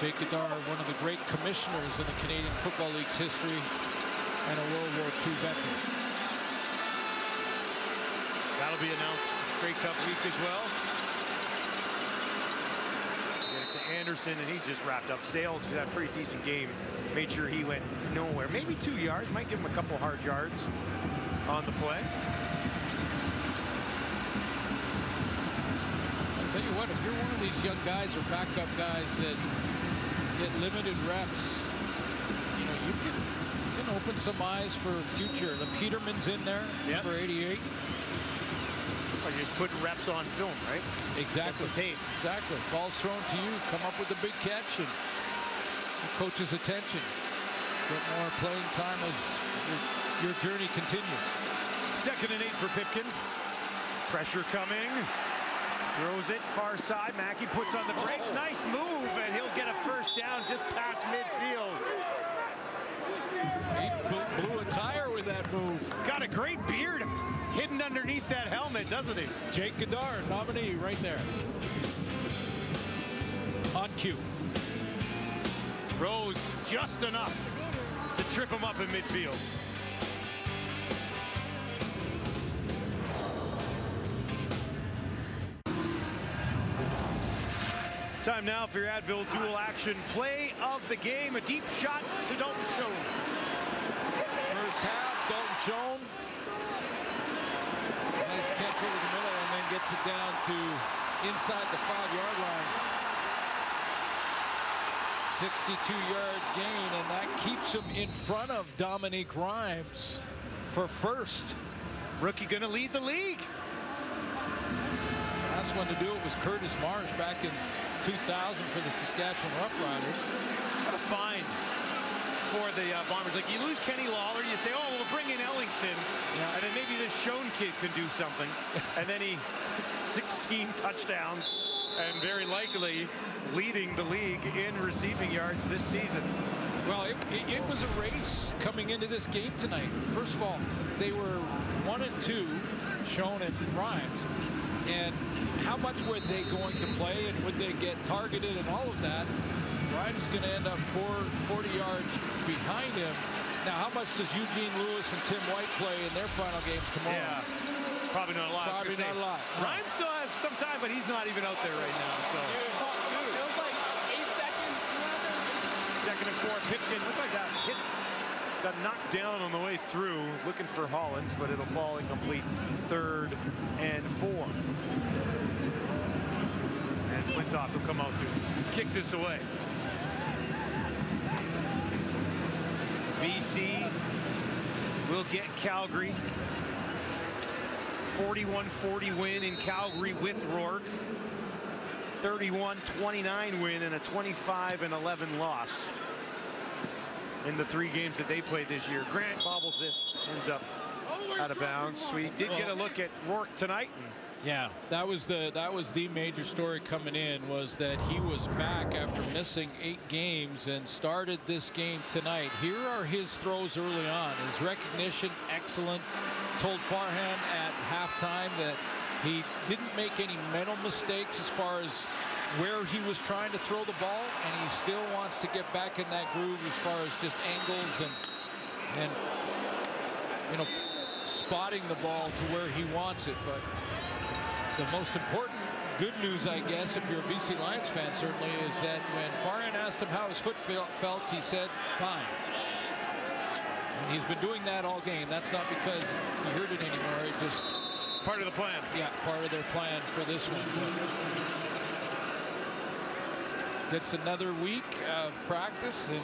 Jake Goddard, one of the great commissioners in the Canadian Football League's history, and a World War II veteran.
That'll be announced Grey Cup week as well. Get it to Anderson, and he just wrapped up Sales for that pretty decent game. Made sure he went nowhere. Maybe 2 yards. Might give him a couple hard yards on the play.
I'll tell you what, if you're one of these young guys or backup guys that get limited reps, you know, you can open some eyes for future. The Peterman's in there, number 88.
Like you're just putting reps on film, right?
Exactly.
That's the tape.
Exactly. Ball's thrown to you, come up with a big catch, and the coach's attention. Get more playing time as your journey continues.
2nd and 8 for Pipkin. Pressure coming. Throws it far side. Mackey puts on the brakes. Nice move, and he'll get a first down just past midfield.
He blew a tire with that move.
He's got a great beard hidden underneath that helmet, doesn't he?
Jake Goddard, nominee right there. On cue.
Rose just enough to trip him up in midfield. Time now for your Advil dual action play of the game. A deep shot to Dalton Schoen.
First half, Dalton Schoen. Nice catch over the middle and then gets it down to inside the 5-yard line. 62-yard gain, and that keeps him in front of Dominique Rhymes for first.
Rookie gonna lead the league.
Last one to do it was Curtis Marsh back in 2000 for the Saskatchewan Roughriders.
What a find for the Bombers. Like, you lose Kenny Lawler, you say, oh, we'll bring in Ellingson, and then maybe this Schoen kid can do something. And then he 16 touchdowns and very likely leading the league in receiving yards this season.
Well, it was a race coming into this game tonight. First of all, they were 1 and 2, Schoen and Rhymes. And how much were they going to play, and would they get targeted and all of that? Rhymes is going to end up 40 yards behind him. Now, how much does Eugene Lewis and Tim White play in their final games tomorrow?
Yeah, probably not a lot.
Probably not a lot.
Rhymes still has some time, but he's not even out there right now. So.
It was like 8 seconds.
2nd and 4. Pipkin looked like that hit. Got knocked down on the way through, looking for Hollins, but it'll fall incomplete. 3rd and 4. And Flintoff will come out to kick this away. BC will get Calgary. 41-40 win in Calgary with Rourke. 31-29 win and a 25-11 loss in the 3 games that they played this year. Grant bobbles this, ends up out of bounds. We did get a look at Rourke tonight.
Yeah, that was the major story coming in, was that he was back after missing 8 games and started this game tonight. Here are his throws early on. His recognition, excellent. Told Farhan at halftime that he didn't make any mental mistakes as far as where he was trying to throw the ball, and he still wants to get back in that groove as far as just angles and you know, spotting the ball to where he wants it. But the most important good news, I guess, if you're a BC Lions fan, certainly, is that when Farhan asked him how his foot felt, he said, fine. And he's been doing that all game. That's not because he hurt it anymore. It just...
Part of the plan.
Yeah, part of their plan for this one. Gets another week of practice, and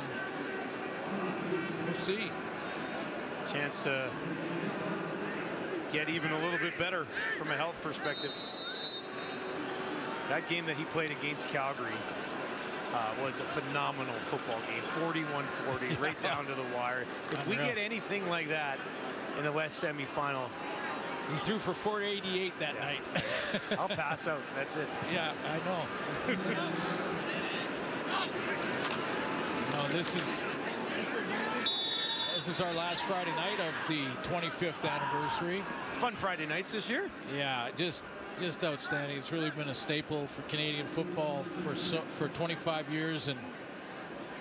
we'll see.
Chance to get even a little bit better from a health perspective. That game that he played against Calgary, was a phenomenal football game. 41-40, right down to the wire. If we get anything like that in the West semifinal,
he threw for 488 that night.
I'll pass out. That's it.
Yeah, I know. No, this is our last Friday night of the 25th anniversary.
Fun Friday nights this year.
Yeah, just outstanding. It's really been a staple for Canadian football for 25 years, and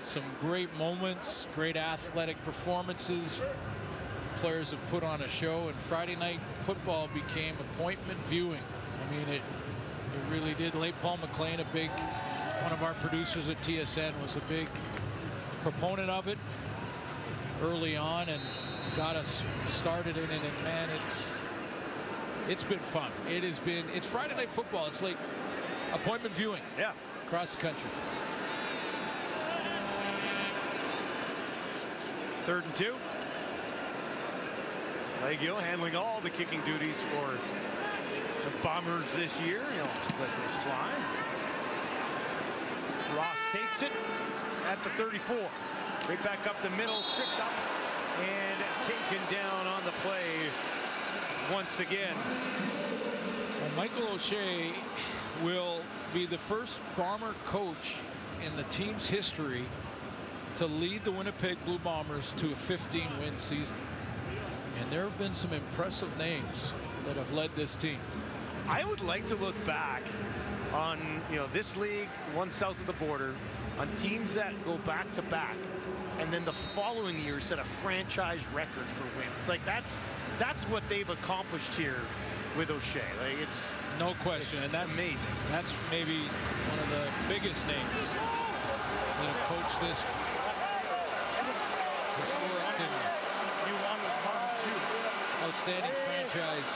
some great moments, great athletic performances. Players have put on a show, and Friday night football became appointment viewing. I mean, it really did. Late Paul McLean, one of our producers at TSN, was a big proponent of it early on and got us started in it. And man, it's been fun. It's Friday night football. It's like appointment viewing.
Yeah,
across the country.
3rd and 2. Leggio handling all the kicking duties for the Bombers this year. He'll let this fly. Ross takes it at the 34. Right back up the middle, tripped up and taken down on the play once again.
Well, Michael O'Shea will be the first Bomber coach in the team's history to lead the Winnipeg Blue Bombers to a 15-win season. And there have been some impressive names that have led this team.
I would like to look back on, this league, one south of the border, on teams that go back to back, and then the following year set a franchise record for wins. Like that's what they've accomplished here with O'Shea. Like it's
no question, and that's
amazing.
That's maybe one of the biggest names that have coached this historic and outstanding franchise.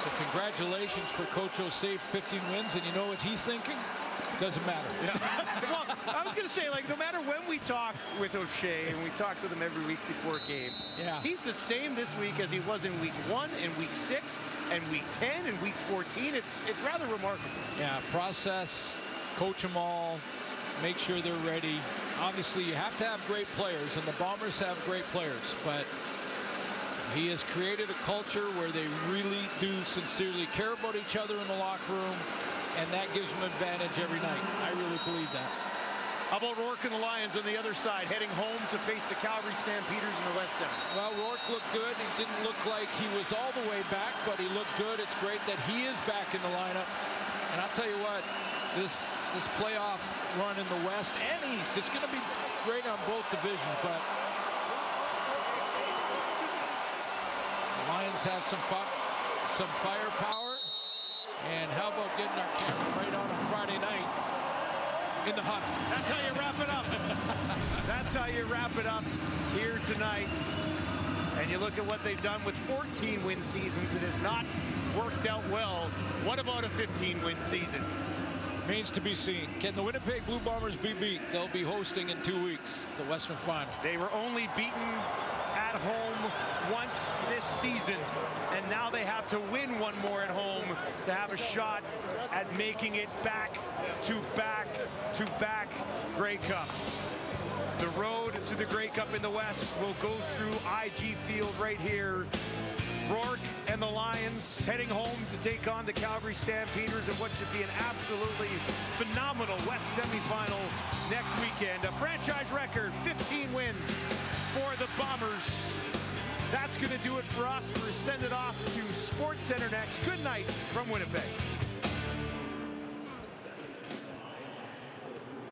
So congratulations for Coach O'Shea, 15 wins, and you know what he's thinking? Doesn't matter.
Yeah. Well, I was going to say, like, no matter when we talk with O'Shea, and we talk with him every week before a game, he's the same this week as he was in week 1 and week 6 and week 10 and week 14. It's rather remarkable.
Yeah, process, coach them all, make sure they're ready. Obviously, you have to have great players, and the Bombers have great players, but he has created a culture where they really do sincerely care about each other in the locker room, and that gives them advantage every night. I really believe that.
How about Rourke and the Lions on the other side, heading home to face the Calgary Stampeders in the West Center?
Well, Rourke looked good. He didn't look like he was all the way back, but he looked good. It's great that he is back in the lineup. And I'll tell you what, this playoff run in the West and East, it's going to be great on both divisions, but the Lions have some firepower. And how about getting our camera right on a Friday night in the huddle?
That's how you wrap it up. That's how you wrap it up here tonight. And you look at what they've done with 14-win seasons. It has not worked out well. What about a 15-win season?
Remains to be seen. Can the Winnipeg Blue Bombers be beat? They'll be hosting in 2 weeks the Western Final.
They were only beaten at home once this season, and now they have to win one more at home to have a shot at making it back to back Grey Cups. The road to the Grey Cup in the West will go through IG Field right here. Rourke and the Lions heading home to take on the Calgary Stampeders in what should be an absolutely phenomenal West semifinal next weekend. A franchise record, 15 wins for the Bombers. That's going to do it for us. We're sending it off to SportsCenter next. Good night from Winnipeg.